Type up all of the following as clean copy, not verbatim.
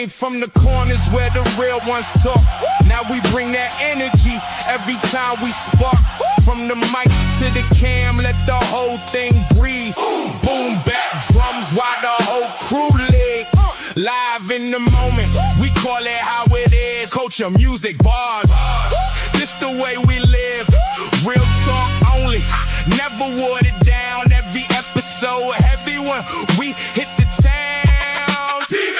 came from the corners where the real ones talk. Now we bring that energy every time we spark. From the mic to the cam, let the whole thing breathe. Boom, back drums while the whole crew leg. Live in the moment, we call it how it is. Culture, music, bars. This the way we live. Real talk only, never watered down. Every episode heavy when we hit the town. TV.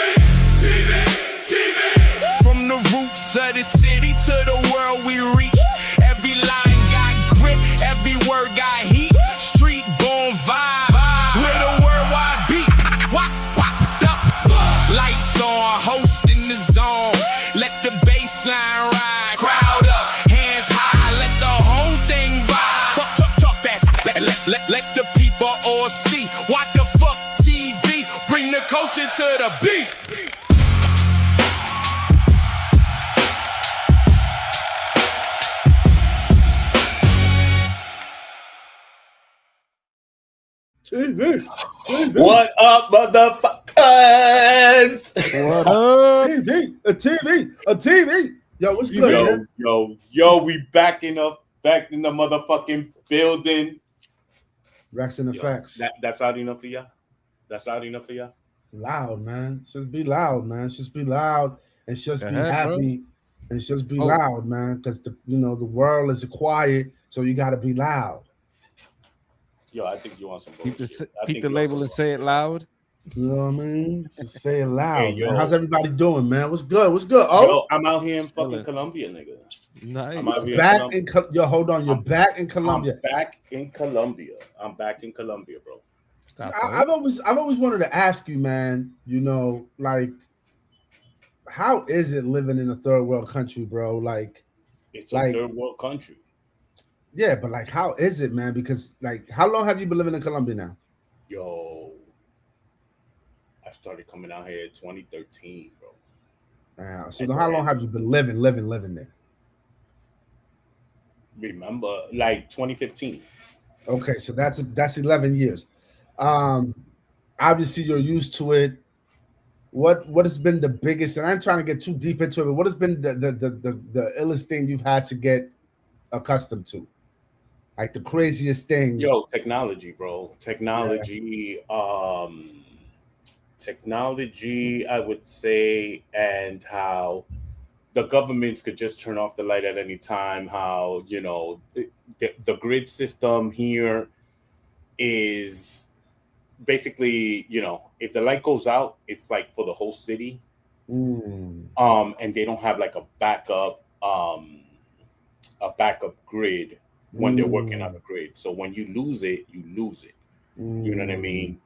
From the roots of the city to the world we reach. Every line got grit, every word got heat. Street born vibe with a worldwide beat. Wop, the lights on, host in the zone. Let the bass line ride. Crowd up, hands high, let the whole thing vibe. Talk that. Let the people all see. What the fuck TV? Bring the culture to the beat. TV. What up, motherfuckers? What up? A TV. Yo, what's good? Yo, we back in the motherfucking building. Rex and the facts. That's loud enough for y'all? That's loud enough for y'all? Loud, man. Just be loud, man. Just be loud and just be happy, bro. And just be loud, man. Because the world is quiet, so you gotta be loud. Yo, I think you want some bullshit. Keep the label and say it loud. You know what I mean? Just say it loud. Hey, yo. Man. How's everybody doing, man? What's good? Oh, yo, I'm out here in fucking Colombia, nigga. Nice. Hold on. You're back in Colombia. I'm back in Colombia, bro. I've always wanted to ask you, man. You know, like, how is it living in a third world country, bro? Like, it's a third world country. Yeah, but like, how is it, man? Because like, how long have you been living in Colombia now? Yo, I started coming out here in 2013, bro. So how long have you been living there? Remember, like 2015. Okay, so that's 11 years. Obviously you're used to it. What has been the biggest? And I'm trying to get too deep into it, but what has been the illest thing you've had to get accustomed to? Like the craziest thing. Yo, technology, bro. Technology, I would say, and how the governments could just turn off the light at any time. How, the grid system here is basically, if the light goes out, it's like for the whole city. And they don't have like a backup grid when they're working on the grid. So when you lose it, you lose it. You know what I mean?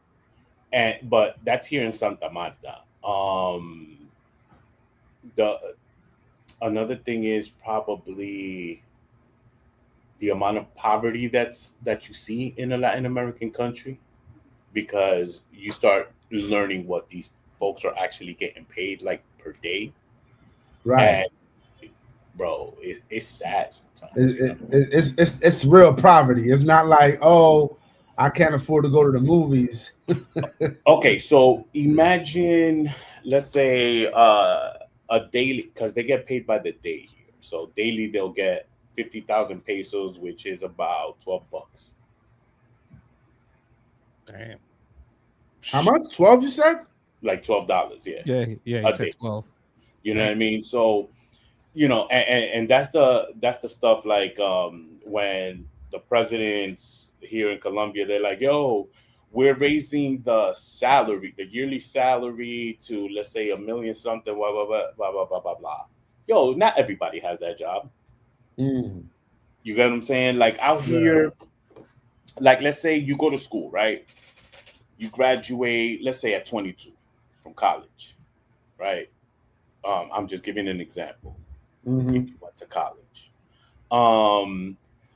But that's here in Santa Marta. Another thing is probably the amount of poverty that you see in a Latin American country, because you start learning what these folks are actually getting paid like per day. Right. And, bro, it's sad sometimes. It's real poverty. It's not like, oh, I can't afford to go to the movies. Okay, so imagine, let's say a daily, because they get paid by the day here. So daily they'll get 50,000 pesos, which is about $12. Damn. How much? 12, you said? Like $12, yeah. Yeah, he said 12. You know what I mean? So, and that's the stuff like when the presidents here in Colombia, they're like, yo, we're raising the yearly salary to, let's say, $1 million something, blah, blah, blah, blah, blah, blah, blah, blah. Yo, not everybody has that job. You get what I'm saying? Like out here, like let's say you go to school, right? You graduate, let's say at 22 from college, right? I'm just giving an example. If you went to college.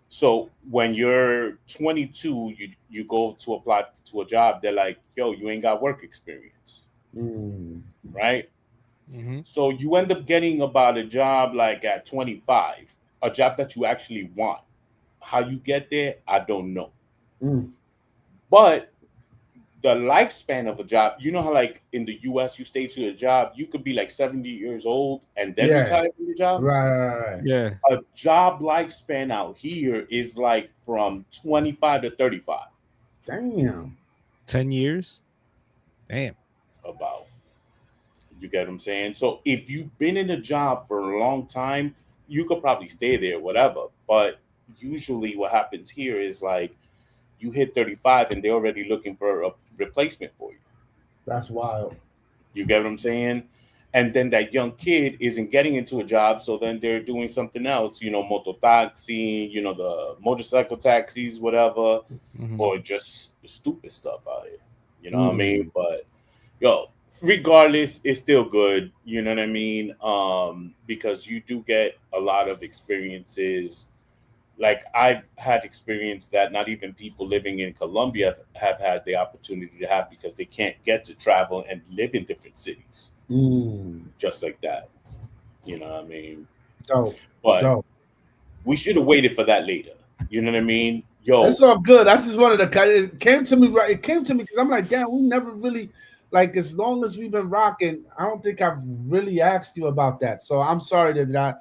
So when you're 22, you go to apply to a job. They're like, yo, you ain't got work experience, right? So you end up getting about a job like at 25, a job that you actually want. How you get there, I don't know. But the lifespan of a job, you know how like in the US you stay to a job, you could be like 70 years old and then Yeah. retire from the job. Right. Yeah. A job lifespan out here is like from 25 to 35. Damn. 10 years. Damn. About, you get what I'm saying? So if you've been in a job for a long time, you could probably stay there, whatever. But usually what happens here is like you hit 35 and they're already looking for a replacement for you. That's wild. You get what I'm saying? And then that young kid isn't getting into a job, so then they're doing something else, moto taxi, the motorcycle taxis, whatever, Mhm. or just stupid stuff out here. You know what I Mm. mean? But yo, regardless, it's still good. You know what I mean? Because you do get a lot of experiences. Like I've had experience that not even people living in Colombia have had the opportunity to have because they can't get to travel and live in different cities Mm. just like that. You know what I mean? Dope. But Dope. we should have waited for that later. You know what I mean? Yo, That's all good. That's just one of the. It came to me right. It came to me because I'm like, damn, we never really like. As long as we've been rocking, I don't think I've really asked you about that. So I'm sorry that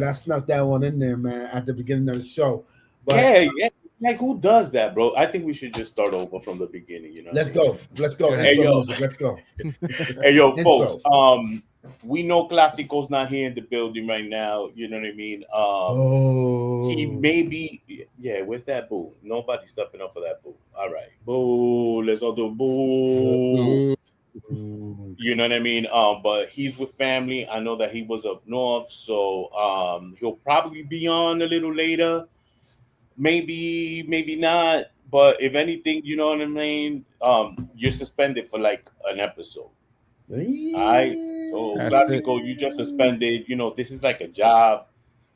I snuck that one in there, man, at the beginning of the show. But yeah, yeah. Like who does that, bro? I think we should just start over from the beginning. You know what let's I mean? go. Let's go. Go ahead. Hey Intro yo, music. Let's go. hey yo, folks. Intro. We know Classico's not here in the building right now. You know what I mean? He Oh. may be, yeah. Where's that boo? Nobody's stepping up for that boo. All right, boo. Let's all do boo. Ooh. You know what I mean? But he's with family. I know that he was up north, so he'll probably be on a little later. Maybe, maybe not. But if anything, you know what I mean. You're suspended for like an episode. All right. So That's it. Classico, you just suspended. This is like a job.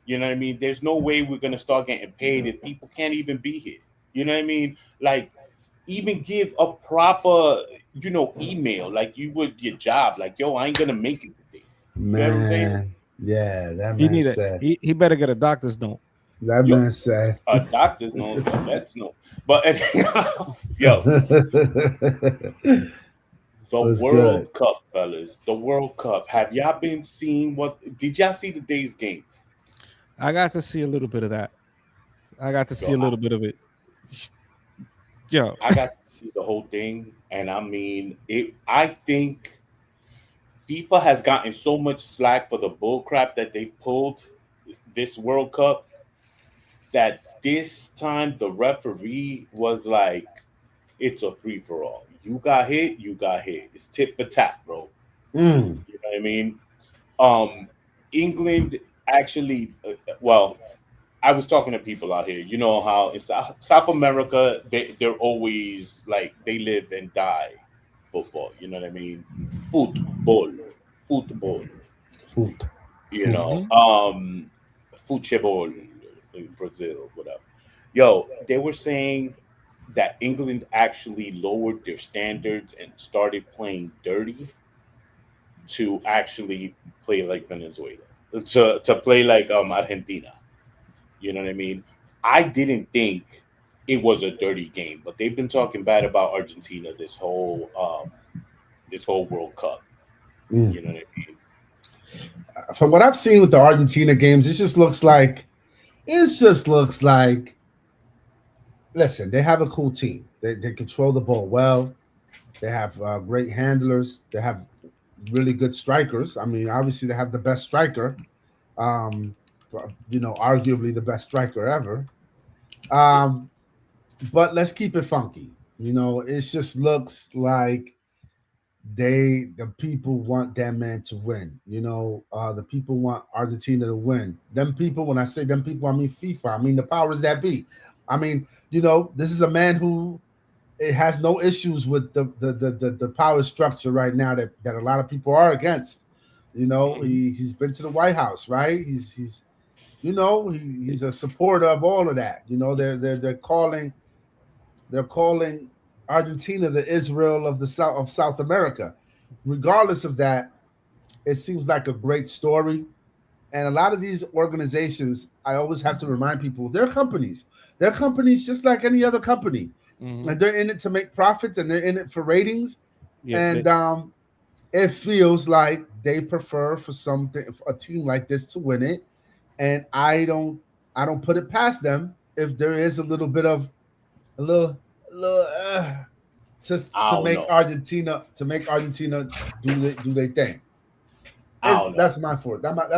You know what I mean? There's no way we're gonna start getting paid if people can't even be here. You know what I mean? Like, even give a proper, email like you would your job. Like, yo, I ain't gonna make it today. You know what I'm saying? Man. Yeah, that He man need a said. he better get a doctor's note. That Yo, man said. doctors know, a vets know. But yo, the Was World good. Cup, fellas. The World Cup. Have y'all been seeing what? Did y'all see the day's game? I got to see a little bit of that. I got to see Yo, a little bit of it. Yo, I got to see the whole thing, and I mean, it. I think FIFA has gotten so much slack for the bull crap that they've pulled this World Cup that this time the referee was like, "It's a free for all. You got hit, you got hit. It's tit for tat, bro." Mm. You know what I mean? England actually, well, I was talking to people out here. You know how in South America, they're always like they live and die football. You know what I mean? Football, football. Food. You Food. know, Mhm. football in Brazil, whatever. Yo, they were saying that England actually lowered their standards and started playing dirty to actually play like Venezuela, to play like Argentina. You know what I mean? I didn't think it was a dirty game, but they've been talking bad about Argentina this whole World Cup. Mm. You know what I mean? From what I've seen with the Argentina games, it just looks like listen, they have a cool team. They control the ball well. They have great handlers. They have really good strikers. I mean, obviously they have the best striker. Um, arguably the best striker ever. Um, but let's keep it funky. It just looks like the people want that man to win. The people want Argentina to win. Them people, when I say them people, I mean FIFA. I mean the powers that be. I mean, this is a man who it has no issues with the power structure right now that a lot of people are against. He's been to the White House, right? He's a supporter of all of that. They're calling Argentina the Israel of the South America. Regardless of that, it seems like a great story. And a lot of these organizations, I always have to remind people, they're companies. They're companies just like any other company. and they're in it to make profits, and they're in it for ratings. Yeah, And it feels like they prefer for a team like this to win it, and I don't put it past them if there is a little bit of a little I to don't make know. Argentina do they thing. I don't know. That's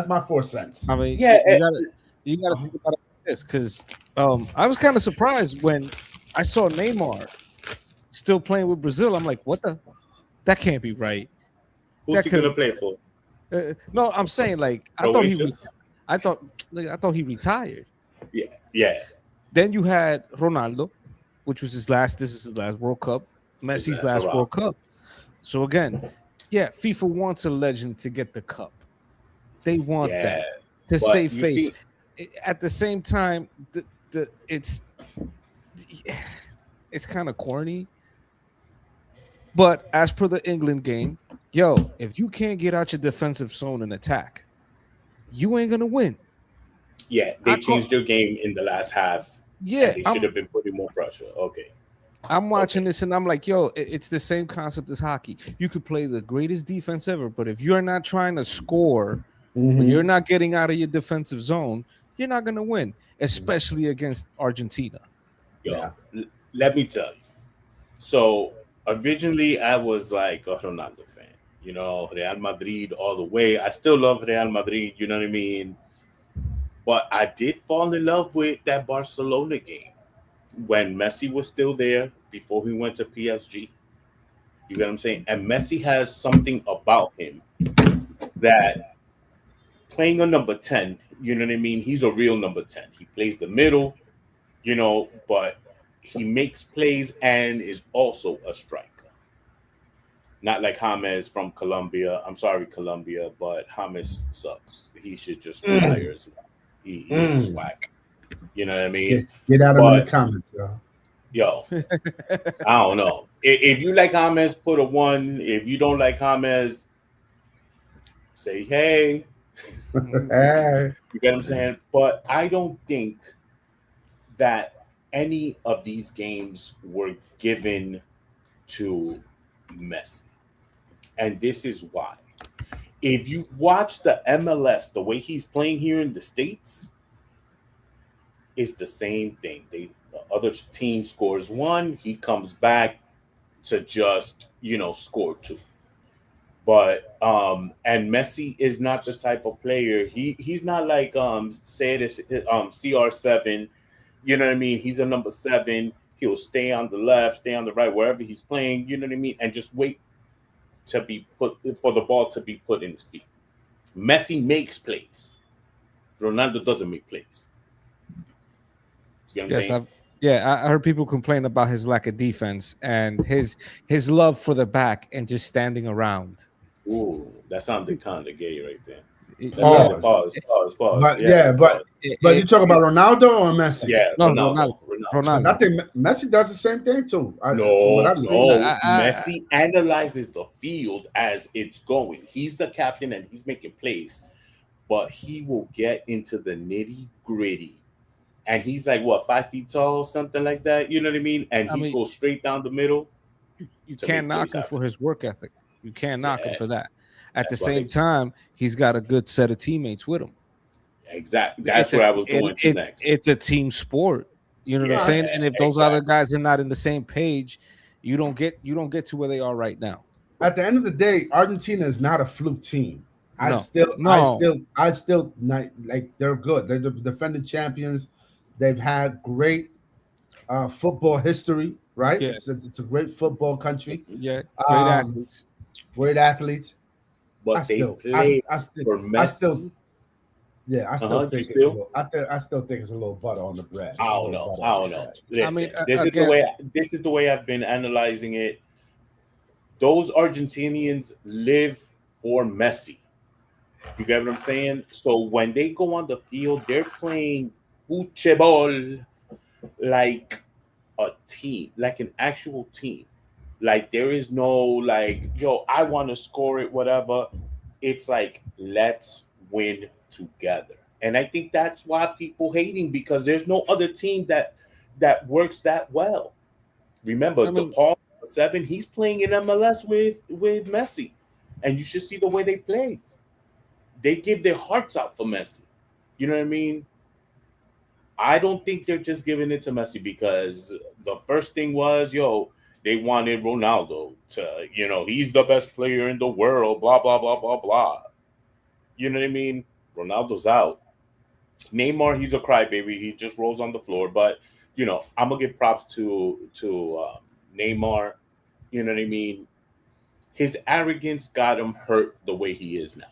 my 4 cents. I mean, Yeah, you gotta think about it like this, because I was kind of surprised when I saw Neymar still playing with Brazil. I'm like, what the? That can't be right. who's That he gonna could. play for? No, I'm saying like Croatia? I thought he retired. Yeah, yeah. Then you had Ronaldo, which was his last. This is his last World Cup. Messi's last last hurrah. World Cup. So again, yeah, FIFA wants a legend to get the cup. They want Yeah, that to but save you face. see- At the same time, it's kind of corny. But as per the England game, yo, if you can't get out your defensive zone and attack, you ain't gonna win. Yeah, they changed their game in the last half, Yeah, and they should have been putting more pressure. Okay. I'm watching this and I'm like, yo, it's the same concept as hockey. You could play the greatest defense ever, but if you're not trying to score, when you're not getting out of your defensive zone, you're not gonna win, especially against Argentina. Yo, let me tell you. So originally, I was like a Ronaldo fan. Real Madrid all the way. I still love Real Madrid. You know what I mean? But I did fall in love with that Barcelona game when Messi was still there before he went to PSG. You get what I'm saying? And Messi has something about him that playing a number 10, you know what I mean? He's a real number 10. He plays the middle, but he makes plays and is also a striker. Not like James from Colombia. I'm sorry, Colombia, but James sucks. He should just retire as well. He's just whack. You know what I mean? Get at him in the comments, yo. I don't know. If you like James, put a 1. If you don't like James, say hey. You get what I'm saying? But I don't think that any of these games were given to Messi. And this is why. If you watch the MLS, the way he's playing here in the States, it's the same thing. The other team scores 1, he comes back to just, score 2. But and Messi is not the type of player. He's not like say this CR7. You know what I mean? He's a number 7. He'll stay on the left, stay on the right, wherever he's playing. You know what I mean? And just wait to be put for the ball to be put in his feet. Messi makes plays. Ronaldo doesn't make plays. You know what I'm saying? I heard people complain about his lack of defense and his love for the back and just standing around. Ooh, that sounded kind of gay right there. Pause. But but you talk about Ronaldo or Messi? Yeah, no, Ronaldo. I think Messi does the same thing too. Messi analyzes the field as it's going. He's the captain and he's making plays, but he will get into the nitty gritty. And he's like, 5 feet tall, something like that. You know what I mean? And he goes straight down the middle. You can't knock him for his work ethic. You can't knock him for that. At the same time, he's got a good set of teammates with him. Exactly. That's where I was going to next. It's a team sport. You know what I'm saying? And if those other guys are not in the same page, you don't get to where they are right now. At the end of the day, Argentina is not a fluke team. I still not like they're good. They're the defending champions. They've had great football history, right? Yeah. It's a great football country. Yeah, great athletes. Great athletes. But I still think it's a little butter on the bread. I don't know. Listen, this is the way I've been analyzing it. Those Argentinians live for Messi. You get what I'm saying? So when they go on the field, they're playing football like a team, like an actual team. Like there is no like, I want to score it, whatever. It's like, let's win together. And I think that's why people hating, because there's no other team that works that well. Remember, I mean, DePaul 7, he's playing in MLS with Messi, and you should see the way they play. They give their hearts out for Messi. You know what I mean? I don't think they're just giving it to Messi because the first thing was, yo, they wanted Ronaldo to, he's the best player in the world, blah, blah, blah, blah, blah. You know what I mean? Ronaldo's out. Neymar, he's a crybaby. He just rolls on the floor. But, I'm going to give props to Neymar. You know what I mean? His arrogance got him hurt the way he is now.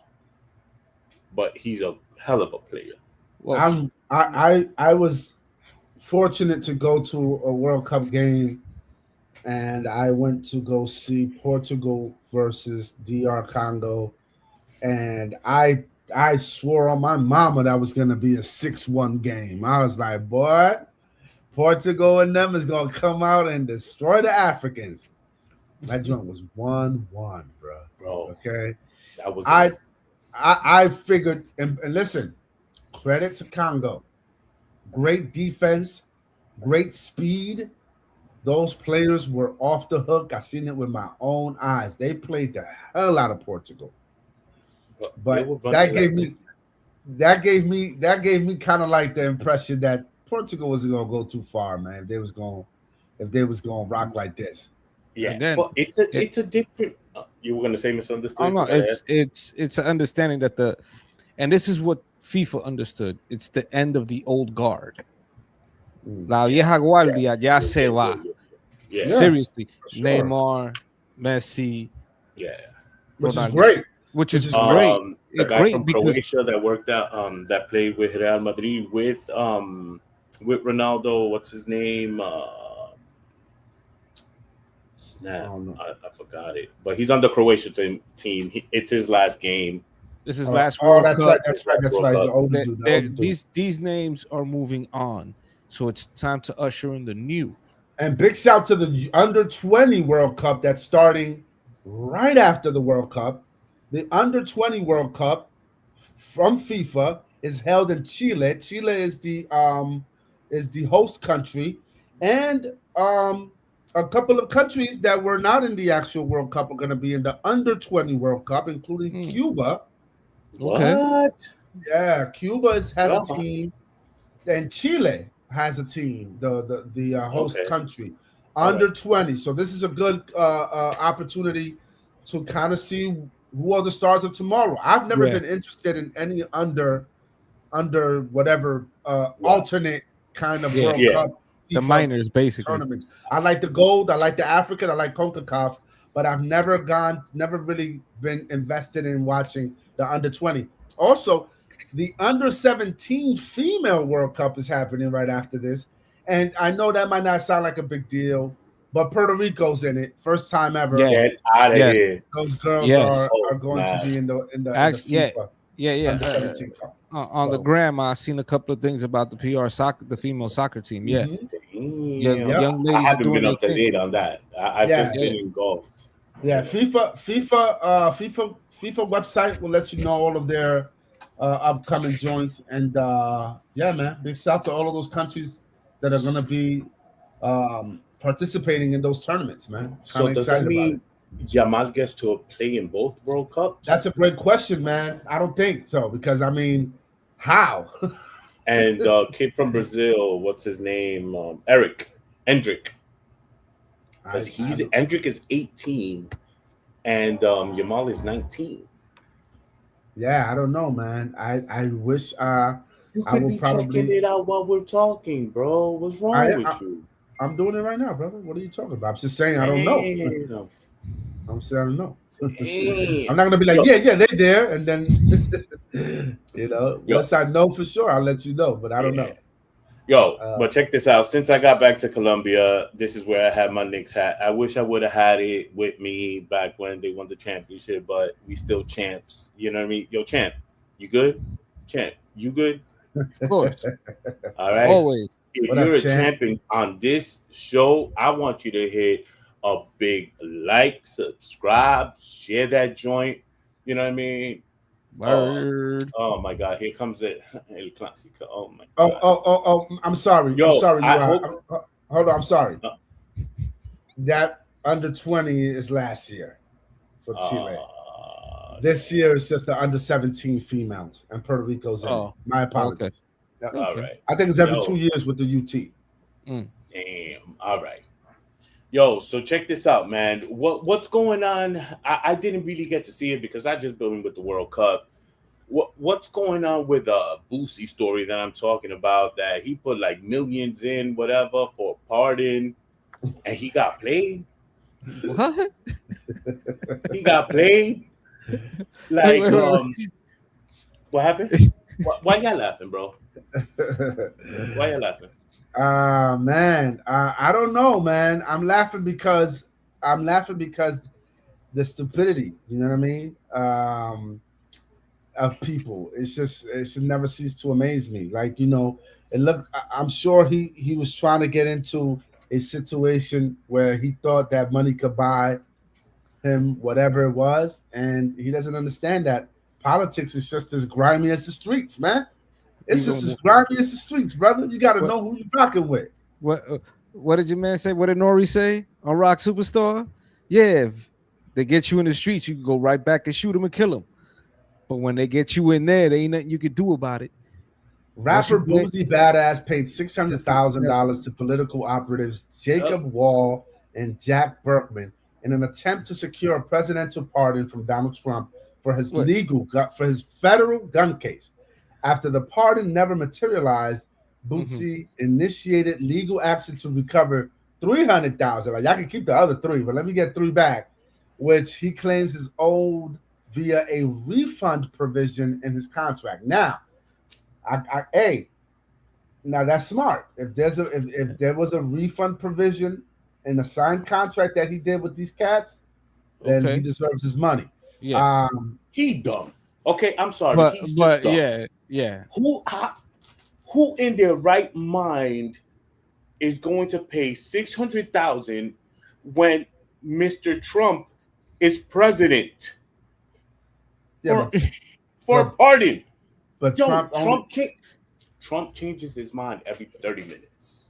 But he's a hell of a player. Well, I was fortunate to go to a World Cup game, and I went to go see Portugal versus DR Congo, and I swore on my mama that was gonna be a 6-1 game. I was like, boy, Portugal and them is gonna come out and destroy the Africans. That joint was 1-1, bro. Okay, that was I figured, and listen, credit to Congo. Great defense, great speed. Those players were off the hook. I seen it with my own eyes. They played the hell out of Portugal. But that gave me kind of like the impression that Portugal wasn't gonna go too far, man. If they was gonna rock like this. Yeah, but it's a different. You were gonna say misunderstood. Oh no, it's an understanding that and this is what FIFA understood. It's the end of the old guard. La vieja guardia ya se va. Yeah. Seriously, sure. Neymar, Messi. Yeah, which is great. Which is great. The guy from Croatia that worked out, that played with Real Madrid with Ronaldo. What's his name? Snap, I forgot it. But he's on the Croatia team. It's his last game. This is last World Cup. That's right. These names are moving on, so it's time to usher in the new. And big shout to the under-20 World Cup that's starting right after the World Cup. The under-20 World Cup from FIFA is held in Chile. Chile is the host country, and a couple of countries that were not in the actual World Cup are going to be in the under-20 World Cup, including Cuba. Okay. What? Yeah, Cuba has a team, and Chile has a team. The host country under 20. So this is a good opportunity to kind of see who are the stars of tomorrow. I've never been interested in any under whatever alternate kind of World Cup. The minors, basically. Tournaments. I like the gold. I like the African. I like CONCACAF. But I've never really been invested in watching the under 20. Also, the under 17 female World Cup is happening right after this. And I know that might not sound like a big deal, but Puerto Rico's in it. First time ever. Get out of here. Those girls are going to be in the FIFA. Under 17 Cup. On the gram, I seen a couple of things about the the female soccer team. Yeah, young ladies. I haven't been up to date on that. I've just been engulfed. Yeah, FIFA website will let you know all of their upcoming joints, and man, big shout to all of those countries that are going to be participating in those tournaments, man. So does that mean Yamal gets to play in both World Cups? That's a great question, man. I don't think so, because I mean, how? And kid from Brazil, what's his name? Endrick. Because Endrick is 18 and Yamal is 19. Yeah, I don't know, man. I wish you could be checking it out while we're talking, bro. What's wrong with you? I'm doing it right now, brother. What are you talking about? I'm just saying I don't know. I'm saying I don't know. I'm not gonna be like, yeah, they're there, and then once I know for sure, I'll let you know. But I don't know. But check this out. Since I got back to Colombia, this is where I had my Knicks hat. I wish I would have had it with me back when they won the championship, but we still champs. You know what I mean? Yo, champ, you good? Champ, you good? Of course. All right. Always. If you're a champion on this show, I want you to hit a big like, subscribe, share that joint. You know what I mean? Word. Oh my God! Here comes it. El Clásico. Oh my God. Oh! I'm sorry. I'm sorry. Hold on. I'm sorry. That under 20 is last year for Chile. This damn. year is just the under 17 females, and Puerto Rico's in it. Oh, My okay. apologies. Yeah. All Okay. right. I think it's every Yo, 2 years with the UT. Mm. damn. All right. Yo, so check this out, man. What's going on? I didn't really get to see it because I just been with the World Cup. What's going on with Boosie story that I'm talking about? That he put like millions in whatever for a pardon, and he got played. What? He got played. Like what happened? Why y'all laughing, bro? Why y'all laughing? Man, I don't know, man. I'm laughing because the stupidity. You know what I mean? Of people. It's just it should never cease to amaze me. Like it looks. I'm sure he was trying to get into a situation where he thought that money could buy him whatever it was, and he doesn't understand that politics is just as grimy as the streets, man. It's just as grimy as the streets, brother. You got to know who you're rocking with. What did your man say? What did Nori say on Rock Superstar? Yeah, if they get you in the streets, you can go right back and shoot them and kill them. But when they get you in there ain't nothing you can do about it. Rapper Boosie Badass paid $600,000 to political operatives Jacob Wall and Jack Berkman in an attempt to secure a presidential pardon from Donald Trump for his federal gun case. After the pardon never materialized, Boosie initiated legal action to recover $300,000. Y'all can keep the other three, but let me get three back, which he claims is owed via a refund provision in his contract. Now, now that's smart. If there was a refund provision in a signed contract that he did with these cats, then he deserves his money. Yeah, he dumb. Okay, I'm sorry. But yeah. Who in their right mind is going to pay $600,000 when Mr. Trump is president for a pardon? But Trump changes his mind every 30 minutes.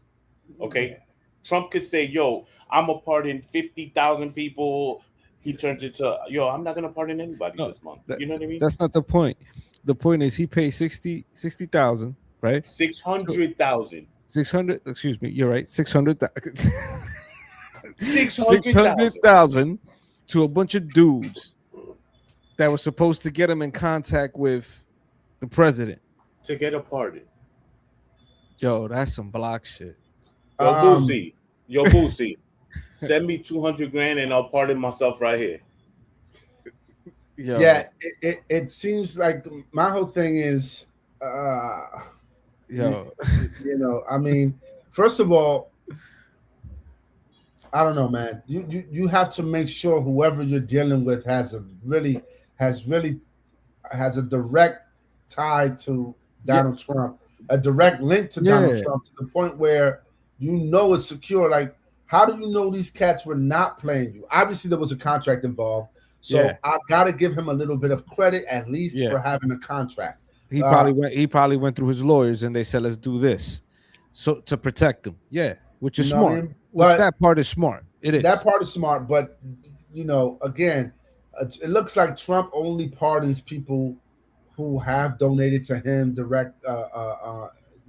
Okay, Trump could say, "Yo, I'm gonna pardon 50,000 people." He turns it to, "Yo, I'm not gonna pardon anybody this month." You know what I mean? That's not the point. The point is he paid 60,000, right? 600,000. 600. Excuse me. You're right. 600,000. 600,000 600,000 to a bunch of dudes that were supposed to get him in contact with the president to get a pardon. Yo, that's some block shit. Yo, Boosie, send me 200 grand and I'll pardon myself right here. Yo. Yeah, it seems like my whole thing is, I mean, first of all, I don't know, man. You have to make sure whoever you're dealing with has a direct tie to Donald Trump, a direct link to Donald Trump, to the point where it's secure. Like, how do you know these cats were not playing you? Obviously, there was a contract involved. So I gotta give him a little bit of credit, at least for having a contract. He probably went through his lawyers and they said, "Let's do this," so to protect him. Yeah, which is smart. I mean? That part is smart. It is. That part is smart, but again, it looks like Trump only pardons people who have donated to him direct,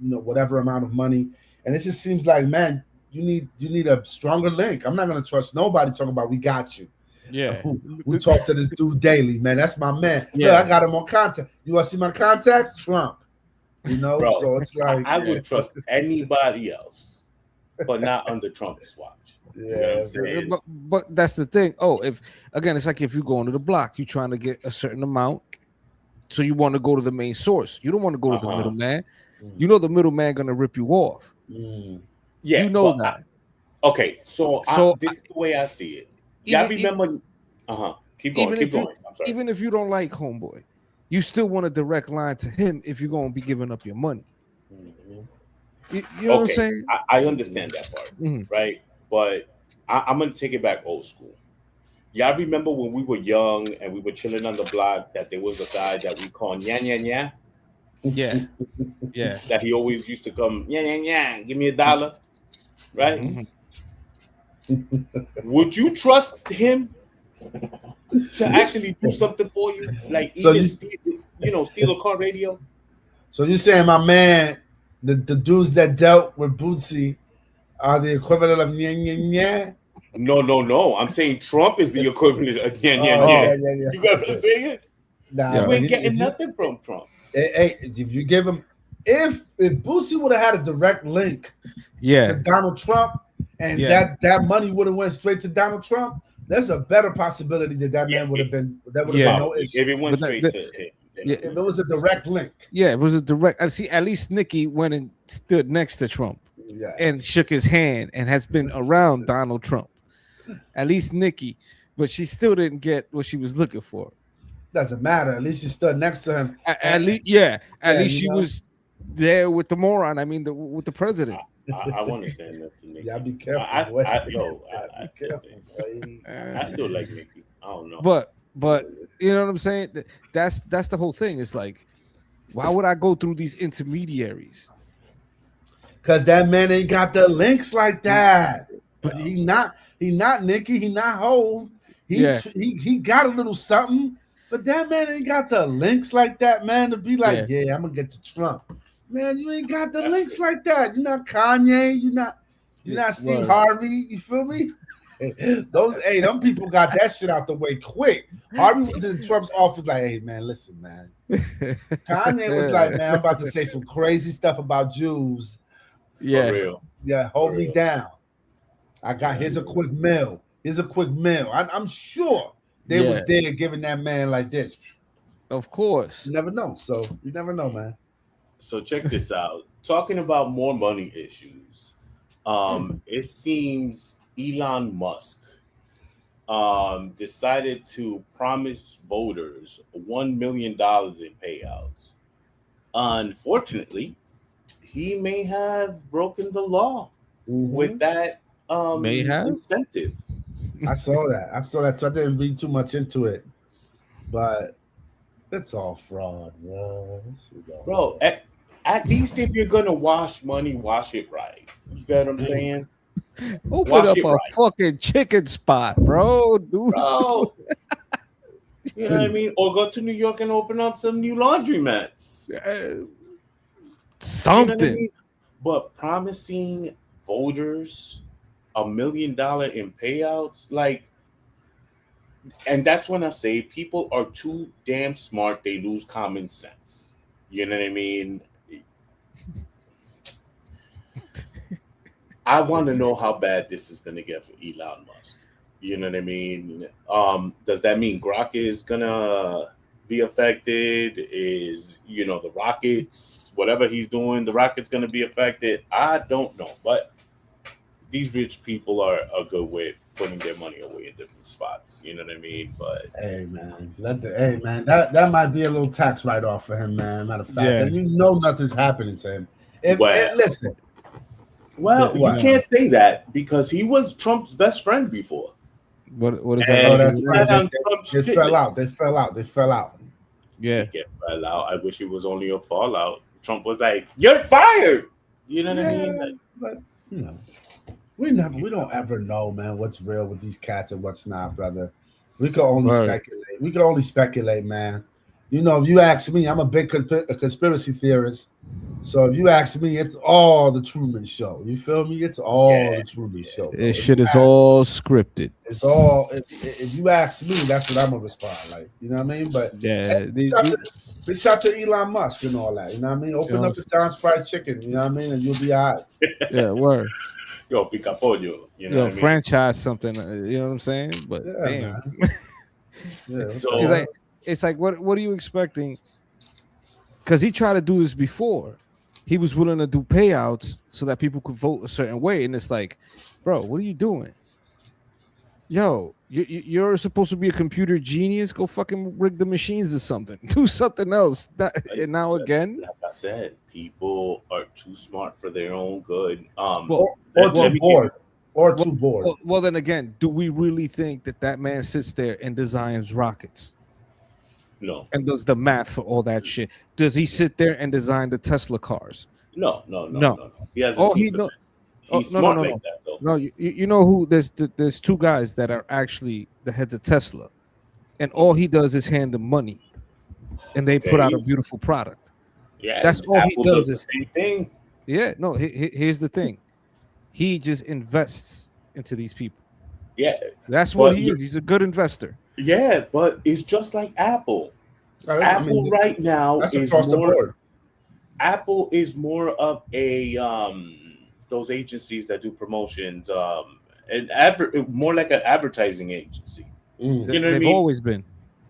whatever amount of money, and it just seems like, man, you need a stronger link. I'm not gonna trust nobody talking about we got you. Yeah, we talk to this dude daily, man. That's my man. Yeah, look, I got him on contact. You want to see my contacts? Trump. Bro, so it's like I would trust anybody else, but not under Trump's watch. Yeah, but that's the thing. Oh, it's like if you go into the block, you're trying to get a certain amount, so you want to go to the main source. You don't want to go to the middleman. You know the middleman gonna rip you off. Yeah, that. Okay, so this is the way I see it. Y'all remember? Keep going. I'm sorry. Even if you don't like homeboy, you still want a direct line to him if you're going to be giving up your money. You know what I'm saying? I understand that part, right? But I'm going to take it back old school. Y'all remember when we were young and we were chilling on the block that there was a guy that we call Nya Nya Nya? Yeah. Yeah. That he always used to come, Nya Nya Nya, give me $1, right? would you trust him to actually do something for you? Like So even you- steal a car radio? So you saying my man, the dudes that dealt with Boosie are the equivalent of nya nya nya? No. I'm saying Trump is the equivalent of yeah. Oh yeah. yeah. You got what I'm saying? Nah, Yeah. You but ain't if getting you, nothing from Trump. hey, if you give him, if Boosie would have had a direct link Yeah. to Donald Trump, and Yeah. that money would have went straight to Donald Trump, there's a better possibility that Yeah, man would have been that would have Yeah. been no Probably. issue. If it went But straight the- to him. Yeah. If it was a direct link. Yeah, it was a direct. I see. At least Nikki went and stood next to Trump Yeah. and shook his hand and has been around Donald Trump. At least Nikki, but she still didn't get what she was looking for. Doesn't matter. At least you stood next to him. At least, yeah. At Yeah, least you she know? was there with the moron. I mean, with the president. I want to stand next to Nikki. Yeah, be careful. I boy. I Be careful, boy. I still like Nikki. I don't know. But you know what I'm saying? That's the whole thing. It's like, why would I go through these intermediaries? Cause that man ain't got the links like that. But he not Nikki, he not Hove. He got a little something, but that man ain't got the links like that, man, to be like, yeah I'm gonna get to Trump. Man, you ain't got the links like that. You're not Kanye, you're not Steve Harvey, you feel me? Them people got that shit out the way quick. Harvey was in Trump's office like, hey man, listen, man. Kanye was like, man, I'm about to say some crazy stuff about Jews. Yeah. For real. Yeah, hold me down. Here's a quick mail. I'm sure they was there giving that man like this. Of course. You never know. So you never know, man. So check this out. Talking about more money issues. It seems Elon Musk decided to promise voters $1 million in payouts. Unfortunately, he may have broken the law with that incentive. I saw that. So I didn't read too much into it, but that's all fraud, bro. At least if you're gonna wash money, wash it right. You get what I'm saying? Open up a fucking chicken spot, bro. Dude. Bro. You know what I mean? Or go to New York and open up some new laundromats. Something. You know what I mean? But promising voters $1 million in payouts, like, and that's when I say people are too damn smart, they lose common sense. You know what I mean? I want to know how bad this is going to get for Elon Musk. You know what I mean? Does that mean Grok is going to be affected? Is, the rockets, whatever he's doing, the rocket's going to be affected? I don't know. But these rich people are a good way of putting their money away in different spots. You know what I mean? But hey man, that might be a little tax write-off for him, man. Matter of fact, and nothing's happening to him. Listen. Well, you can't say that because he was Trump's best friend before. What is that? that? That's right. They fell out. Yeah. They fell out. I wish it was only a fallout. Trump was like, "You're fired." You know what I mean? But we don't ever know, man, what's real with these cats and what's not, brother. We can only speculate. We can only speculate, man. If you ask me, I'm a big conspiracy theorist. So if you ask me, it's all the Truman Show. You feel me? It's all the Truman Show. This shit is all scripted. It's all. If you ask me, that's what I'm gonna respond. Like, you know what I mean? But big shout to Elon Musk and all that. You know what I mean? Open up the John's Fried Chicken. You know what I mean? And you'll be all right. Yeah, word. Yo, pica pollo. You know what I mean? Franchise something. You know what I'm saying? But damn. So it's like what are you expecting? Because he tried to do this before. He was willing to do payouts so that people could vote a certain way, and it's like, bro, what are you doing? Yo, you're supposed to be a computer genius. Go fucking rig the machines or something. Do something else. And now again, like I said, people are too smart for their own good. Or too bored. Well, then again, do we really think that man sits there and designs rockets? No. And does the math for all that shit? Does he sit there and design the Tesla cars? No. He has He's no, no, smart no, like no. that, though. No, you know who? There's two guys that are actually the heads of Tesla, and all he does is hand them money, and they put out a Okay. beautiful product. Yeah, That's all he Apple does does the is same thing. yeah. No, here's the thing. He just invests into these people. Yeah, That's what but he is. He's a good investor. yeah, but it's just like Apple. I Apple mean, right now that's is across the more. board. Apple is more of a those agencies that do promotions, more like an advertising agency. Mm. You know what I They've mean? always been.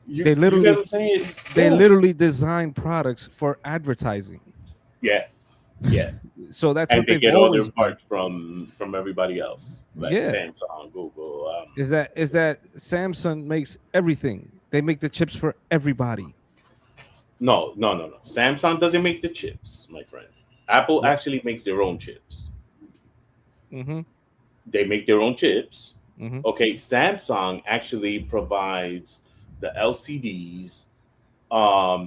You They you get literally what I'm saying? they Yeah. literally design products for advertising. Yeah, yeah, So that's and what they they've get all their always been. parts from everybody else, like Yeah. Samsung, Google. Is that Samsung makes everything. They make the chips for everybody. No, no, no, no. Samsung doesn't make the chips, my friend. Apple actually makes their own chips. Mm-hmm. They make their own chips. Mm-hmm. Okay, Samsung actually provides the LCDs.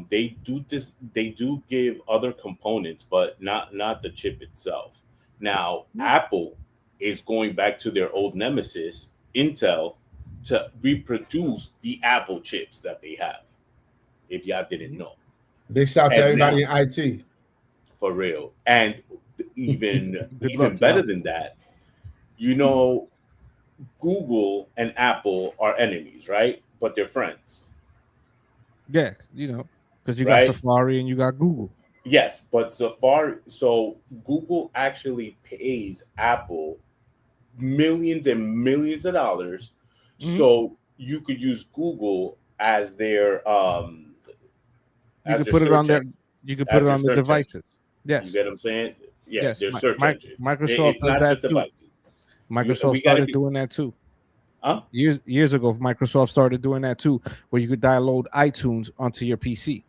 They do this. They do give other components, but not the chip itself. Now, Apple is going back to their old nemesis, Intel, to reproduce the Apple chips that they have. If y'all didn't know, Big shout to and everybody now, in IT. for real, and even Good even luck, better y'all. than that, you know, Google and Apple are enemies, right? But they're friends, Yeah, because you got right? Safari and you got Google. Yes, but so Google actually pays Apple millions and millions of dollars, Mhm. so you could use Google You as could their put it on search there. engine, You could put as it their on the search engine. devices. You Yes, get what I'm saying? Yeah, yes. their search engine. Microsoft It's does not just that too. devices. Microsoft We got to started be, doing that too. huh? Years ago, Microsoft started doing that too, where you could download iTunes onto your PC.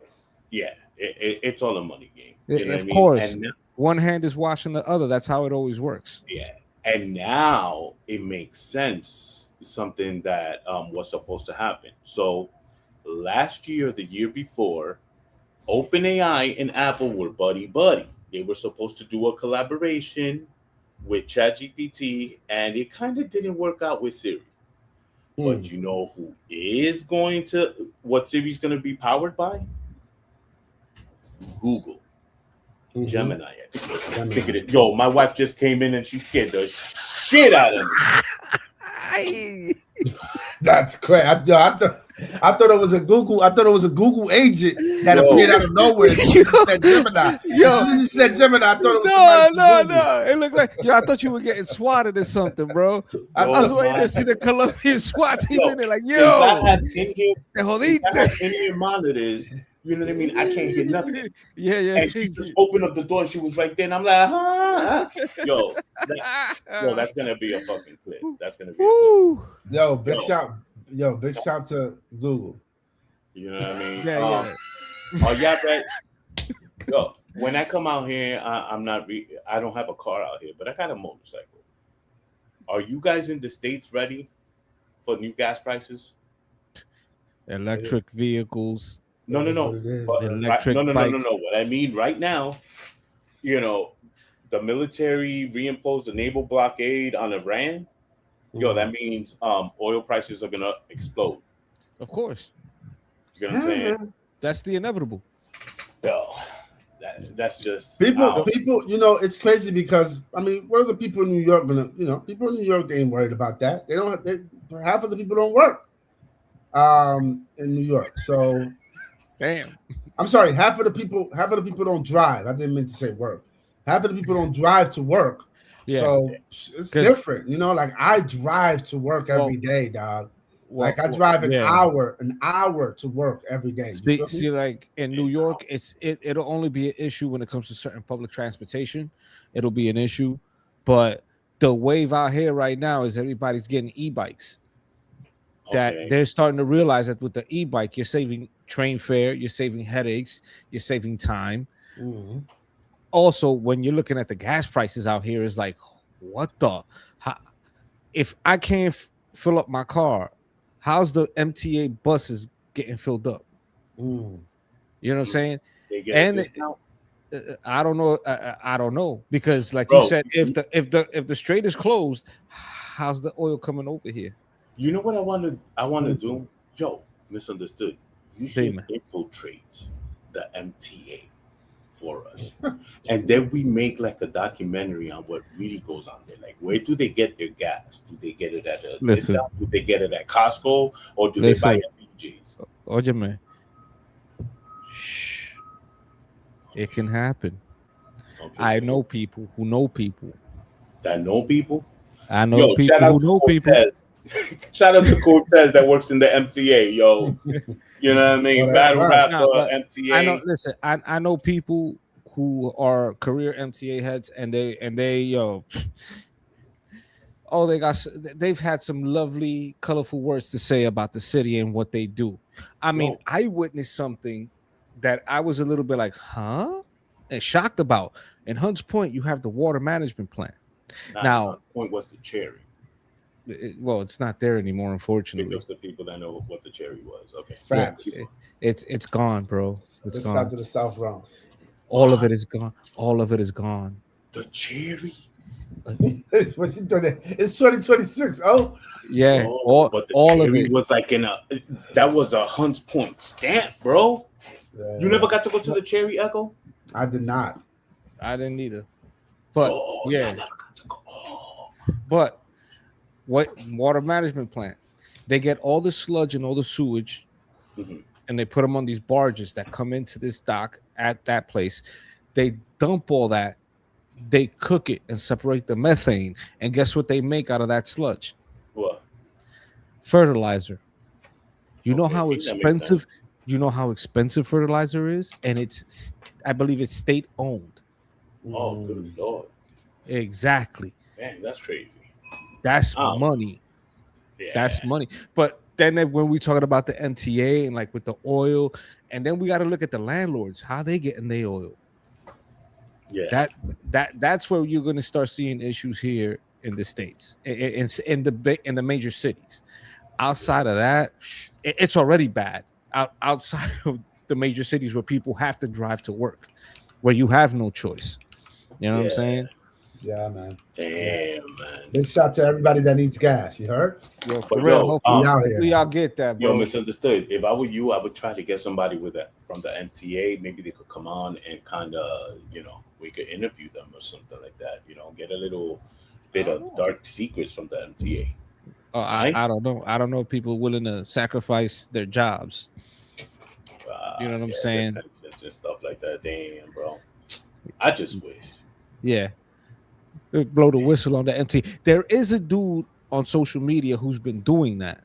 Yeah, it's all a money game. You know what I Of mean? course, one hand is washing the other. That's how it always works. Yeah, and now it makes sense. Something that was supposed to happen. So last year, the year before, OpenAI and Apple were buddy buddy. They were supposed to do a collaboration with ChatGPT, and it kind of didn't work out with Siri. But Mm. you know who is going to what Siri's going to be powered by? Google. Mhm. Gemini. I think it is. Yo, my wife just came in and she scared the shit out of me. That's great. I thought it was a Google. I thought it was a Google agent that Yo. appeared out of nowhere. As soon as you said Gemini. As soon as you said Gemini, I thought it was somebody from Google. No. It looked like I thought you were getting swatted or something, bro. I was waiting to see the Colombian SWAT team in there, like, Since I yo, have in here, te since I jodiste. have in here monitors, you know what I mean? I can't hear nothing. Yeah. And she just opened up the door. She was right there, and I'm like, huh? Yo, that's gonna be a fucking clip. That's gonna be. Woo. Yo, big shout to Google. You know what I mean? Yeah. Are y'all ready? Yo, when I come out here, I'm not. I don't have a car out here, but I got a motorcycle. Are you guys in the States ready for new gas prices? Electric vehicles. No. But, Electric no. bikes. What I mean right now, the military reimposed a naval blockade on Iran. Yo, that means oil prices are gonna explode. Of course. You know what I'm saying? That's the inevitable. Yo, that's just People, it's crazy because I mean, what are the people in New York gonna? People in New York they ain't worried about that. They don't. Half of the people don't work. In New York, so damn. I'm sorry. Half of the people don't drive. I didn't mean to say work. Half of the people don't drive to work. Yeah. So it's different, like I drive to work every day, dog. Like I drive an hour to work every day. See, like in New York, it'll only be an issue when it comes to certain public transportation. It'll be an issue, but the wave out here right now is everybody's getting e-bikes. That they're starting to realize that with the e-bike, you're saving train fare, you're saving headaches, you're saving time. Mm-hmm. Also, when you're looking at the gas prices out here, it's like, what the? If I can't fill up my car, how's the MTA buses getting filled up? Mm. You know what I'm saying? They get a discount. I don't know. I don't know because, like you Bro, said, if the strait is closed, how's the oil coming over here? you know what I want to do? Yo, misunderstood. You should Damon. infiltrate the MTA for us. And then we make like a documentary on what really goes on there. Like, where do they get their gas? Do they get it at a Listen. discount? Do they get it at Costco? Or do they buy Listen. it at BJ's? Óyeme. Shh. It can happen. Okay. I know people who know people. That know people. I know Yo, people shout out who to know people. Cortez. Shout out to Cortez that works in the MTA, yo. You know what I mean? Oh, that's Battle right. rapper, Nah, but MTA. I know. Listen, I know people who are career MTA heads, and they oh, they've had some lovely, colorful words to say about the city and what they do. I mean, Yo. I witnessed something that I was a little bit like, huh, and shocked about. In Hunts Point, you have the water management plant. Now, the point was the cherry. well, it's not there anymore, unfortunately. Because the people that know what the cherry was. Okay. Yeah, Facts. it's gone, bro. It's Let's out gone. to the South Bronx. All of it is gone. All of it is gone. The cherry. What you doing? It's 2026. Oh, Yeah, Oh, but the all of cherry it. was like that was a Hunts Point stamp, bro. You never got to go to the cherry, Echo? I did not. I didn't either. But Oh, yeah, I never got to go. Oh. but what water management plant? They get all the sludge and all the sewage, Mhm. and they put them on these barges that come into this dock at that place. They dump all that. They cook it and separate the methane. And guess what they make out of that sludge? What? Fertilizer. You know Okay, how that makes expensive. sense. You know how expensive fertilizer is, and I believe it's state owned. Oh, good lord. Exactly. Damn, that's crazy. That's Oh. money. Yeah. That's money. But then when we talking about the MTA and like with the oil, and then we got to look at the landlords, how they getting their oil. yeah. That's where you're going to start seeing issues here in the states, in the major cities. Outside of that, it's already bad. Outside of the major cities where people have to drive to work, where you have no choice. You know what I'm Yeah. saying? Yeah, man. Damn, man. Big shout to everybody that needs gas. You heard? Yo, for But real. yo, Hopefully, out here. y'all get that, Yo, bro. misunderstood. If I were you, I would try to get somebody with that from the MTA. Maybe they could come on and kind of, we could interview them or something like that. Get a little bit of dark secrets from the MTA. Oh, Right? I don't know. I don't know if people willing to sacrifice their jobs. You know what I'm saying? Benefits and stuff like that. Damn, bro. I just wish. Yeah. Blow the whistle on the MT. There is a dude on social media who's been doing that.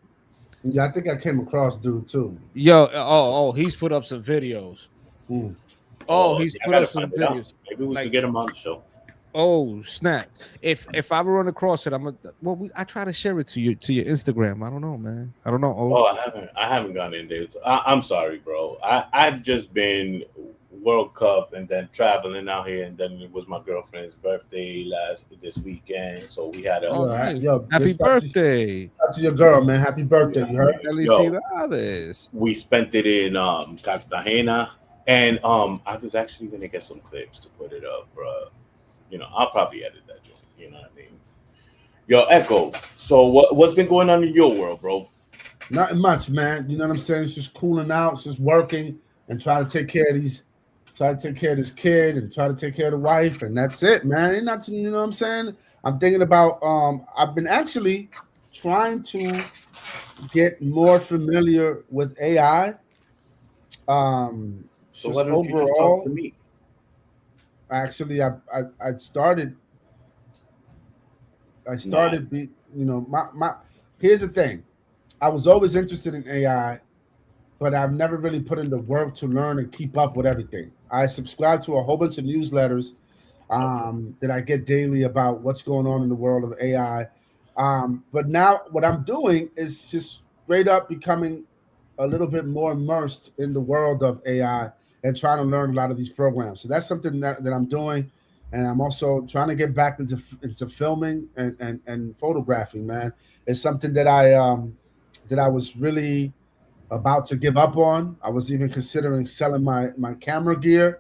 Yeah, I think I came across dude too. Yo, he's put up some videos. Mm. He's yeah, I put gotta up some find it out. videos. Maybe we Like- could get him on the show. Oh snap! If I run across it, I try to share it to your Instagram. I don't know, man. I don't know. Oh, I haven't gone in there. I'm sorry, bro. I've just been World Cup and then traveling out here, and then it was my girlfriend's birthday this weekend, so we had a. Oh, Alright, nice. yo, Happy just shout birthday! to your girl, man. Happy birthday. You heard? Felicidades. We spent it in Cartagena, and I was actually gonna get some clips to put it up, bro. I'll probably edit that joint. You know what I mean? Yo, Echo. So what's been going on in your world, bro? Nothing much, man. You know what I'm saying? It's just cooling out, it's just working and trying to take care of this kid and try to take care of the wife, and that's it, man. Ain't nothing, you know what I'm saying? I'm thinking about I've been actually trying to get more familiar with AI. So why don't you just overall, talk to me? actually I started my here's the thing. I was always interested in AI, but I've never really put in the work to learn and keep up with everything. I subscribe to a whole bunch of newsletters that I get daily about what's going on in the world of AI. But now what I'm doing is just straight up becoming a little bit more immersed in the world of AI and trying to learn a lot of these programs. So that's something that I'm doing. And I'm also trying to get back into filming and photographing, man. It's something that I was really about to give up on. I was even considering selling my camera gear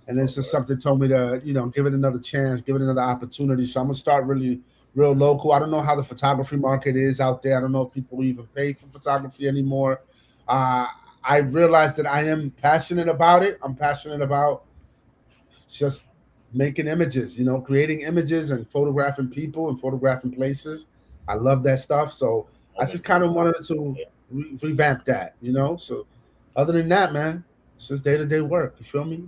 and it's just something told me to, give it another chance, give it another opportunity. So I'm gonna start really real local. I don't know how the photography market is out there. I don't know if people even pay for photography anymore. I realized that I am passionate about it. I'm passionate about just making images, creating images and photographing people and photographing places. I love that stuff. So I just kind of wanted to revamp that, So other than that, man, it's just day to day work. You feel me?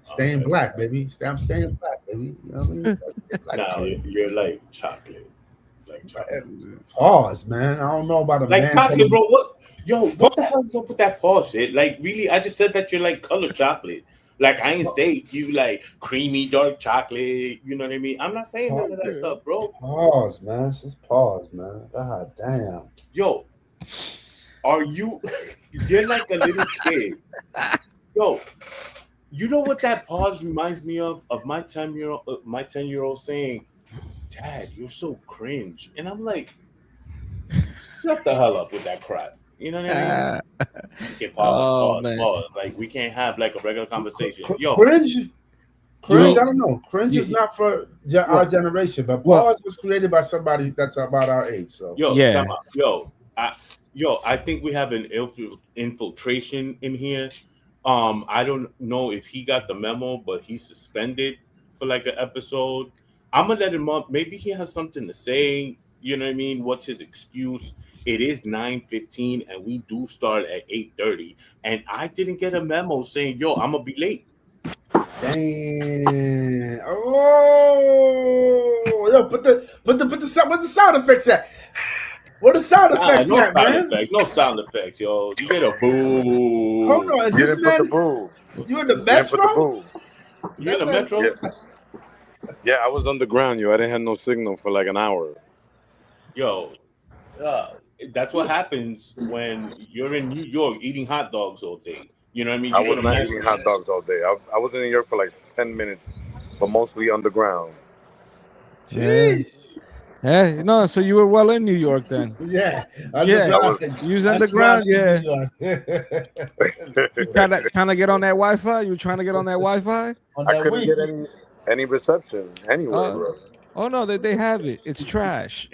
Staying black, baby. I'm staying black, baby. You know what I mean? Now you're like chocolate. Like chocolate. Pause, man. I don't know about a like man. Chocolate, bro. What the hell is up with that pause shit? Like, really, I just said that you're like colored chocolate. Like, I ain't say you like creamy dark chocolate. You know what I mean? I'm not saying none of that stuff, bro. Pause, man. Just pause, man. God damn. Yo, are you? You're like a little kid. Yo, you know what that pause reminds me of? Of my 10-year-old saying, "Dad, you're so cringe," and I'm like, "Shut the hell up with that crap." You know what I mean? Okay, pause. Like, we can't have like a regular conversation. Yo, cringe. I don't know. Cringe is not for our generation, but pause was created by somebody that's about our age. So I think we have an infiltration in here. I don't know if he got the memo, but he's suspended for like an episode. I'm gonna let him up. Maybe he has something to say. You know what I mean? What's his excuse? It is 9:15, and we do start at 8:30. And I didn't get a memo saying, "Yo, I'm gonna be late." Damn! Oh, yo, put the sound effects at. What the sound effects at, man? No sound effects, yo. You get a boo. Hold on, is this man? You in the metro? You in the metro? Yeah, I was underground, yo. I didn't have no signal for like an hour. Yo, that's what happens when you're in New York eating hot dogs all day. You know what I mean? I was not eating hot dogs all day. I was in New York for like 10 minutes, but mostly underground. Jeez. Yeah, so you were well in New York then. Yeah. You was underground, yeah. You kind of get on that Wi-Fi? You were trying to get on that Wi-Fi? I couldn't get any reception anywhere, bro. Oh no, they have it. It's trash.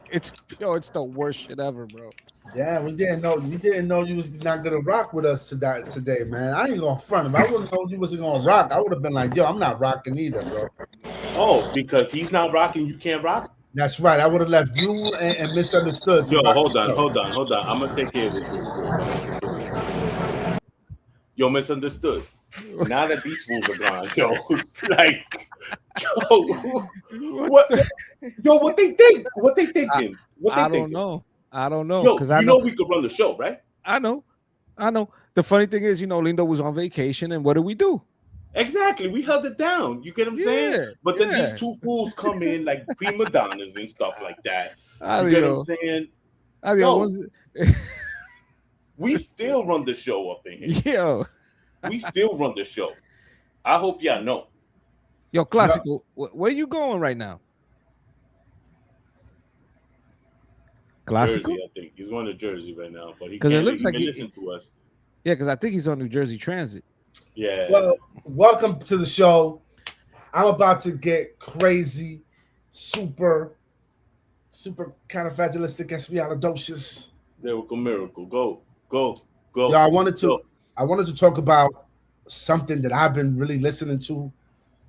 It's the worst shit ever, bro. Yeah, we didn't know you was not gonna rock with us today, man. I ain't gonna front. If I would have known you wasn't gonna rock, I would have been like, yo, I'm not rocking either, bro. Oh, because he's not rocking, you can't rock? That's right. I would have left you and misunderstood. Yo, hold on. I'm gonna take care of this. Yo, misunderstood. Now that these fools are gone, yo, like, what they think? What they thinking? I don't know. Yo, because I know we could run the show, right? I know. The funny thing is, Lindo was on vacation, and what did we do? Exactly, we held it down. You get what I'm saying? But then these two fools come in like prima donnas and stuff like that. You get what I'm saying? We still run the show up in here. Yo. We still run the show. I hope y'all know. Yo, Classical, where you going right now? Classical? Jersey, I think he's going to Jersey right now, but he can listen to us. Yeah, because I think he's on New Jersey Transit. Yeah. Well, welcome to the show. I'm about to get crazy, super kind of fabulistic, espialidocious. Miracle. Go. Yo, I wanted to talk about something that I've been really listening to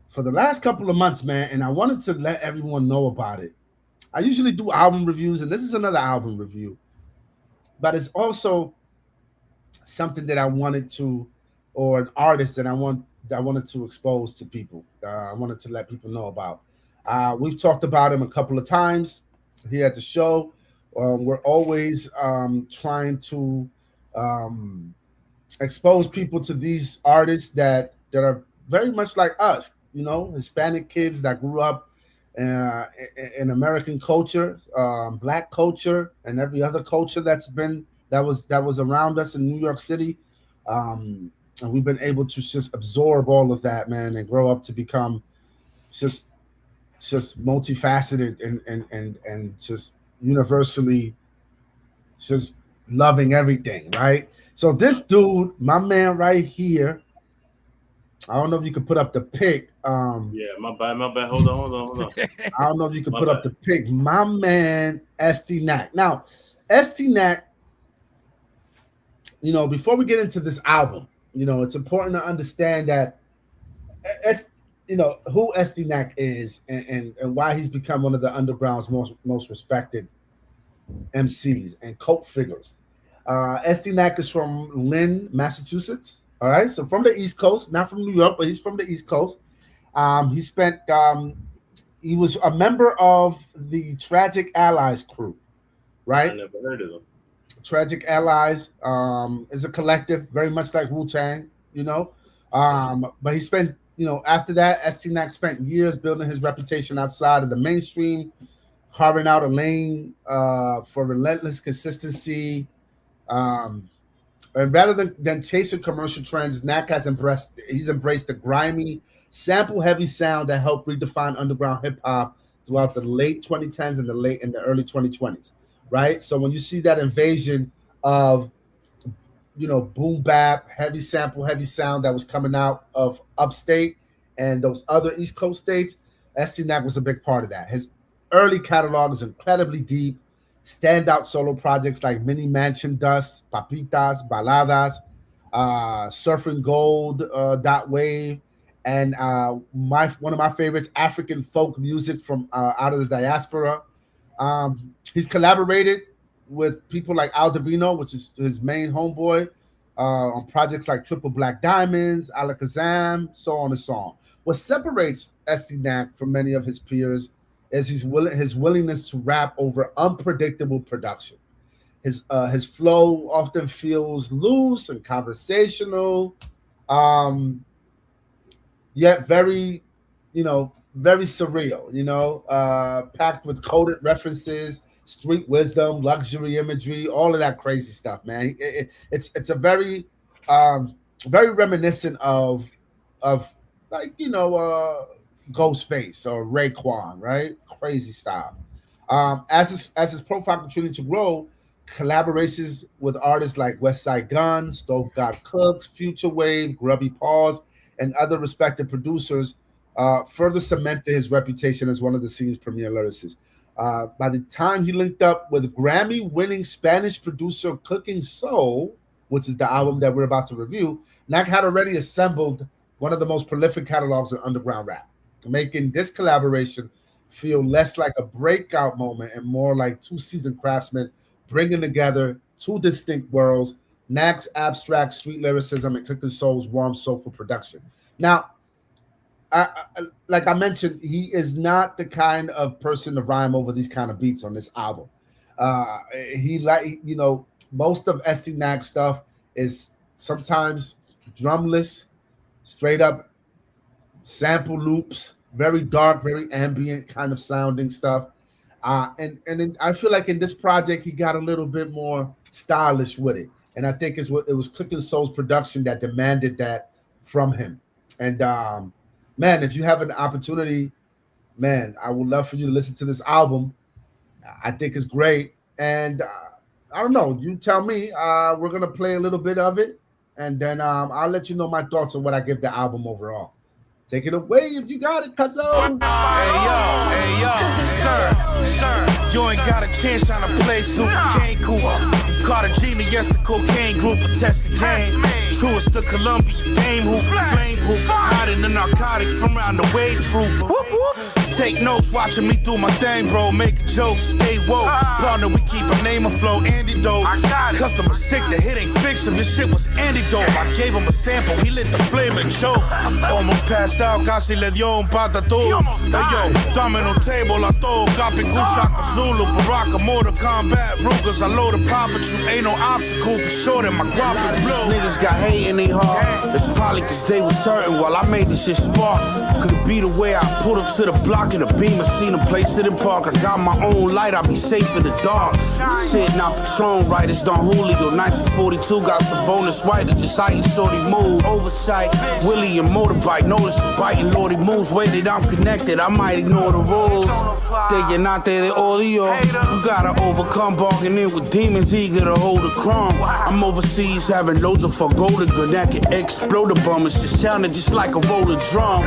for the last couple of months, man, and I wanted to let everyone know about it. I usually do album reviews, and this is another album review, but it's also something that I wanted to, or an artist that I wanted to expose to people. I wanted to let people know about. We've talked about him a couple of times here at the show. We're always trying to expose people to these artists that are very much like us, Hispanic kids that grew up in American culture, Black culture, and every other culture that was around us in New York City. And we've been able to just absorb all of that, man, and grow up to become just multifaceted and just universally just loving everything, right? So this dude, my man right here, I don't know if you could put up the pic. Yeah, my bad. Hold on. I don't know if you could put up the pic. My man, STNack. Now, STNack, you know, before we get into this album, you know, it's important to understand that, you know, who STNack is and why he's become one of the underground's most respected MCs and cult figures. STNack is from Lynn, Massachusetts. All right, so from the East Coast, not from New York, but he's from the East Coast. He was a member of the Tragic Allies crew, right? I never heard of them. Tragic Allies is a collective, very much like Wu-Tang, you know. But he spent, you know, after that, STNack spent years building his reputation outside of the mainstream, carving out a lane for relentless consistency. And rather than chasing commercial trends, Knack has embraced the grimy, sample-heavy sound that helped redefine underground hip-hop throughout the late 2010s and the early 2020s, right? So when you see that invasion of, you know, boom bap, heavy sample, heavy sound that was coming out of upstate and those other East Coast states, STNack was a big part of that. His early catalog is incredibly deep. Standout solo projects like Mini Mansion Dust, Papitas, Baladas, Surfing Gold, Dot Wave, and one of my favorites, African folk music from out of the diaspora. He's collaborated with people like Al Divino, which is his main homeboy, on projects like Triple Black Diamonds, Alakazam, so on and so on. What separates STNack from many of his peers is his willingness to rap over unpredictable production. His flow often feels loose and conversational, yet very, you know, very surreal, you know, packed with coded references, street wisdom, luxury imagery, all of that crazy stuff, man. It's a very, very reminiscent of like, you know, Ghostface or Raekwon, right? Crazy style. As his profile continued to grow, collaborations with artists like Westside Gun, Stove God Cooks, Future Wave, Grubby Paws, and other respected producers further cemented his reputation as one of the scene's premier lyricists. By the time he linked up with Grammy-winning Spanish producer Cooking Soul, which is the album that we're about to review, Knack had already assembled one of the most prolific catalogs of underground rap, making this collaboration feel less like a breakout moment and more like two seasoned craftsmen bringing together two distinct worlds, Knack's abstract street lyricism and Cooking Soul's warm, soulful production. Now, like I mentioned, he is not the kind of person to rhyme over these kind of beats on this album. You know, most of STNack's stuff is sometimes drumless, straight up sample loops, very dark, very ambient kind of sounding stuff. And I feel like in this project, he got a little bit more stylish with it. And I think it was Cooking Soul's production that demanded that from him. And man, if you have an opportunity, man, I would love for you to listen to this album. I think it's great. And I don't know, you tell me. We're going to play a little bit of it. And then I'll let you know my thoughts on what I give the album overall. Take it away if you got it, cuzzo. Hey yo, sir, you ain't got a chance trying to play Super King Cool. Cartagena, yes, the cocaine group, but test the game. Truest to Columbia, game hoop, flame hoop, hiding the narcotic from around the way trooper. Take notes, watching me do my thing, bro. Making jokes, stay woke. Partner, we keep our name afloat, antidote. Customer sick, the hit ain't fixing. This shit was antidote. I gave him a sample, he lit the flame and choke. Almost passed out, casi le dio un patatú. Hey yo, domino table, I throw copy Gushaka Zulu, Baraka, Mortal Kombat, Rugas. I load a pop at you, ain't no obstacle, but short and my guap is blue. Niggas got hate in they heart. It's probably cause they was certain while I made this shit spark. Could it be the way I put them to the block? Rocking a beam, I seen him place it in park. I got my own light, I be safe in the dark. Shit, now Patron right, it's Don Julio. 1942, got some bonus white, just how you shorty move. Oversight, Willie and motorbike, notice the biting, Lordy moves. Waited, I'm connected, I might ignore the rules. They get not there, they audio. You gotta overcome bargaining with demons, eager to hold a crumb. I'm overseas having loads of forgotten good that can explode the bum. It's just sounding just like a roller drum.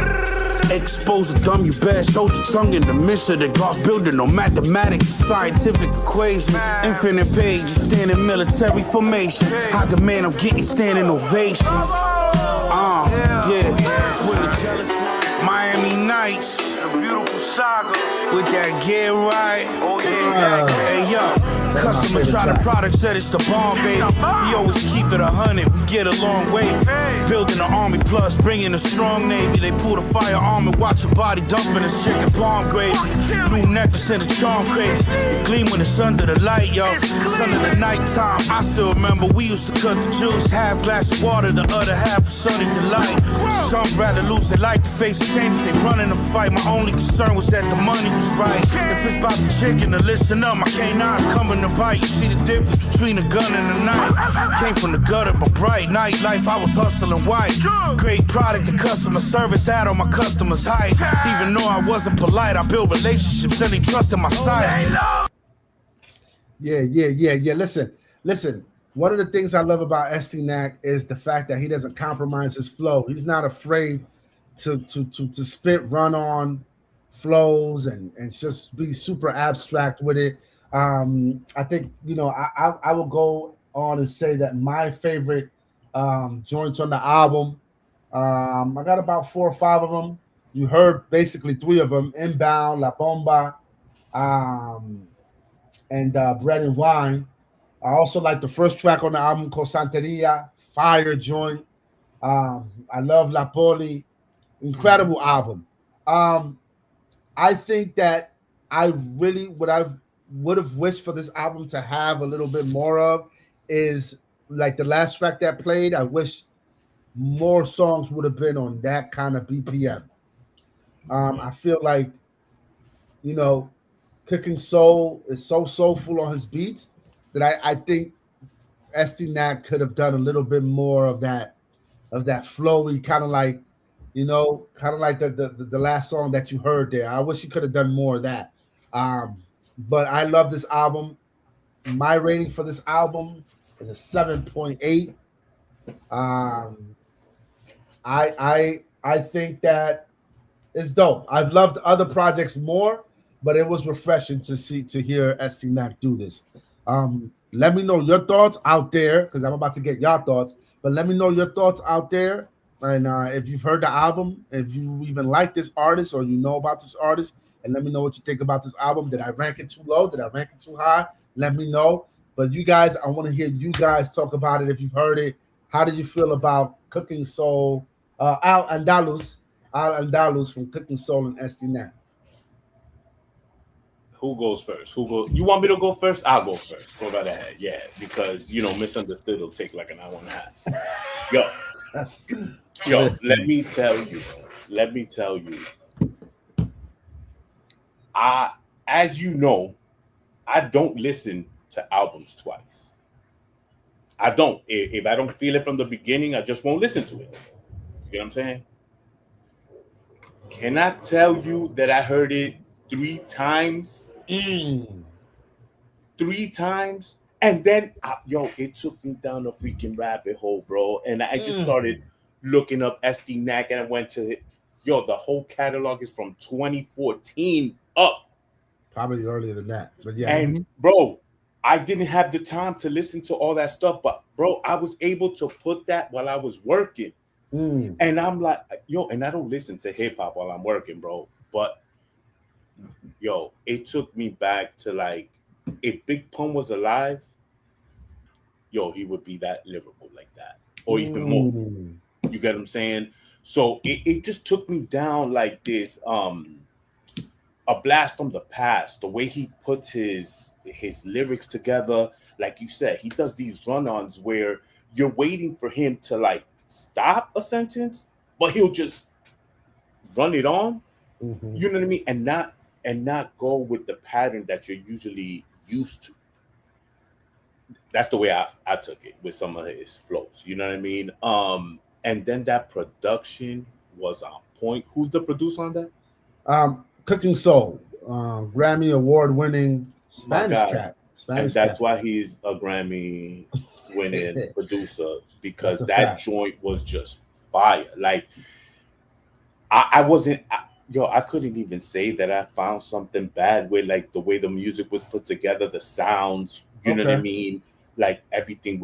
Expose the dumb, you best hold your tongue in the midst of the glass building. No mathematics, scientific equation. Infinite pages, standing military formation. I demand I'm getting standing ovations. Yeah, when the jealous Miami Nights, a beautiful saga with that gear right. Hey yo, customer try the product, said it's the bomb, baby. We always keep it 100, we get a long way. Building an army plus, bringing a strong navy. They pull the firearm and watch your body dumping a chicken palm gravy. Blue necklace and a charm crazy. It gleam when it's under the light, yo. It's under the nighttime. I still remember we used to cut the juice, half glass of water, the other half for sunny delight. Some rather lose, they like to face the same. They running the fight. My only concern was that the money was right. If it's about the chicken, to listen up. My canines coming to bite. You see the difference between a gun and a knife. Came from the gutter, but bright night life. I was hustling white. Great product, the customer service had on my customers' height. Even though I wasn't polite, I built relationships and they trusted my side. Yeah. Listen. One of the things I love about Estinak is the fact that he doesn't compromise his flow. He's not afraid to spit run-on flows and just be super abstract with it. I think, I will go on and say that my favorite joints on the album, I got about 4 or 5 of them. You heard basically 3 of them: Inbound, La Bomba, and Bread and Wine. I also like the first track on the album called Santeria, fire joint. I love La Poli, incredible album. I think that what I would have wished for this album to have a little bit more of is like the last track that played. I wish more songs would have been on that kind of BPM. I feel like, Cooking Soul is so soulful on his beats that I think Estinak could have done a little bit more of that flowy kind of like, the last song that you heard there. I wish he could have done more of that. But I love this album. My rating for this album is a 7.8. I think that it's dope. I've loved other projects more, but it was refreshing to hear Estinak do this. Let me know your thoughts out there, because I'm about to get your thoughts. But let me know your thoughts out there, and if you've heard the album, if you even like this artist or you know about this artist, and let me know what you think about this album. Did I rank it too low? Did I rank it too high? Let me know. But you guys, I want to hear you guys talk about it if you've heard it. How did you feel about Cooking Soul? Al Andalus from Cooking Soul and Estinak. Who goes first? You want me to go first? I'll go first. Go right ahead. Yeah, because misunderstood will take like an hour and a half. Yo, let me tell you. As you know, I don't listen to albums twice. I don't. If I don't feel it from the beginning, I just won't listen to it. You know what I'm saying? Can I tell you that I heard it 3 times? 3 times, and then it took me down a freaking rabbit hole, bro. And I just started looking up Estinak, and I went to the whole catalog is from 2014 up. Probably earlier than that, but yeah. And bro, I didn't have the time to listen to all that stuff, but bro, I was able to put that while I was working. And I'm like, and I don't listen to hip hop while I'm working, bro. But it took me back to like, if Big Pun was alive, he would be that lyrical like that, or even more. You get what I'm saying? So it just took me down like this, a blast from the past. The way he puts his lyrics together, like you said, he does these run-ons where you're waiting for him to like stop a sentence, but he'll just run it on. You know what I mean, and not go with the pattern that you're usually used to. That's the way I took it with some of his flows. You know what I mean? And then that production was on point. Who's the producer on that? Cooking Soul, Grammy award winning My Spanish God. cat. And Spanish that's cat. why he's a Grammy winning producer, That's because a that fact. joint was just fire. Like I wasn't yo, I couldn't even say that I found something bad with like the way the music was put together, the sounds, you know what I Okay. mean? Like everything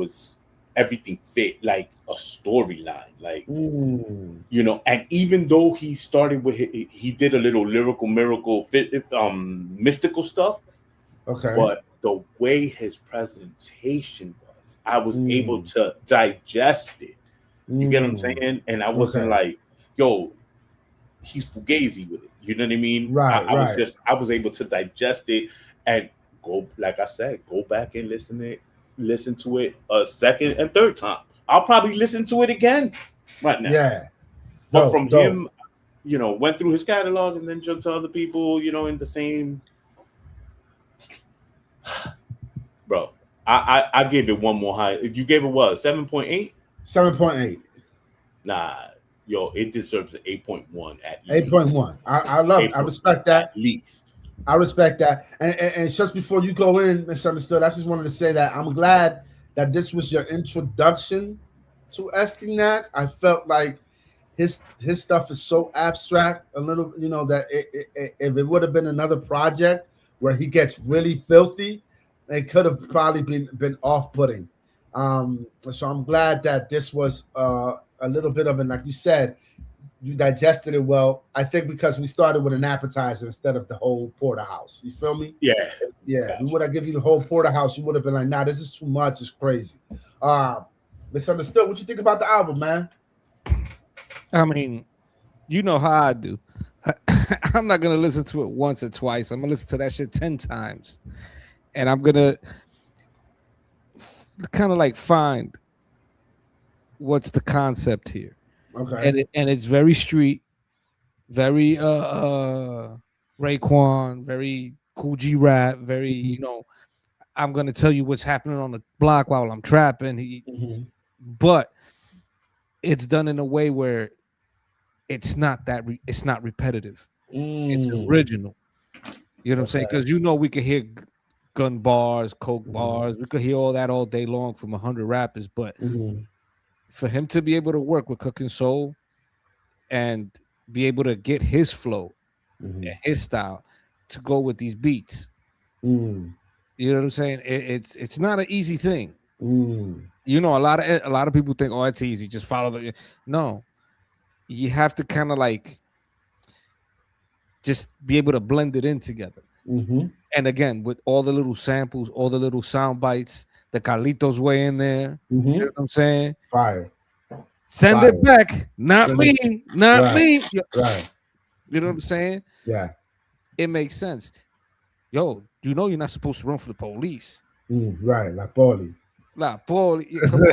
fit like a storyline. Like, Mm. you know, and even though he started with he did a little lyrical miracle fit mystical stuff, Okay. but the way his presentation was, I was able Mm. to digest it. You get what I'm Mm. saying? And I wasn't Okay. like, yo, he's fugazi with it. You know what I mean? Right. Right. I was able to digest it and go, like I said, go back and listen to it a second and third time. I'll probably listen to it again right now. Yeah. But Dope. from Dope. him, you know, went through his catalog and then jumped to other people, you know, in the same. Bro, I gave it one more high. You gave it what, 7.8? 7.8. Nah, yo, it deserves an 8.1 at least. 8.1. I love it. I 8.1 respect at that. least. I respect that. And just before you go in, Misunderstood, I just wanted to say that I'm glad that this was your introduction to Estinat. I felt like his stuff is so abstract, a little, that if it would have been another project where he gets really filthy, it could have probably been off putting. So I'm glad that this was a little bit of an, like you said, you digested it well. I think because we started with an appetizer instead of the whole porterhouse. You feel me? Yeah. Yeah, Gotcha. we would have given you the whole porterhouse. You would have been like, nah, this is too much. It's crazy. Misunderstood. What you think about the album, man? I mean, you know how I do. I'm not gonna listen to it once or twice. I'm gonna listen to that shit 10 times, and I'm gonna kind of like find what's the concept here. Okay. And it's very street, very Raekwon, very Cool G rap, very I'm gonna tell you what's happening on the block while I'm trapping. But it's done in a way where it's not it's not repetitive. It's original. You know what I'm saying? Because we could hear gun bars, coke bars, we could hear all that all day long from 100 rappers, but for him to be able to work with Cooking Soul and be able to get his flow and his style to go with these beats, you know what I'm saying? It's not an easy thing. A lot of people think, oh, it's easy, just follow the. No, you have to kind of like just be able to blend it in together. And again, with all the little samples, all the little sound bites, the Carlitos way in there. You know what I'm saying? Fire. Send Fire. it back. Not me. Not Right. me. Right. You know what I'm saying? Yeah. It makes sense. Yo, you're not supposed to run for the police. Right. La Poli. La Poli. Come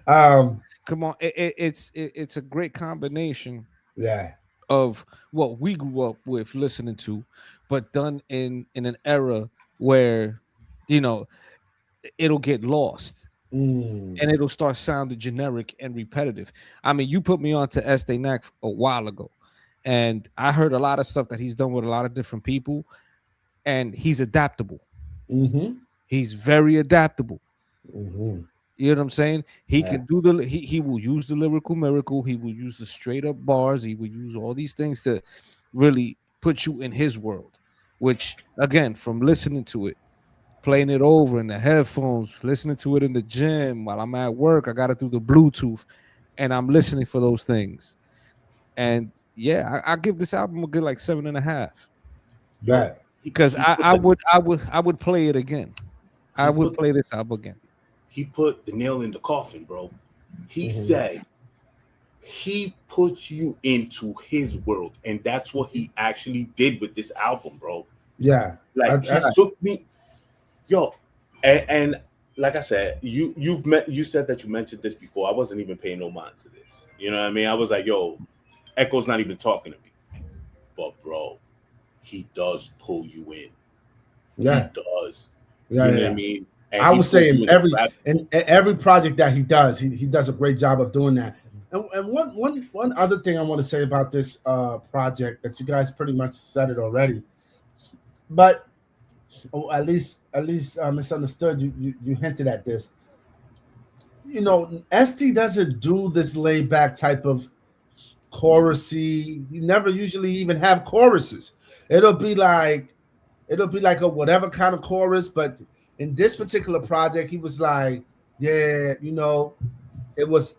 on. Come on. It's a great combination. Yeah. Of what we grew up with listening to, but done in an era where it'll get lost and it'll start sounding generic and repetitive. I mean, you put me on to Estinat a while ago, and I heard a lot of stuff that he's done with a lot of different people, and he's adaptable. He's very adaptable. You know what I'm saying? He can do he will use the lyrical miracle. He will use the straight up bars. He will use all these things to really put you in his world, which again, from listening to it, playing it over in the headphones, listening to it in the gym while I'm at work, I got it through the Bluetooth and I'm listening for those things. And yeah, I give this album a good like 7.5. That because I would play it again. I would play this album again. He put the nail in the coffin, bro. He said he puts you into his world, and that's what he actually did with this album, bro. Yeah, like he took me, yo, and like I said, you said that you mentioned this before. I wasn't even paying no mind to this. You know what I mean? I was like, yo, Echo's not even talking to me. but bro, he does pull you in. Yeah, He does. yeah, You yeah. know what I Yeah. mean? And I he would say pulls you in in the crap. every project that he does, he does a great job of doing that. And one other thing I want to say about this project that you guys pretty much said it already, but at least misunderstood. You hinted at this. You know, ST doesn't do this laid back type of chorusy. You never usually even have choruses. It'll be like a whatever kind of chorus, but in this particular project, he was like, yeah, it was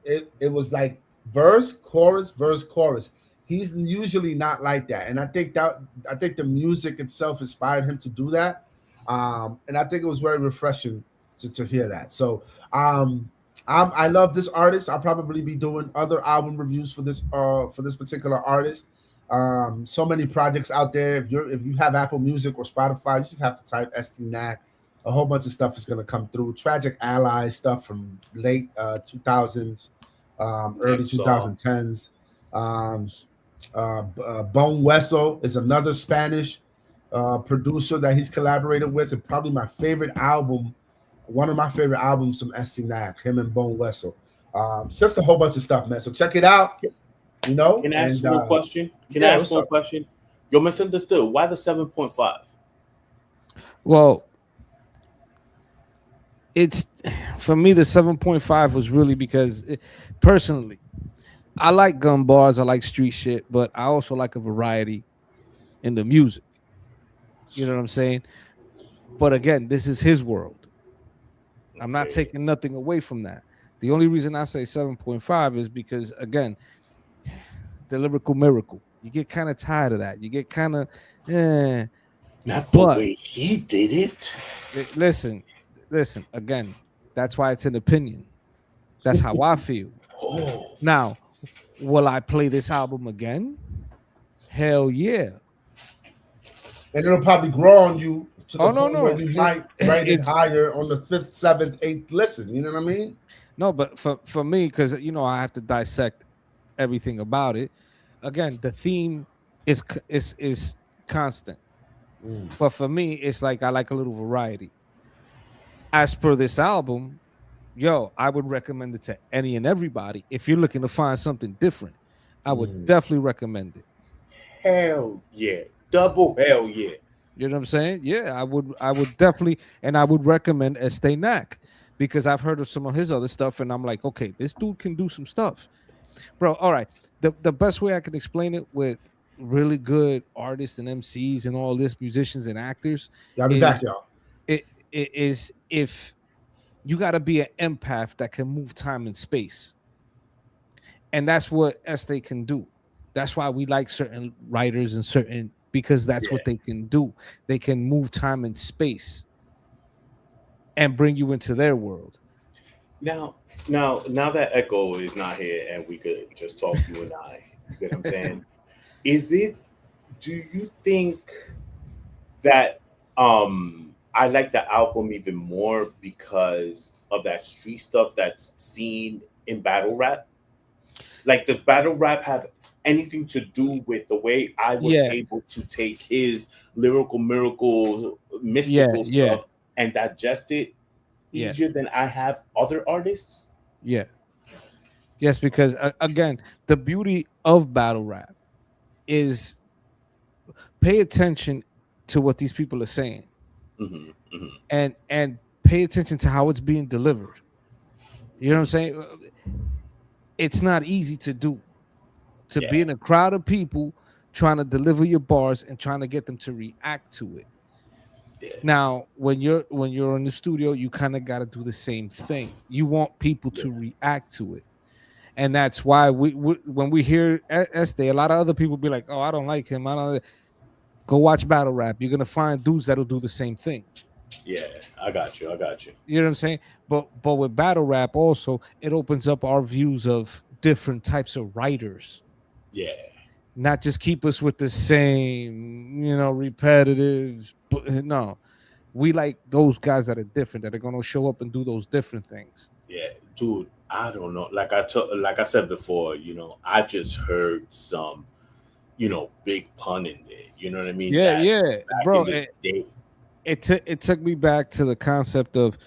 like verse, chorus. He's usually not like that, and I think the music itself inspired him to do that, and I think it was very refreshing to hear that. So I love this artist. I'll probably be doing other album reviews for this particular artist. So many projects out there. If you have Apple Music or Spotify, you just have to type ST a whole bunch of stuff is going to come through. Tragic Ally stuff from late 2000s, early Next song. 2010s. Um, Bone Wessel is another Spanish producer that he's collaborated with, and probably my favorite album, one of my favorite albums from ST him and Bone Wessel. It's just a whole bunch of stuff, man. So check it out, Can I ask and one question? Can I yeah, ask what's one up? question? You're misunderstood. Why the 7.5? Well, it's for me the 7.5 was really because personally, I like gun bars, I like street shit, but I also like a variety in the music. You know what I'm saying? But again, this is his world. I'm not Okay. taking nothing away from that. The only reason I say 7.5 is because again, the lyrical miracle. You get kind of tired of that. You get kind of eh. Not the But way he did it. listen, again, that's why it's an opinion. That's how I feel. Oh, Now, will I play this album again? Hell yeah. And it'll probably grow on you to the Oh no, point where no. you might rate it It's higher on the fifth, seventh, eighth listen. You know what I mean? no, but for me, because I have to dissect everything about it. Again, the theme is constant. Mm. But for me, it's like I like a little variety. As per this album, I would recommend it to any and everybody. If you're looking to find something different, I would Mm. definitely recommend it. hell yeah. Double hell yeah. You know what I'm saying? Yeah, I would definitely, and I would recommend Estee Knack because I've heard of some of his other stuff, and I'm like, okay, this dude can do some stuff, bro. All right, the best way I can explain it with really good artists and MCs and all this musicians and actors Y'all be back, is y'all. it is if you got to be an empath that can move time and space, and that's what Estee can do. That's why we like certain writers and certain because that's Yeah. what they can do. They can move time and space and bring you into their world. Now, now that Echo is not here and we could just talk you and I, you get what I'm saying? Is it? Do you think that I like the album even more because of that street stuff that's seen in battle rap? Like, does battle rap have anything to do with the way I was Yeah, able to take his lyrical miracles, yeah, mystical yeah, stuff, and digest it yeah, easier than I have other artists? yeah. Yes, because again, the beauty of battle rap is pay attention to what these people are saying Hmm. Hmm. and pay attention to how it's being delivered. You know what I'm saying? It's not easy to do. To Yeah, be in a crowd of people trying to deliver your bars and trying to get them to react to it. yeah, Now, when you're in the studio, you kind of got to do the same thing. You want people yeah, to react to it, and that's why we when we hear Estee, a lot of other people be like, "Oh, I don't like him. I don't." Go watch battle rap. You're gonna find dudes that'll do the same thing. yeah. I got you. I got you. You know what I'm saying? But with battle rap, also it opens up our views of different types of writers. Yeah, Not just keep us with the same, repetitive. No, we like those guys that are different, that are gonna show up and do those different things. yeah, dude. I don't know. Like I said before, I just heard some Big Pun in there. You know what I mean? Yeah, That yeah, back bro. in the day. It took me back to the concept of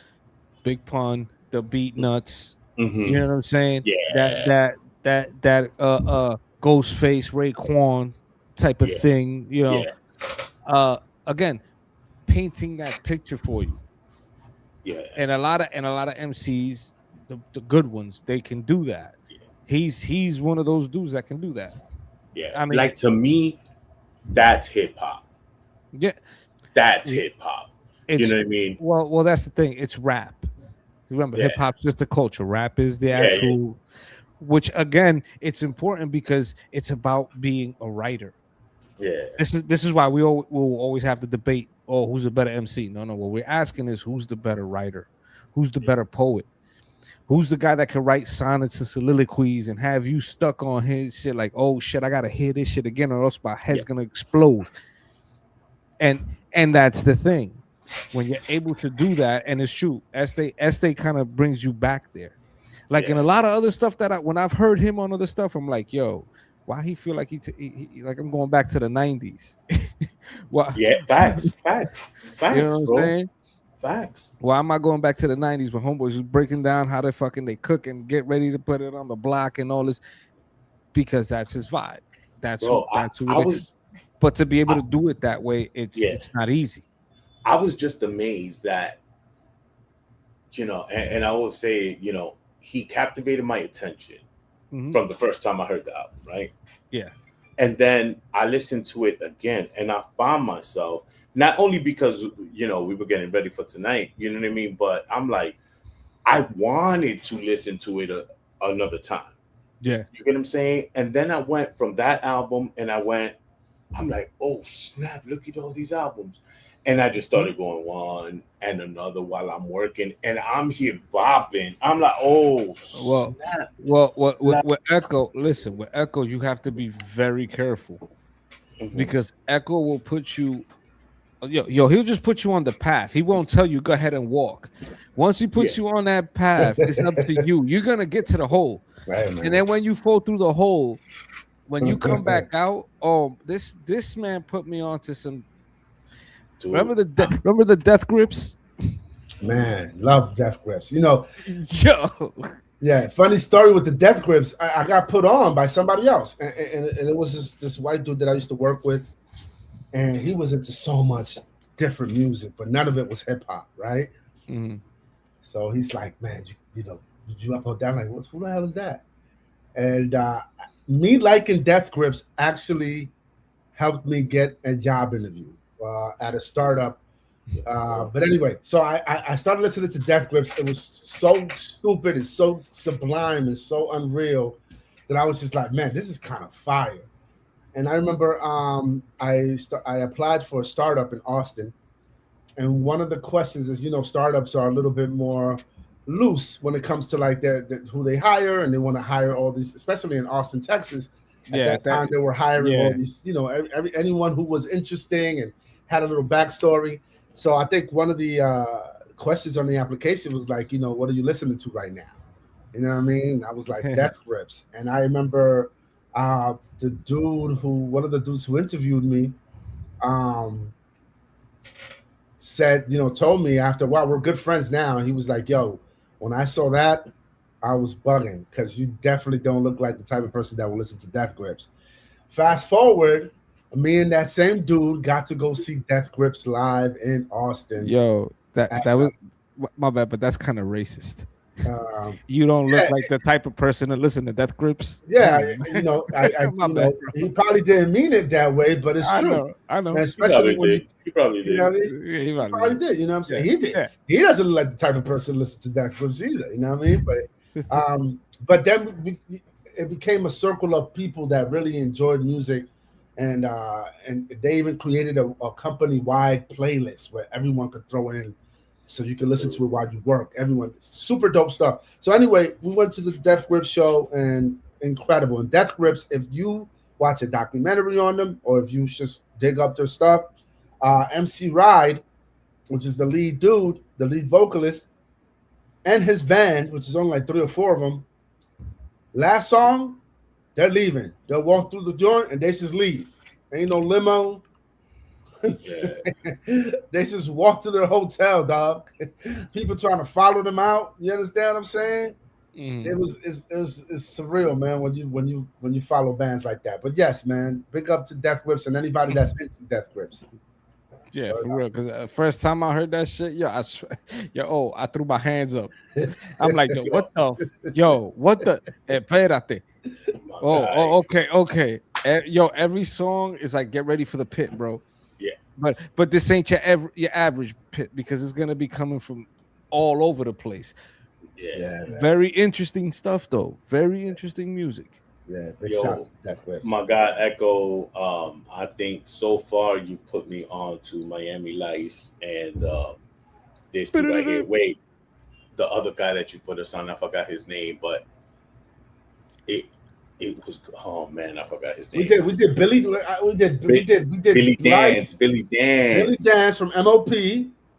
Big Pun, the Beat Nuts. You Mm-hmm. know what I'm saying? That Yeah, that Ghostface, Raekwon type of yeah, thing. yeah, Again, painting that picture for you. yeah, And a lot of MCs, the good ones, they can do that. He's one of those dudes that can do that. yeah. I mean, Like to me, that's hip hop. yeah, That's hip hop. You it's know what I mean? well, that's the thing. It's rap. Remember, Yeah, hip hop's just the culture. Rap is the yeah, yeah, actual, which again, it's important because it's about being a writer. yeah, This is why we'll always have the debate. Oh, who's the better MC? No, no. What we're asking is who's the better writer, who's the better poet, who's the guy that can write sonnets and soliloquies and have you stuck on his shit like, oh shit, I gotta hear this shit again or else my yeah, head's gonna explode. And that's the thing. When you're able to do that, and it's true, Este kind of brings you back there. Like in yeah. a lot of other stuff when I've heard him on other stuff, I'm like, yo, why he feel like like I'm going back to the 90s? Why? Yeah, facts, facts, You know facts, what I'm bro. saying? Facts. Why am I going back to the 90s when homeboys was breaking down how they cook and get ready to put it on the block and all this? Because that's his vibe. Bro, That's who I they. was But to be able I, to do it that way, yeah, it's not easy. I was just amazed that, and I will say, he captivated my attention Mhm. from the first time I heard the album, right? Yeah. And then I listened to it again and I found myself not only because we were getting ready for tonight, you know what I mean, but I'm like I wanted to listen to it another time. Yeah. You get what I'm saying? And then I went from that album and I'm like, oh snap, look at all these albums. And I just started going one and another while I'm working and I'm here bopping. I'm like, oh Well, snap. with, Like, Echo, listen, with Echo, you have to be very careful mhm. because Echo will put you, he'll just put you on the path. He won't tell you go ahead and walk. Once he Yeah. puts you on that path, it's up to you. You're gonna get to the hole, Right, man. and then when you fall through the hole, when you come back out, oh, this man put me onto some. Dude, Remember the death grips? Man, love Death Grips. Yo, Yeah, funny story with the Death Grips. I got put on by somebody else, and it was this white dude that I used to work with, and he was into so much different music, but none of it was hip hop, right? Mhm. So he's like, man, you up or down? Like, who the hell is that? And me liking Death Grips actually helped me get a job interview at a startup. But anyway, so I started listening to Death Grips. It was so stupid and so sublime and so unreal that I was just like, man, this is kind of fire. And I remember I applied for a startup in Austin, and one of the questions is, startups are a little bit more loose when it comes to like who they hire, and they want to hire all these, especially in Austin, Texas. At that time, they were hiring all these, anyone who was interesting and had a little backstory. So I think one of the questions on the application was like, what are you listening to right now? You know what I mean? I was like Death Grips, and I remember one of the dudes who interviewed me, said, told me after a while, we're good friends now. He was like, yo, when I saw that, I was bugging because you definitely don't look like the type of person that will listen to Death Grips. Fast forward, me and that same dude got to go see Death Grips live in Austin. Yo, that was my bad, but that's kind of racist. You don't look like the type of person that listen to Death Grips. Yeah, he probably didn't mean it that way, but it's true. I know. And especially he probably did. You know what I mean? He probably did. You know what I'm saying? He did. Yeah. He doesn't look like the type of person to listen to Death Grips either. You know what I mean? But then it became a circle of people that really enjoyed music, and they even created a company-wide playlist where everyone could throw in, so you can listen to it while you work. Everyone, super dope stuff. So anyway, we went to the Death Grips show, and incredible. And Death Grips, if you watch a documentary on them, or if you just dig up their stuff, MC Ride, which is the lead dude, the lead vocalist, and his band, which is only like 3 or 4 of them. Last song, they're leaving. They'll walk through the joint and they just leave. Ain't no limo. Yeah. They just walk to their hotel, dog. People trying to follow them out. You understand what I'm saying? It's surreal, man, when you follow bands like that. But yes, man, big up to Death Grips and anybody that's into Death Grips. Yeah, for real. Because first time I heard that shit, I threw my hands up. I'm like, what the? Espérate. Okay. Every song is like, get ready for the pit, bro. Yeah. But this ain't your average pit because it's gonna be coming from all over the place. Yeah. Very interesting stuff, though. Very interesting music. Yeah, big shout to Death Grips. My guy Echo, I think so far you've put me on to Miami Lice and this dude right here. Wait, the other guy that you put us on, I forgot his name, but it was, oh man, I forgot his name. We did Billy Billy Dance. Billy Dance from MOP.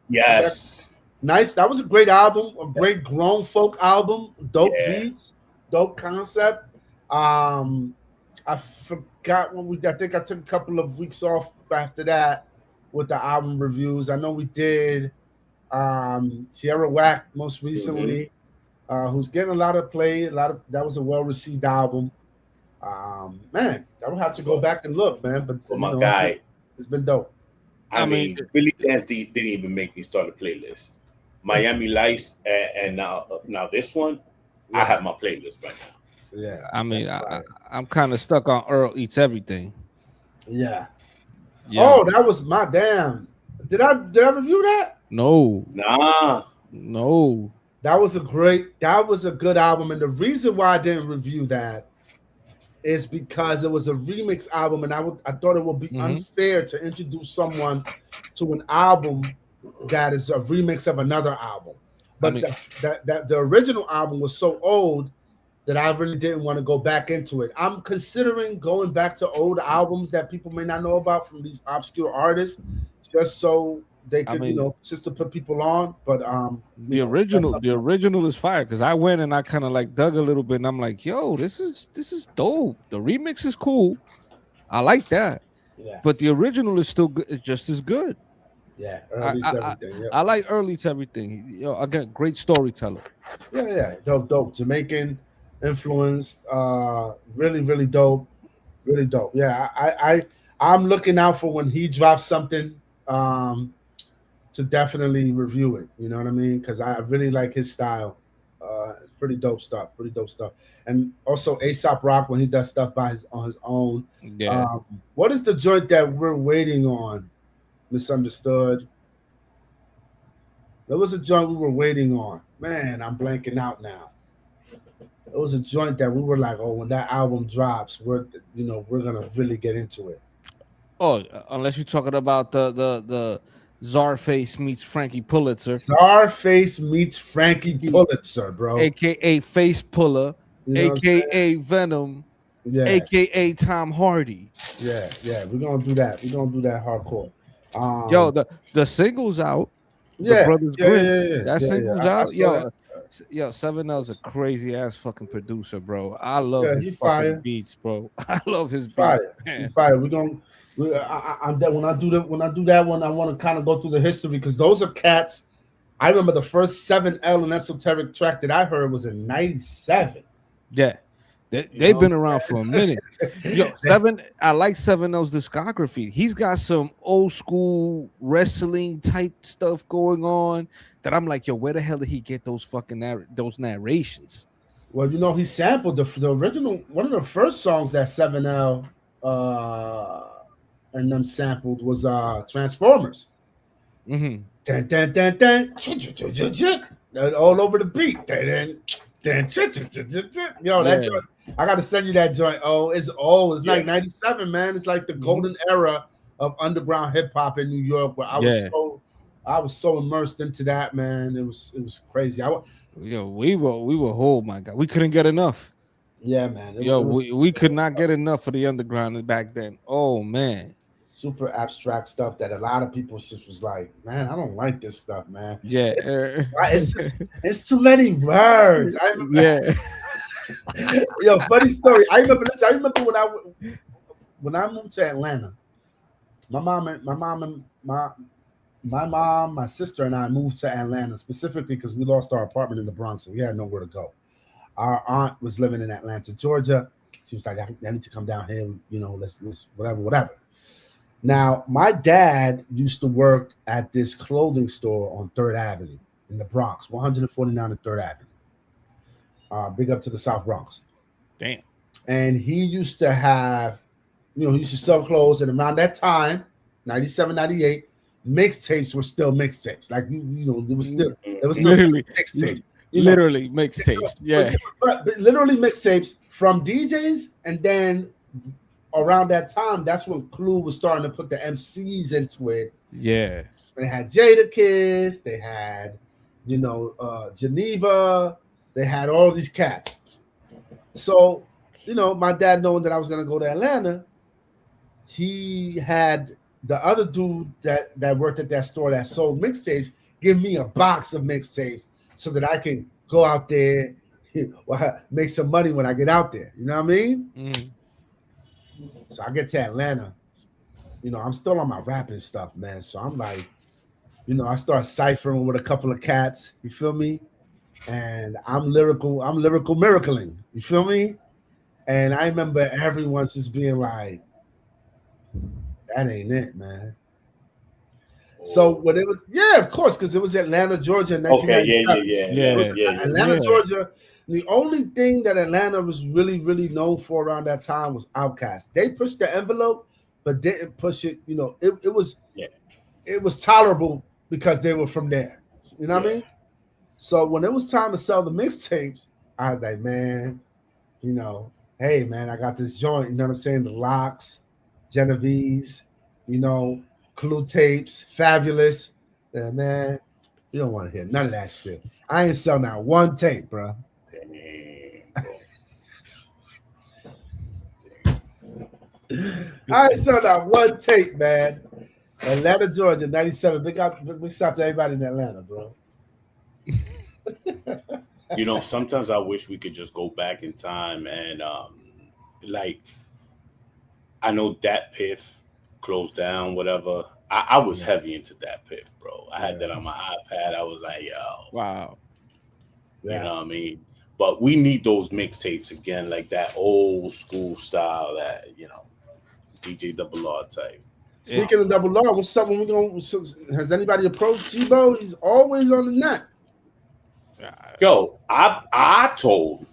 Yes. Nice. That was a great album, a great grown folk album. Dope beats, dope concept. I forgot I think I took a couple of weeks off after that with the album reviews. I know we did Tierra Whack most recently, who's getting a lot of play. That was a well-received album. Man, I would have to go back and look, man. But my guy, it's been dope. I mean, Billy Dance didn't even make me start a playlist. Miami Lice and now this one, I have my playlist right now. Yeah, I mean, I'm kind of stuck on Earl Eats Everything. Yeah. Oh, that was my damn. Did I review that? No. Nah. No. That was a good album, and the reason why I didn't review that is because it was a remix album, and I thought it would be unfair to introduce someone to an album that is a remix of another album. But the original album was so old that I really didn't want to go back into it. I'm considering going back to old albums that people may not know about from these obscure artists, just so they could, just to put people on. But the original is fire because I went and I kind of like dug a little bit, and I'm like, yo, this is dope. The remix is cool. I like that. Yeah. But the original is still good, just as good. Yeah, I like Earl Eats Everything. Again, great storyteller. Yeah, dope. Jamaican influenced, really, really dope. Yeah, I'm looking out for when he drops something to definitely review it. You know what I mean? Because I really like his style. It's pretty dope stuff. And also A$AP Rock when he does stuff on his own. Yeah. What is the joint that we're waiting on? Misunderstood. There was a joint we were waiting on. Man, I'm blanking out now. It was a joint that we were like, oh, when that album drops, we're gonna really get into it. Oh, unless you're talking about the Czarface meets Frankie Pulitzer. Czarface meets Frankie Pulitzer, bro. AKA Face Puller, AKA Venom, AKA Tom Hardy. Yeah. We're gonna do that. Hardcore. Yo, the single's out. The Brothers Grimm. That single's out. Yo, 7L's a crazy ass fucking producer, bro. I love his fucking beats, bro. I love his beats. He's fire. When I do that one, I want to kind of go through the history because those are cats. I remember the first 7L and Esoteric track that I heard was in '97. Yeah. They've been around for a minute. Yo, I like 7L's discography. He's got some old school wrestling type stuff going that I'm like, yo, where the hell did he get those fucking those narrations? Well, he sampled the original, one of the first songs that 7L and them sampled was Transformers. Mm-hmm. Dun, dun, dun, dun. All over the beat. Yo, that joint, I gotta send you that joint. It's like 97, man. It's like the golden era of underground hip hop in New York, where I was so immersed into that, man. It was crazy. We were oh my god, we couldn't get enough. Yeah, man. We could not get enough of the underground back then. Oh man. Super abstract stuff that a lot of people just was like, man, I don't like this stuff, man. Yeah, it's too many words. Yo, funny story. I remember this. I remember when I moved to Atlanta. My mom, my sister, and I moved to Atlanta specifically because we lost our apartment in the Bronx and we had nowhere to go. Our aunt was living in Atlanta, Georgia. She was like, I need to come down here, you know, let's whatever. Now, my dad used to work at this clothing store on 3rd Avenue in the Bronx, 149 and 3rd Avenue. Big up to the South Bronx. Damn. And he used to have, you know, he used to sell clothes. And around that time, 97, 98, mixtapes were still mixtapes. Like, you know, there was still literally mixtapes. Literally mixtapes. Yeah. But literally mixtapes from DJs. And then around that time, that's when Clue was starting to put the MCs into it. Yeah. They had Jadakiss, they had, you know, Geneva, they had all these cats. So, you know, my dad knowing that I was gonna go to Atlanta, he had the other dude that worked at that store that sold mixtapes give me a box of mixtapes so that I can go out there, make some money when I get out there. You know what I mean? Mm. So I get to Atlanta, you know, I'm still on my rapping stuff, man. So I'm like, you know, I start ciphering with a couple of cats, you feel me? And I'm lyrical miracling, you feel me? And I remember everyone's just being like, that ain't it, man. So when it was, yeah, of course, because it was Atlanta, Georgia in 1997. Yeah. Atlanta, Georgia. The only thing that Atlanta was really, really known for around that time was Outkast. They pushed the envelope, but didn't push it. You know, it was tolerable because they were from there. You know what I mean? So when it was time to sell the mixtapes, I was like, man, you know, hey, man, I got this joint. You know what I'm saying? The Locks, Genovese, you know, Clue tapes, Fabulous. Yeah, man, you don't want to hear none of that shit. I ain't sell not one tape, bro. I ain't sell not one tape, man. Atlanta, Georgia, 97. Big shout to everybody in Atlanta, bro. You know, sometimes I wish we could just go back in time and like, I know Dat Piff closed down, whatever. I was heavy into Dat Piff, bro. I had that on my iPad. I was like, yo. Wow. You know what I mean? But we need those mixtapes again, like that old school style that, you know, DJ Double R type. Speaking of Double R, what's up when we going? Has anybody approached G-Bo? He's always on the net. Yo, I told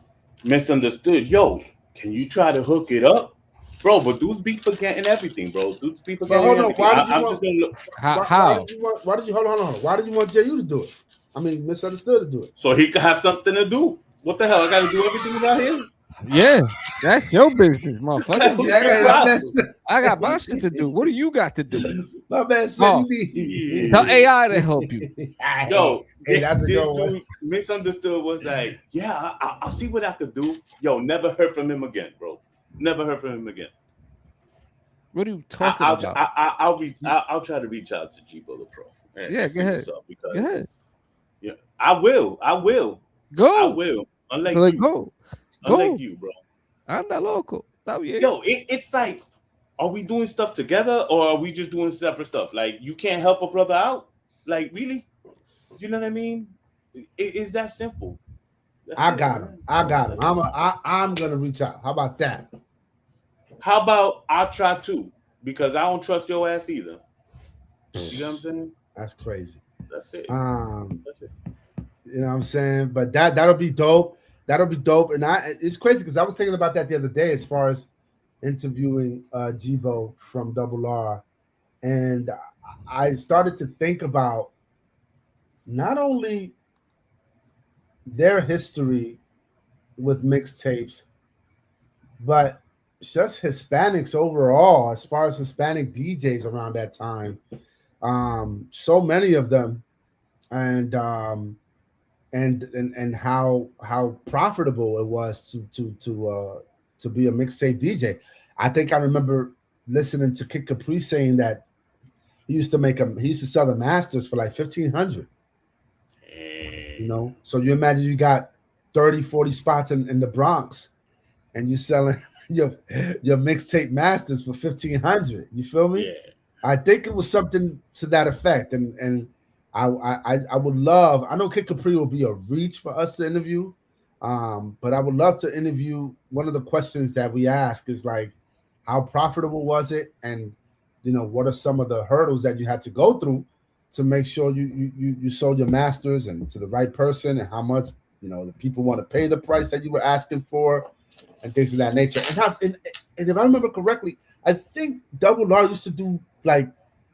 Misunderstood, yo, can you try to hook it up? Bro, but dudes be forgetting everything, bro. Dudes be forgetting everything. How? Why did you hold on? Why did you want JU to do it? I mean, Misunderstood to do it. So he could have something to do. What the hell? I got to do everything about him? Yeah, that's your business, motherfucker. I got my shit to do. What do you got to do? My man said me. Tell AI to help you. Yo, that's a this good one. dude Misunderstood was like, yeah, I'll see what I could do. Yo, never heard from him again, bro. Never heard from him again. What are you talking about? I'll try to reach out to G-Bo the Pro. Yeah, go ahead. Because, go ahead. Yeah, I will. Go. I will. Unlike so you. Go. Unlike you, bro. Anda loco. Está bien. Yo, it's like, are we doing stuff together or are we just doing separate stuff? Like, you can't help a brother out? Like, really? You know what I mean? It's that simple. I got him. I'm gonna reach out. How about that? How about I'll try too? Because I don't trust your ass either. You know what I'm saying? That's crazy. That's it. That's it. You know what I'm saying? But that'll be dope. That'll be dope. And it's crazy because I was thinking about that the other day as far as interviewing G-Bo from Double R. And I started to think about not only their history with mixtapes, but just Hispanics overall, as far as Hispanic DJs around that time. So many of them, and how profitable it was to be a mixtape DJ. I think I remember listening to Kid Capri saying that he used to sell the masters for like $1,500. You know, so you imagine you got 30, 40 spots in the Bronx, and you selling your mixtape masters for 1,500. You feel me? Yeah. I think it was something to that effect, and I would love. I know Kid Capri will be a reach for us to interview, but I would love to interview. One of the questions that we ask is like, how profitable was it, and what are some of the hurdles that you had to go through to make sure you sold your masters and to the right person, and how much the people want to pay the price that you were asking for, and things of that nature. And if I remember correctly, I think Double R used to do like,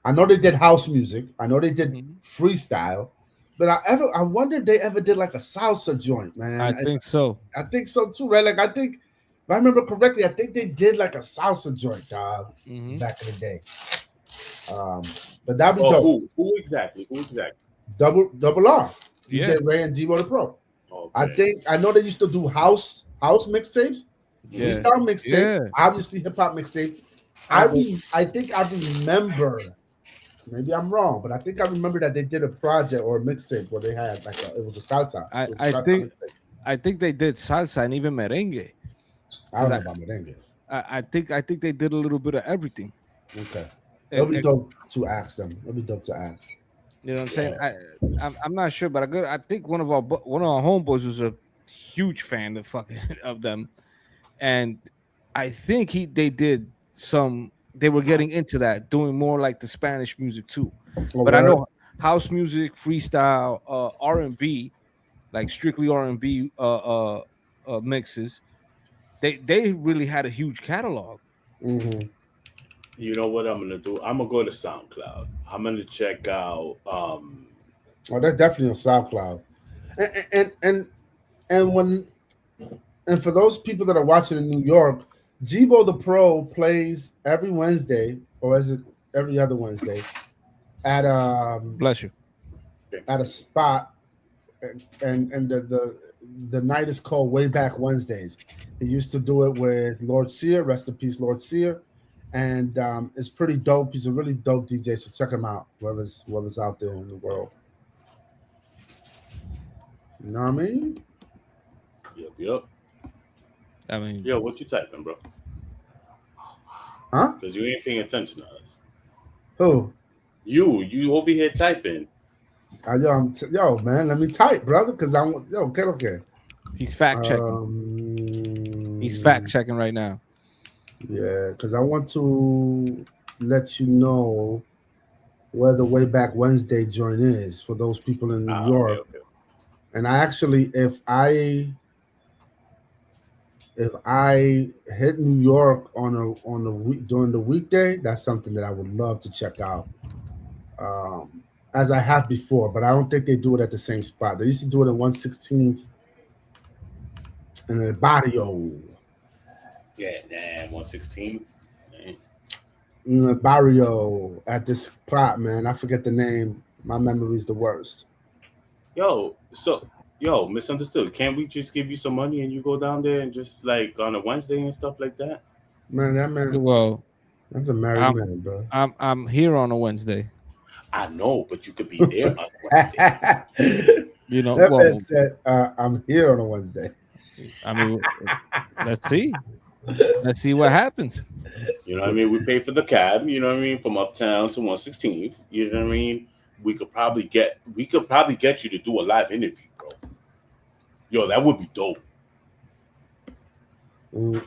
I know they did house music, I know they did freestyle, but I wonder if they ever did like a salsa joint, man. I think so. I think so too, right? Like I think, if I remember correctly, I think they did like a salsa joint, dog, back in the day. But that'd be dope. Who exactly? Double R, Yeah. DJ Ray and G-Bo the Pro. Okay. I know they used to do house mixtapes, Yeah. freestyle mixtape, Yeah. obviously hip hop mixtape. I think I remember. Maybe I'm wrong, but I think I remember that they did a project or a mixtape where they had like it was a salsa. It was a salsa mixtape. I think they did salsa and even merengue. I don't know about merengue. I think they did a little bit of everything. Okay, it'll be dope to ask them. It'll be dope to ask. You know what I'm saying? I'm not sure, but I think one of our homeboys was a huge fan of them, and I think they did some. They were getting into that, doing more like the Spanish music too. But I know house music, freestyle, R&B, like strictly R&B mixes. They really had a huge catalog. Mm-hmm. You know what I'm gonna do? I'm gonna go to SoundCloud. I'm gonna check out. Oh, they're definitely on SoundCloud, and for those people that are watching in New York, G-Bo the Pro plays every Wednesday, or is it every other Wednesday, at Bless you. At a spot, and the night is called Way Back Wednesdays. He used to do it with Lord Sear, rest in peace, Lord Sear, and it's pretty dope. He's a really dope DJ, so check him out, whoever's out there in the world. You know what I mean? Yep. I mean, yo, what you typing, bro? Huh? Because you ain't paying attention to us. Who? You over here typing. Yo, man, let me type, brother, because okay. He's fact checking. He's fact checking right now. Yeah, because I want to let you know where the Way Back Wednesday joint is for those people in New York. Okay. And I actually, if I hit New York on a week during the weekday, that's something that I would love to check out, as I have before. But I don't think they do it at the same spot. They used to do it at 116th in El Barrio. Yeah, damn, 116. In El Barrio at this spot, man. I forget the name. My memory's the worst. Yo, misunderstood. Can't we just give you some money and you go down there and just like on a Wednesday and stuff like that? Man, that man. Well, that's a married man, bro. I'm here on a Wednesday. I know, but you could be there on a Wednesday. You know, that said, I'm here on a Wednesday. I mean, let's see. Let's see what happens. You know what I mean? We pay for the cab, you know what I mean, from Uptown to 116th. You know what I mean? We could probably get you to do a live interview, bro. Yo, that would be dope. You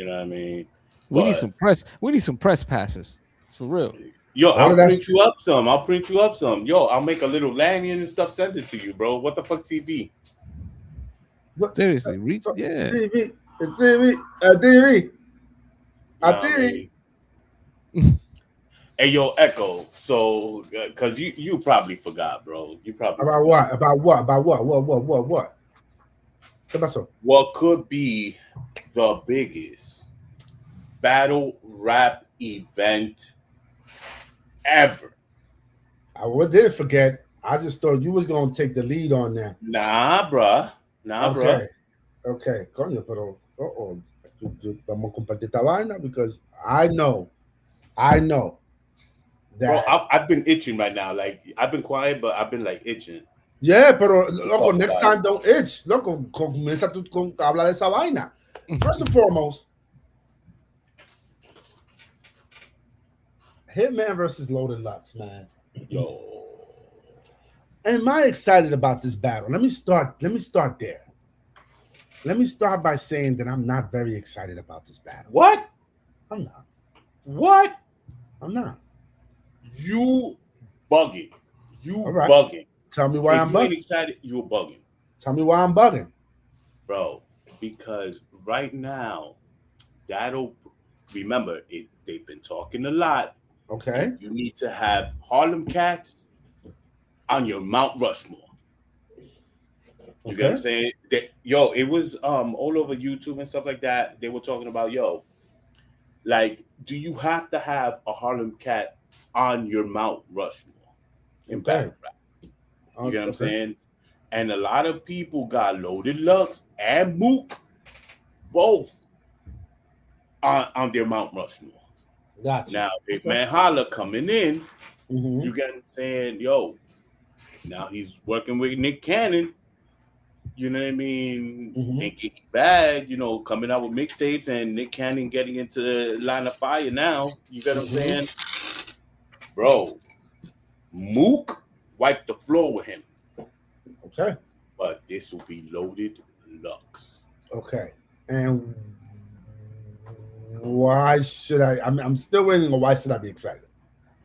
know what I mean? We need some press passes. For real. Yo, I'll print you up some. Yo, I'll make a little lanyard and stuff, send it to you, bro. What the fuck TV? Seriously, reach TV. Hey, yo, Echo. So, because you probably forgot, bro. You probably About what? What could be the biggest battle rap event ever? I didn't forget. I just thought you was gonna take the lead on that. Nah, bruh. Okay. Coño, pero vamos a compartir esta vaina because I know Bro, that. I've been itching right now. Like I've been quiet, but I've been like itching. Yeah, pero loco, Talk next about time don't itch. Loco, comienza tú con hablar de esa vaina. First and foremost, Hitman versus Loaded Lux, man. Yo, Am I excited about this battle? Let me start there. Let me start by saying that I'm not very excited about this battle. what? I'm not. What? I'm not. You bugging? You All right. bugging? Tell me why If I'm you ain't bugging. excited, you bugging, Tell me why I'm bugging. bro. Because right now, that'll remember it. They've been talking a lot. Okay. And you need to have Harlem Cats on your Mount Rushmore. You get what I'm saying? Yo, it was all over YouTube and stuff like that. They were talking about, yo, like, do you have to have a Harlem Cat on your Mount Rushmore in battle rap? You get what I'm saying? And a lot of people got Loaded Lux and Mook both on their Mount Rushmore. Gotcha. Now, Big Man Holla coming in, Mhm. you get what I'm saying? Yo, now he's working with Nick Cannon. You know what I mean? Mhm. Thinking he bad, you know, coming out with mixtapes and Nick Cannon getting into Line of Fire now. You get what I'm saying? Bro, Mook wiped the floor with him. Okay. But this will be Loaded Lux. Okay. And why should I? I'm still waiting on why should I be excited?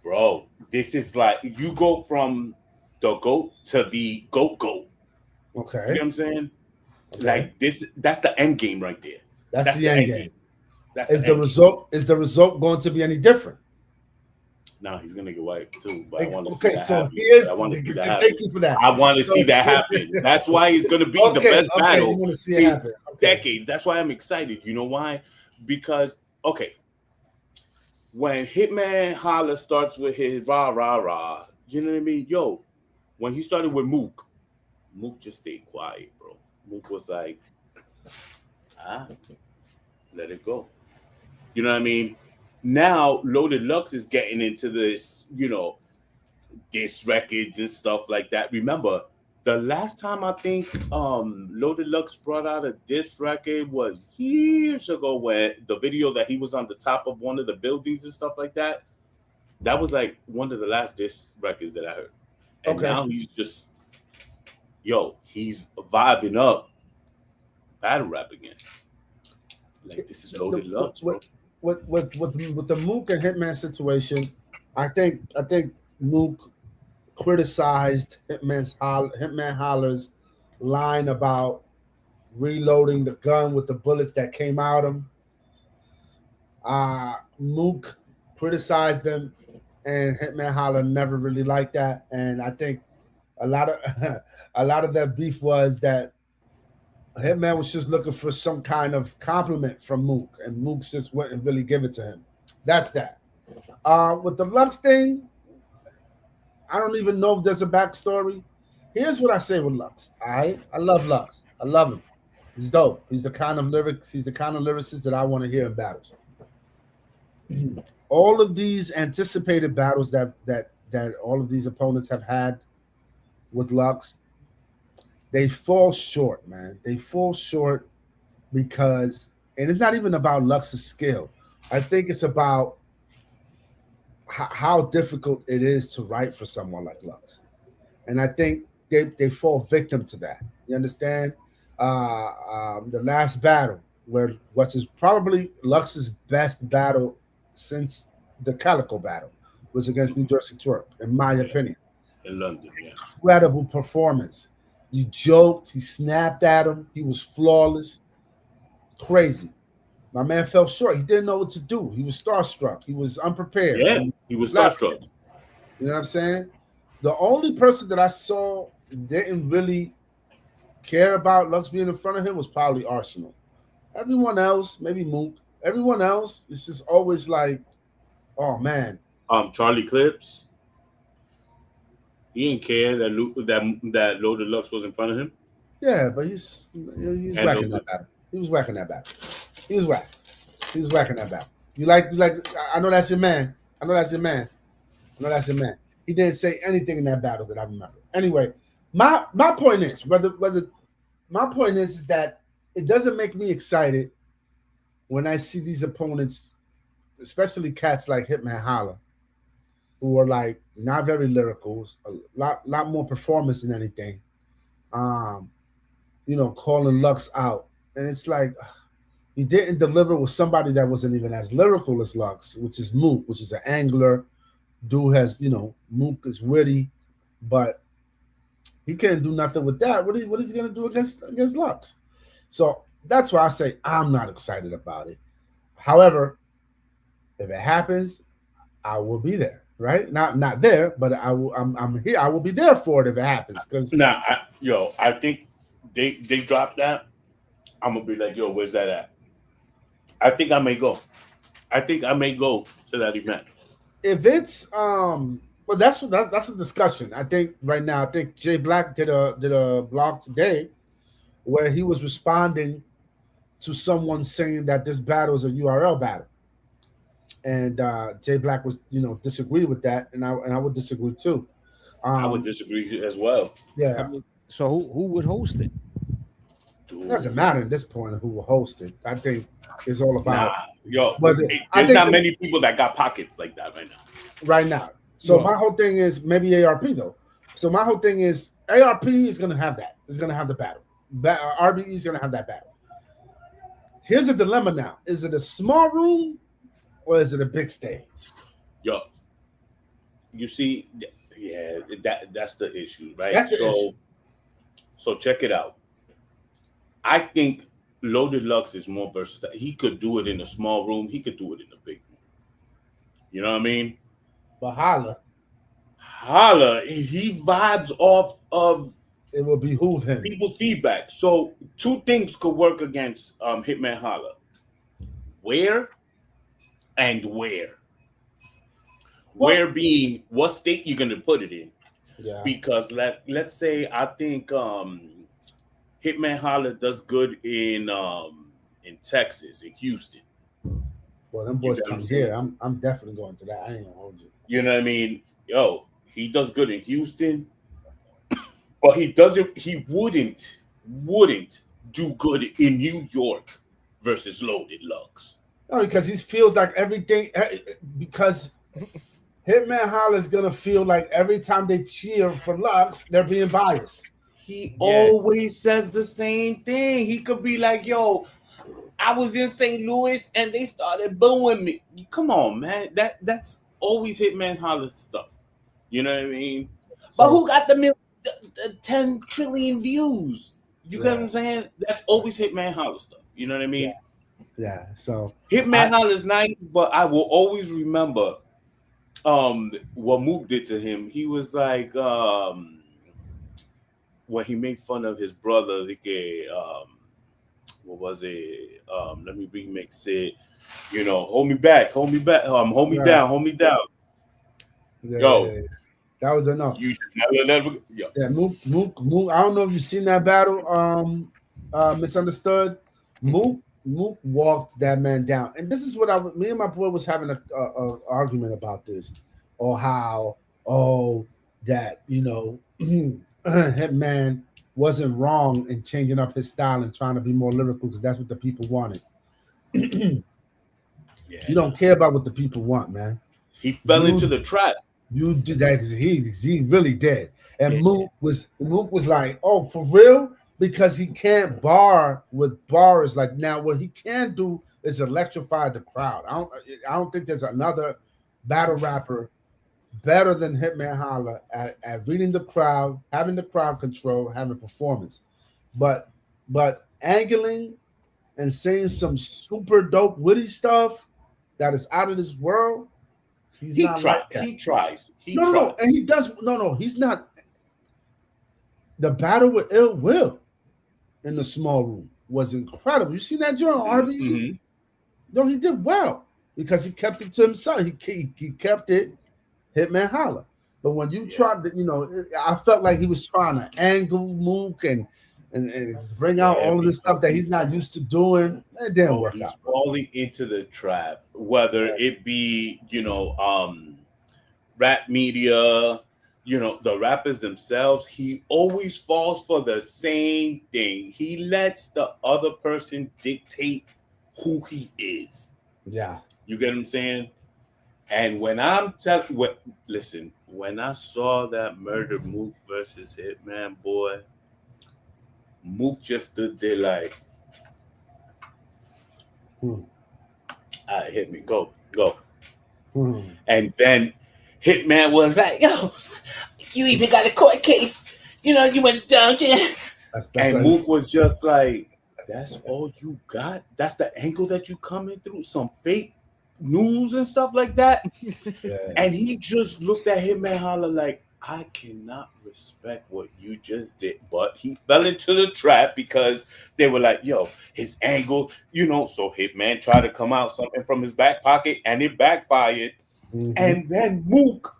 Bro, this is like you go from the GOAT to the GOAT. Okay. You know what I'm saying? Okay. Like this, that's the end game right there. That's the end game. That's Is the result going to be any different? No, he's gonna get wiped too. But I want to see Okay, that so happen. here's I want to see that thank happen. you for that. I want to see that happen. That's why it's gonna be the best You battle want to see it in happen? Okay. decades. That's why I'm excited. You know why? Because when Hitman Holla starts with his rah rah rah, you know what I mean? Yo, when he started with Mook just stayed quiet, bro. Mook was like, let it go. You know what I mean? Now Loaded Lux is getting into this, you know, diss records and stuff like that. Remember, the last time I think Loaded Lux brought out a diss record was years ago, where the video that he was on the top of one of the buildings and stuff like that. That was like one of the last diss records that I heard. And now he's just, he's vibing up battle rap again. Like this is Loaded Lux, bro. With the Mook and Hitman situation, I think Mook criticized Hitman Holler's line about reloading the gun with the bullets that came out of him. Mook criticized them, and Hitman Holler never really liked that. And I think a lot of that beef was that Hitman was just looking for some kind of compliment from Mook, and Mook just wouldn't really give it to him. That's that. With the Lux thing, I don't even know if there's a backstory. Here's what I say with Lux. I love Lux. I love him. He's dope. He's the kind of lyricist that I want to hear in battles. All of these anticipated battles that all of these opponents have had with Lux, they fall short, man. They fall short because, and it's not even about Lux's skill. I think it's about how difficult it is to write for someone like Lux. And I think they fall victim to that. You understand? The last battle, which is probably Lux's best battle since the Calico battle, was against New Jersey Twerk, in my opinion. In London, yeah. Incredible performance. He joked, he snapped at him, he was flawless. Crazy. My man fell short. He didn't know what to do. He was starstruck. He was unprepared. Yeah, he was starstruck. You know what I'm saying? The only person that I saw didn't really care about Lux being in front of him was probably Arsenal. Everyone else, maybe Mook, everyone else, it's just always like, oh man. Charlie Clips. He didn't care that Loaded Lux was in front of him. Yeah, but he's whacking that battle. He was whacking that battle. He was whacking that battle. You like. I know that's your man. No, that's a man. He didn't say anything in that battle that I remember. Anyway, my point is my point is that it doesn't make me excited when I see these opponents, especially cats like Hitman Holla, who are like not very lyrical, a lot more performance than anything. Um, calling Lux out, and it's like he didn't deliver with somebody that wasn't even as lyrical as Lux, which is Mook, which is an angler. Dude has, Mook is witty, but he can't do nothing with that. What is he gonna do against Lux? So that's why I say I'm not excited about it. However, if it happens, I will be there. Right? Not there, but I will. I'm here. I will be there for it if it happens. Because I think they dropped that. I'm gonna be like, yo, where's that at? I think I may go. I think I may go to that event. If it's well, that's a discussion. I think right now, I think Jay Black did a blog today where he was responding to someone saying that this battle is a URL battle, and Jay Black was disagreed with that, and I would disagree too. I would disagree as well. Yeah. I mean, so who would host it? It doesn't matter at this point who will host it. I think it's all about there's not many people that got pockets like that right now. Right now. So my whole thing is maybe ARP though. So my whole thing is ARP is gonna have that. It's gonna have the battle. RBE is gonna have that battle. Here's a dilemma now. Is it a small room or is it a big stage? Yo, you see, yeah, that's the issue, right? That's the issue. So check it out. I think Loaded Lux is more versatile. He could do it in a small room. He could do it in a big room. You know what I mean? But Holla, he vibes off of it will behoove him people's feedback. So two things could work against Hitman Holla. Where and where. Where being what state you're gonna put it in. Yeah. Because let's say I think Hitman Holla does good in Texas, in Houston. Well, them boys come here. I'm definitely going to that. I ain't gonna hold you. You know what I mean? Yo, he does good in Houston, but he wouldn't do good in New York versus Loaded Lux. No, because he feels like everything because Hitman Holla is gonna feel like every time they cheer for Lux, they're being biased. He always says the same thing. He could be like, yo, I was in St. Louis and they started booing me. Come on, man. That's always Hitman Holla stuff. You know what I mean? But who got the 10 trillion views? You get what I'm saying? That's always Hitman Holla stuff. You know what I mean? Yeah. So Hitman Holla is nice, but I will always remember what Mook did to him. He was like when he made fun of his brother, like what was it? Let me remix it. Hold me back, hold me down. Yeah. That was enough. You should never. Yeah, Mook. I don't know if you've seen that battle. Misunderstood. Mook walked that man down, and this is what me and my boy was having a argument about this, or how that Hitman wasn't wrong in changing up his style and trying to be more lyrical because that's what the people wanted. You don't care about what the people want, man. He fell into the trap. You did that because he really did. And Mook was like, oh, for real? Because he can't bar with bars. Like now, what he can do is electrify the crowd. I don't think there's another battle rapper better than Hitman Holla at reading the crowd, having the crowd control, having performance. But angling and saying some super dope witty stuff that is out of this world. He tries. No, and he does. No, he's not. The battle with Ill Will in the small room was incredible. You see that, Joe? RBE? Mm-hmm. No, he did well because he kept it to himself. He kept it Hitman Holla. But when you tried to, I felt like he was trying to angle Mook and bring out all of this stuff that he's not used to doing. It didn't work out. He's falling into the trap, whether it be, rap media, the rappers themselves, he always falls for the same thing. He lets the other person dictate who he is. Yeah. You get what I'm saying? And when listen, when I saw that Murder Mook versus Hitman, boy, Mook just stood there like, hit me, go. And then Hitman was like, yo, you even got a court case. You went down there. And Mook was just like, that's all you got? That's the angle that you coming through? Some fake news and stuff like that? Yeah. And he just looked at Hitman Holla like, I cannot respect what you just did. But he fell into the trap because they were like, yo, his angle, so Hitman tried to come out something from his back pocket and it backfired. Mm-hmm. And then Mook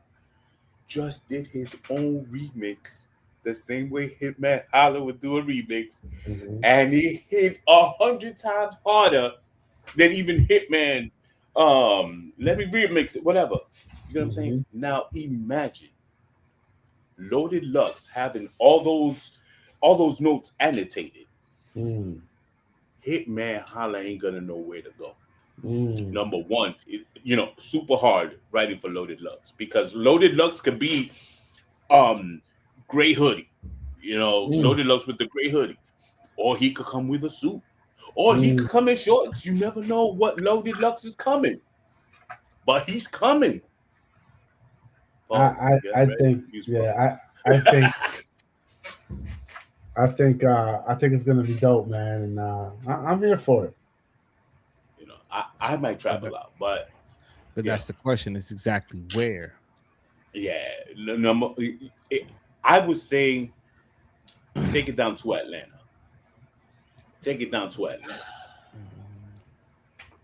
just did his own remix the same way Hitman Holla would do a remix. Mm-hmm. And it hit 100 times harder than even Hitman's let me remix it, whatever. You know what I'm saying? Now imagine Loaded Lux having all those notes annotated. Hitman Holla ain't gonna know where to go. Number one, super hard writing for Loaded Lux because Loaded Lux could be gray hoodie, Loaded Lux with the gray hoodie, or he could come with a suit, or he could come in shorts. You never know what Loaded Lux is coming, but he's coming. I think it's gonna be dope, man, and I'm here for it. I might travel out, but that's the question. Is exactly where. Yeah, I would say take it down to Atlanta.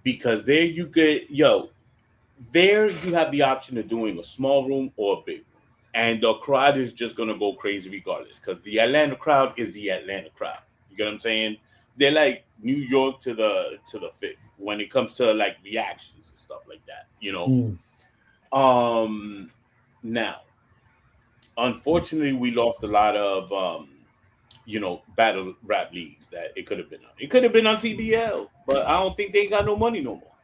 Because there you could, there you have the option of doing a small room or a big room. And the crowd is just going to go crazy regardless. Because the Atlanta crowd is the Atlanta crowd. You get what I'm saying? They're like New York to the fifth when it comes to like reactions and stuff like that, Now, unfortunately, we lost a lot of, battle rap leagues that it could have been on. It could have been on TBL, but I don't think they got no money no more.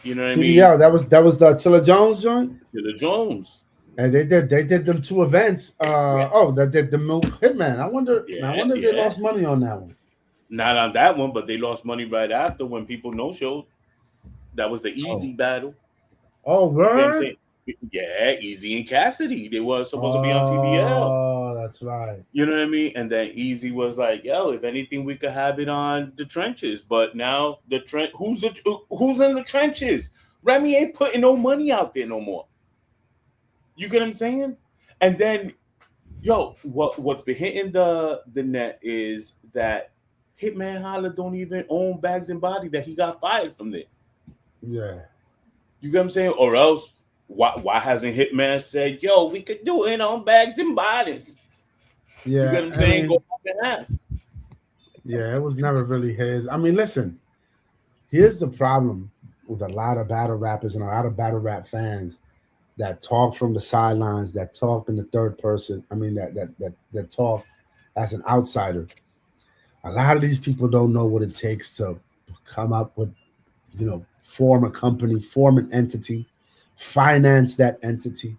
You know what I mean? Yeah, that was the Chilla Jones joint. Chilla Jones, and they did them two events. That did the Mook Hitman. I wonder if they lost money on that one. Not on that one, but they lost money right after when people no showed. That was the Easy battle. Oh, right. Yeah, Easy and Cassidy. They were supposed to be on TBL. Oh, that's right. You know what I mean? And then Easy was like, "Yo, if anything, we could have it on the trenches." But now who's in the trenches? Remy ain't putting no money out there no more. You get what I'm saying? And then, what's been hitting the net is that Hitman Holla don't even own Bags and Body, that he got fired from there. Yeah. You get what I'm saying? Or else, why hasn't Hitman said, yo, we could do it on Bags and Bodies? Yeah. You get what I'm saying? Go up and have. Yeah, it was never really his. I mean, listen, here's the problem with a lot of battle rappers and a lot of battle rap fans that talk from the sidelines, that talk in the third person. I mean, that talk as an outsider. A lot of these people don't know what it takes to come up with, form a company, form an entity, finance that entity,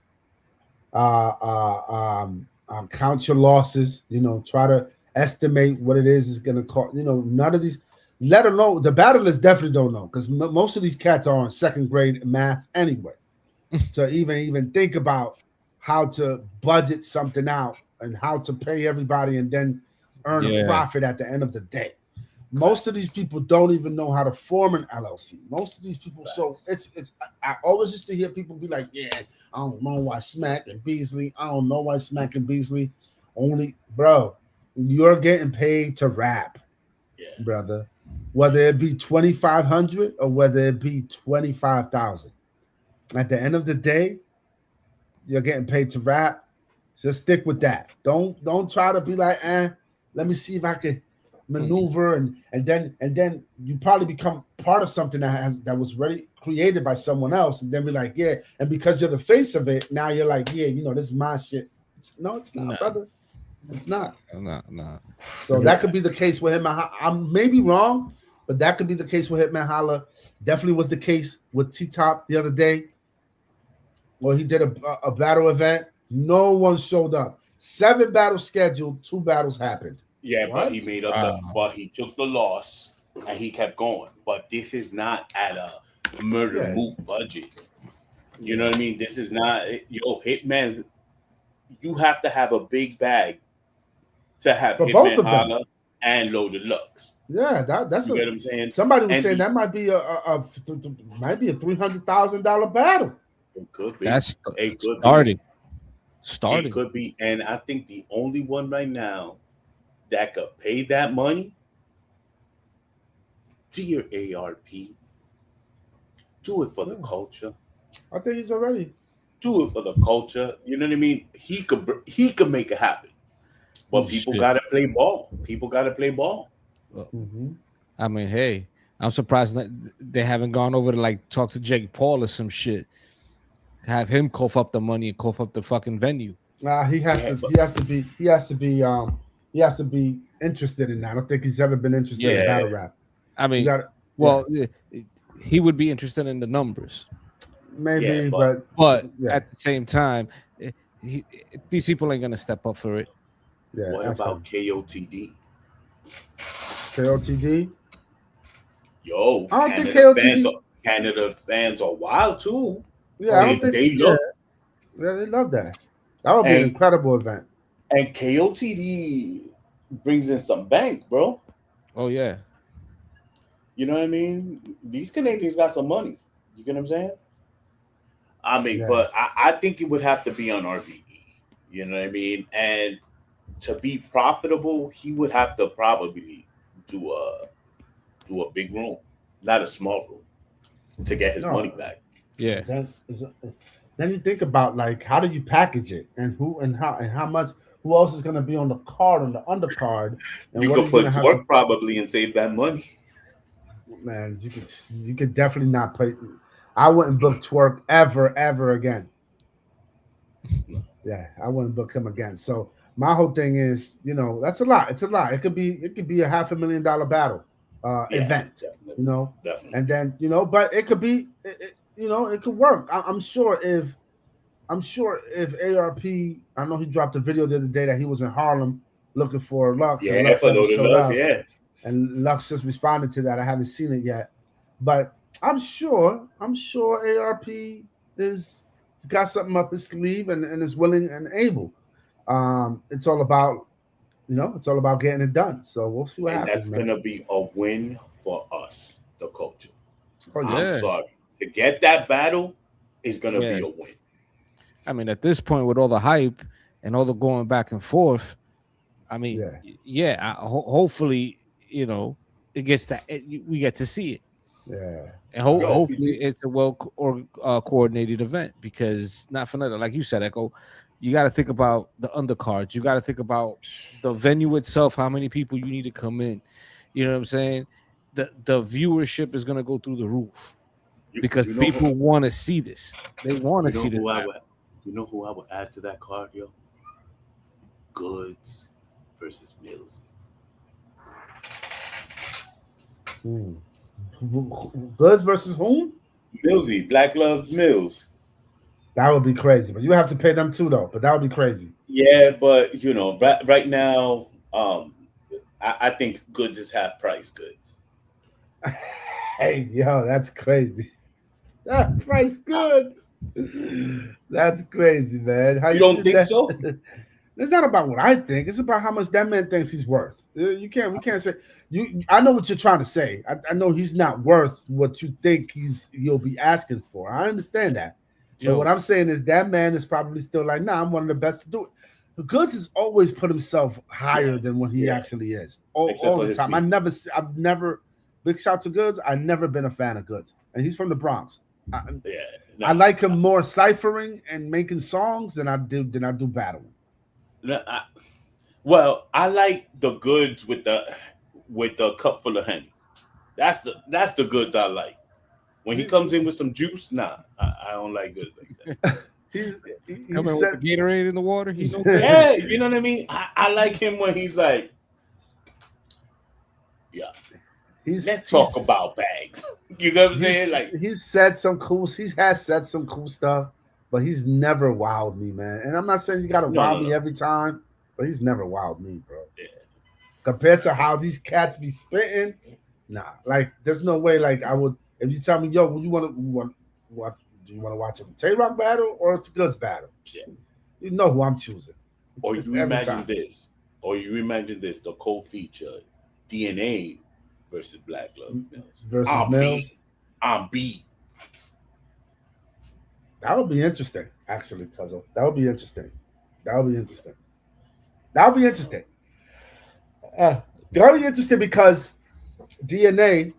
count your losses, try to estimate what it is going to cost. None of these, let alone the battlers definitely don't know, because most of these cats are on second grade math anyway. To even think about how to budget something out and how to pay everybody and then earn a profit at the end of the day. Most of these people don't even know how to form an LLC. Most of these people, so it's. I always used to hear people be like, "Yeah, I don't know why Smack and Beasley. I don't know why Smack and Beasley only, bro. You're getting paid to rap, brother. Whether it be 2,500 or whether it be 25,000. At the end of the day, you're getting paid to rap. Just stick with that. Don't try to be like, let me see if I can maneuver, and then you probably become part of something that was ready created by someone else, and then be like, yeah, and because you're the face of it, now you're like, yeah, this is my shit. It's not, brother. It's not. No. So that could be the case with him. I'm maybe wrong, but that could be the case with Hitman Holla. Definitely was the case with T-Top the other day, where he did a battle event. No one showed up. 7 battles scheduled, 2 battles happened. Yeah, What? but he made up but he took the loss and he kept going. But this is not at a murder moot budget. You know what I mean? This is not Hitman. You have to have a big bag to have For Hitman both of them. Holla and Low Deluxe. Yeah, that's you get what I'm saying. Somebody was saying that might be a $300,000 battle. It could be. That's starting. It could be, and I think the only one right now that could pay that money, dear ARP, do it for the culture. I think he's already. Do it for the culture. You know what I mean? He could make it happen, but people gotta play ball. People gotta play ball. I mean, hey, I'm surprised that they haven't gone over to like talk to Jake Paul or some shit. Have him cough up the money and cough up the fucking venue. He has to be interested in that. I don't think he's ever been interested in battle rap. I mean, he would be interested in the numbers. Maybe, but at the same time, these people ain't gonna step up for it. Yeah. What about KOTD? KOTD? Yo, I don't think KOTD. Canada fans are wild too. Yeah, I don't think they love. Yeah, they love that. That would be an incredible event. And KOTD brings in some bank, bro. Oh yeah. You know what I mean? These Canadians got some money. You get what I'm saying? I mean, but I think it would have to be on RBE. You know what I mean? And to be profitable, he would have to probably do a big room, not a small room, to get his money back. Yeah. Then you think about like how do you package it and how much. Who else is going to be on the card, on the undercard? And you could put Twerk probably and save that money. Man, you could definitely not play. I wouldn't book Twerk ever again. Yeah, I wouldn't book him again. So my whole thing is, that's a lot. It's a lot. It could be a $500,000 battle event. Definitely. And then but it could be, it could work. I'm sure if ARP, I know he dropped a video the other day that he was in Harlem looking for Lux. Yeah, for Lux, yeah. And Lux just responded to that. I haven't seen it yet, but I'm sure ARP is got something up his sleeve and is willing and able. It's all about, getting it done. So we'll see what happens. That's gonna be a win for us, the culture. Oh, yeah. I'm sorry. To get that battle is gonna be a win. I mean, at this point, with all the hype and all the going back and forth, I mean, hopefully, it gets we get to see it. Yeah, and hopefully it's a well coordinated event, because not for nothing, like you said, Echo, you got to think about the undercards. You got to think about the venue itself, how many people you need to come in. You know what I'm saying? The viewership is going to go through the roof because people want to see this. They want to see this. You know who I would add to that card, yo? Goods versus Mills. Goods versus whom? Millsy, Black Love Mills. That would be crazy, but you have to pay them too, though. But that would be crazy. Yeah, but right now, I think Goods is half price Goods. Hey, yo, that's crazy. That price Goods. That's crazy, man. How you don't think so? It's not about what I think. It's about how much that man thinks he's worth. We can't say you. I know what you're trying to say. I know he's not worth what you think he'll be asking for. I understand that. But what I'm saying is that man is probably still like, nah, I'm one of the best to do it. Goods has always put himself higher than what he actually is. All the time. I've never. Big shout to Goods. I've never been a fan of Goods, and he's from the Bronx. I like him more ciphering and making songs than I do battling. I like the Goods with with a cup full of Henny. That's the goods I like. When he comes in with some juice, nah, I don't like goods like that. He Coming with the said, Gatorade in the water. He knows. Yeah, you know what I mean. I like him when he's like, yeah, let's talk about bags. You know what I'm saying? Like he's said some cool. He has said some cool stuff, but he's never wowed me, man. And I'm not saying you got to wow me every time, but he's never wowed me, bro. Yeah. Compared to how these cats be spitting, nah. Like there's no way. Like I would if you tell me, yo, do you want to watch a Tay-Rock battle or a Goods battle? Yeah. You know who I'm choosing. Or you imagine this. The co-feature DNA versus Black Love versus Mills. I'm beat. That would be interesting, actually, Cuzzo. That would be interesting. That would be interesting because DNA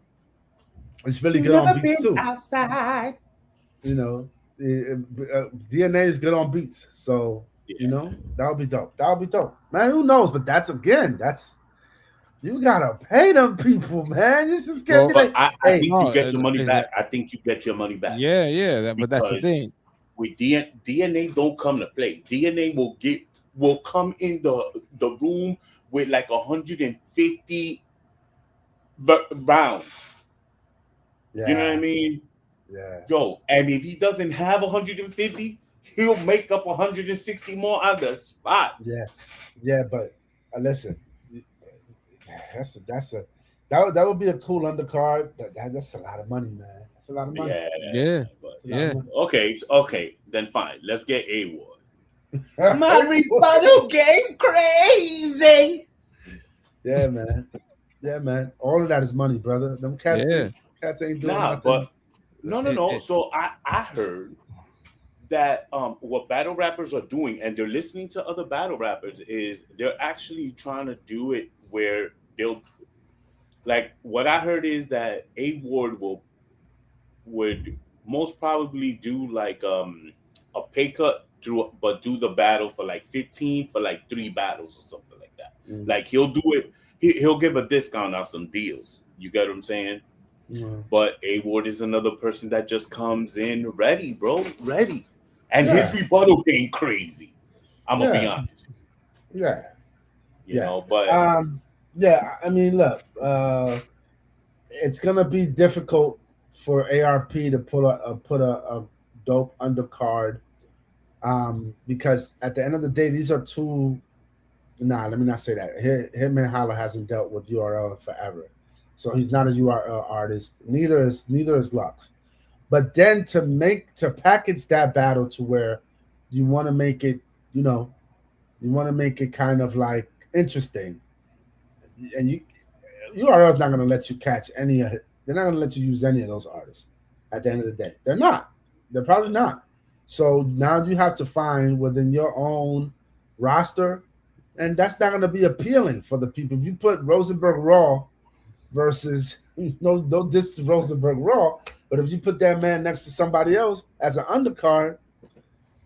is really good on beats too. Outside. You know, DNA is good on beats. So, you know, that would be dope. Man, who knows? But that's you gotta pay them people, man. You just can't be like, I think you get your money back. I think you get your money back. Yeah. But that's the thing. With DNA don't come to play. DNA will come in the room with like 150 rounds. Yeah. You know what I mean? Yeah. Yo, and if he doesn't have 150, he'll make up 160 more on the spot. Yeah. But listen, that would be a cool undercard. That's a lot of money, man. That's a lot of money. Yeah. Okay. Then fine. Let's get A-Ward. My rebuttal game crazy. Yeah, man. All of that is money, brother. Them cats, cats ain't doing nothing. But no. So I heard that what battle rappers are doing, and they're listening to other battle rappers, is they're actually trying to do it where they'll, like, what I heard is that A-Ward would most probably do like a pay cut but do the battle for like 15 for like 3 battles or something like that. Mm-hmm. Like he'll do it. He'll give a discount on some deals. You get what I'm saying? Mm-hmm. But A-Ward is another person that just comes in ready, bro, ready, and his rebuttal game crazy. I'm gonna be honest. Yeah. You know, but I mean, look, it's gonna be difficult for ARP to put a dope undercard, because at the end of the day, these are two. Nah, let me not say that. Him and Holla hasn't dealt with URL forever, so he's not a URL artist. Neither is Lux. But then to package that battle to where you want to make it, you want to make it kind of like interesting, and URL is not going to let you catch any of it. They're not going to let you use any of those artists. At the end of the day, they're not. They're probably not. So now you have to find within your own roster, and that's not going to be appealing for the people. If you put Rosenberg Raw versus no diss to Rosenberg Raw, but if you put that man next to somebody else as an undercard,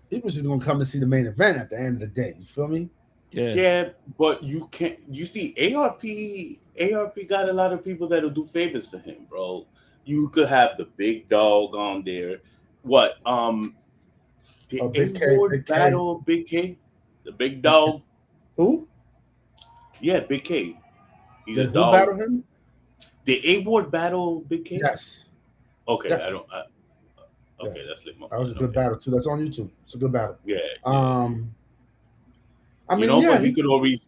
people just going to come to see the main event at the end of the day. You feel me? Yeah, but you can't. You see, ARP got a lot of people that'll do favors for him, bro. You could have the big dog on there. What? The A-Ward battle, Big K, the big dog. Who? Yeah, Big K. He's a dog. Who battle him? The A-Ward battle, Big K. Yes. Okay, yes. Okay, that's lit. That was a good battle too. That's on YouTube. It's a good battle. Yeah. I mean, but he could always.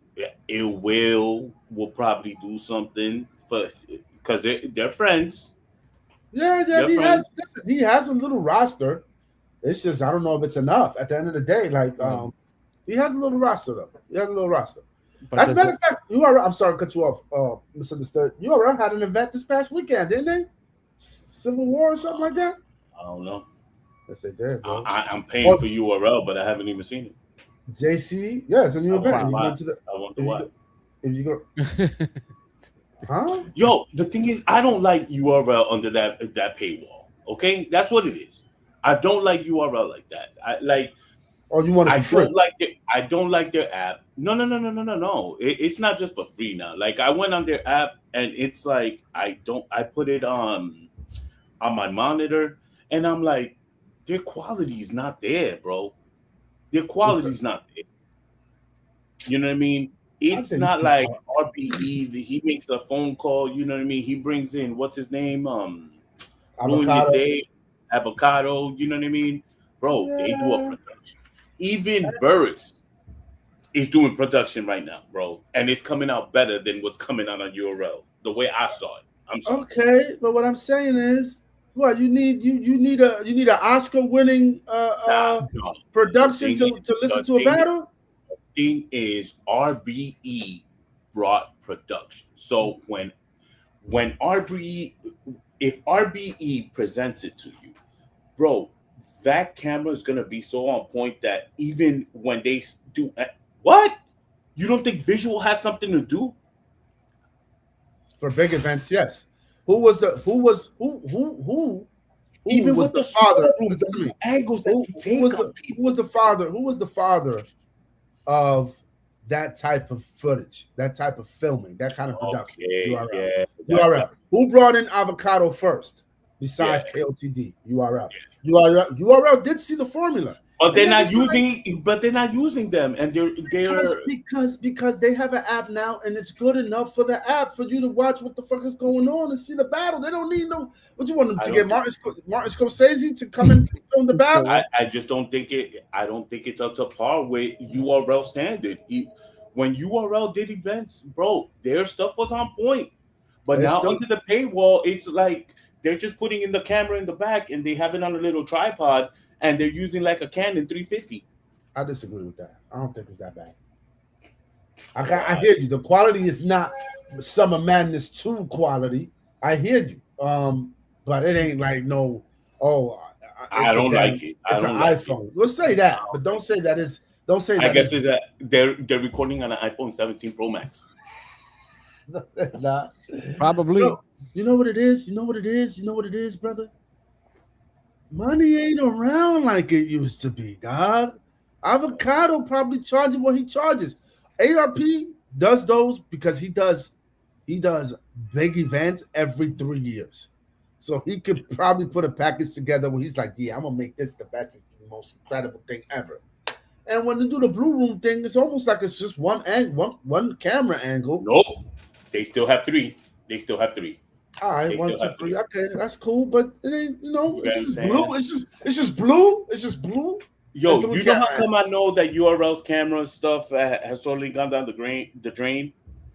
It will probably do something because they're friends. Yeah, he has a little roster. It's just I don't know if it's enough. At the end of the day, like he has a little roster though. But as a matter of fact, I'm sorry to cut you off. Misunderstood. URL had an event this past weekend, didn't they? Civil War or something like that. I don't know. Yes, they did. Bro. I'm paying for URL, but I haven't even seen it. JC, it's a new event. I want to watch. If you go, huh? Yo, the thing is, I don't like URL under that paywall. Okay, that's what it is. I don't like URL like that. Or you want it I for free? don't like it. I don't like their app. No. It's not just for free now. Like I went on their app and it's like I don't. I put it on my monitor and I'm like, their quality is not there, bro. Their quality is not there. You know what I mean? I It's think it's not just like RBE. He makes a phone call. You know what I mean? He brings in what's his name? Ruin Your avocado. Day, Avocado. You know what I mean, bro? They do a Yeah. production. Even Burris is doing production right now, bro, and it's coming out better than what's coming out on URL. The way I saw it. I'm sorry. Okay, but what I'm saying is, what you need an Oscar winning Nah, no. The production thing to is, listen to a battle. RBE brought production. So when RBE if RBE presents it to you, bro, that camera is gonna be so on point that even when they do what, you don't think visual has something to do? For big events, yes. Who was the who Even was with the the father? small rooms, Listen to the me. angles that they Who was take on who was people. the father? Who was the father of that type of footage, that type of filming, that kind of production? Okay, URL. yeah, URL. Who brought in avocado first yeah. besides KOTD? URL. URL did see the formula. But And they're yeah, not using. But they're not using them, and they're. because they have an app now and it's good enough for the app for you to watch what the fuck is going on and see the battle. They don't need no. What you want them I to don't get think, Martin Scorsese to come and film the battle? I just don't think it. I don't think it's up to par with URL standard. When URL did events, bro, their stuff was on point. But It's now still. under the paywall, it's like they're just putting in the camera in the back, and they have it on a little tripod, and they're using like a Canon 350. I disagree with that. I don't think it's that bad. I Wow. hear you. The quality is not Summer Madness 2 quality. I hear you. But it ain't like no. Oh, I don't like it. I it's an don't like it. iPhone. We'll say that, but don't say that is. Don't say I that guess is. is that they're recording on an iPhone 17 Pro Max. Nah. Probably. You know what it is. You know what it is. You know what it is, brother. Money ain't around like it used to be, dog. Avocado probably charging what he charges. ARP does those because he does big events every 3 years. So he could probably put a package together where he's like, yeah, I'm gonna make this the best, most incredible thing ever. And when they do the blue room thing, it's almost like it's just one camera angle. Nope. They still have three. They still have three. All right, They one, still two, have three. three. Okay, that's cool, but it ain't. You get It's what I'm just blue. saying? It's just blue. It's just blue. Yo, And three you know how camera come I know that URL's camera stuff has totally gone down the drain?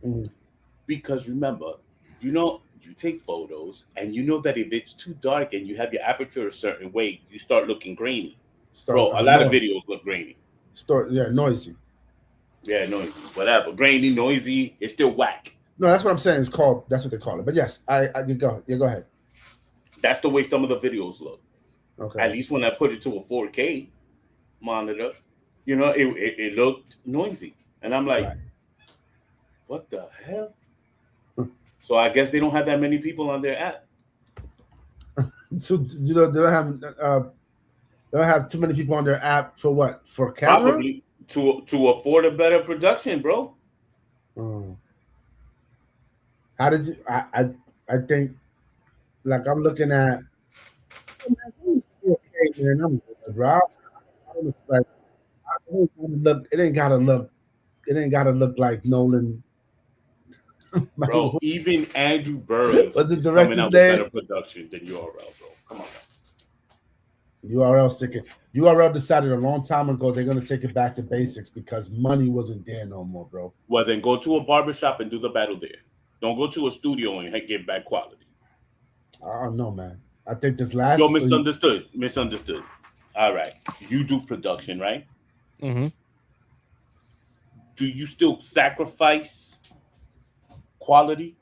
angles. Because remember, you take photos, and you know that if it's too dark and you have your aperture a certain way, you start looking grainy. Start Bro, a lot of noise. videos look grainy. Noisy. Yeah, noisy, whatever, grainy, noisy. It's still whack. No, that's what I'm saying. It's called. That's what they call it. But yes, you go. Yeah, go ahead. That's the way some of the videos look. Okay. At least when I put it to a 4K monitor, it looked noisy, and I'm like, Right. what the hell? So I guess they don't have that many people on their app. So they don't have too many people on their app for what? For camera? Probably to afford a better production, bro. Mm. How did you? I think like I'm looking at. Okay, man, I'm good, bro. I don't expect. It ain't gotta look. It ain't gotta look. It ain't gotta look like Nolan. Bro, even Andrew Burns What's the is coming director's out with name? better production than URL, bro. Come on. URL sticking. URL decided a long time ago they're gonna take it back to basics because money wasn't there no more, bro. Well, then go to a barbershop and do the battle there. Don't go to a studio and get back quality. I don't know, man. I think this last. Yo, misunderstood. Misunderstood. All right. You do production, right? Mm-hmm. Do you still sacrifice quality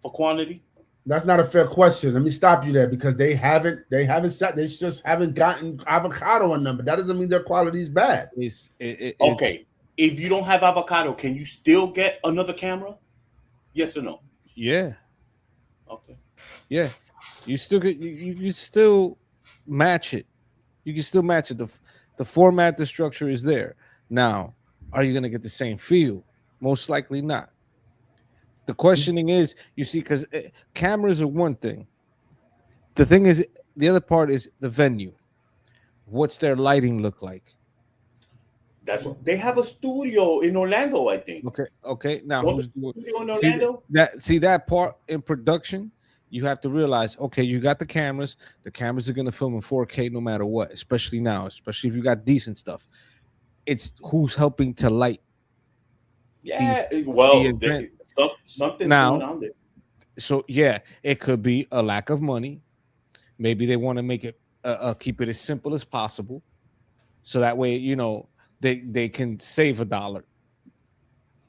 for quantity? That's not a fair question. Let me stop you there because they just haven't gotten avocado in them, but that doesn't mean their quality is bad. Okay. If you don't have avocado, can you still get another camera? Yes or no? Yeah. Okay. Yeah. You still get you still match it. You can still match it. The The format, the structure is there. Now, are you going to get the same feel? Most likely not. The questioning is, you see, because cameras are one thing. The thing is, the other part is the venue. What's their lighting look like? That's they have a studio in Orlando, I think. Okay. Now, Don't who's the studio in see Orlando? that part in production? You have to realize, okay, you got the cameras. The cameras are gonna film in 4K no matter what, especially now, especially if you got decent stuff. It's who's helping to light. Yeah, the well, event. something's Now- going on there. So yeah, it could be a lack of money. Maybe they want to make it keep it as simple as possible, so that way they can save $1.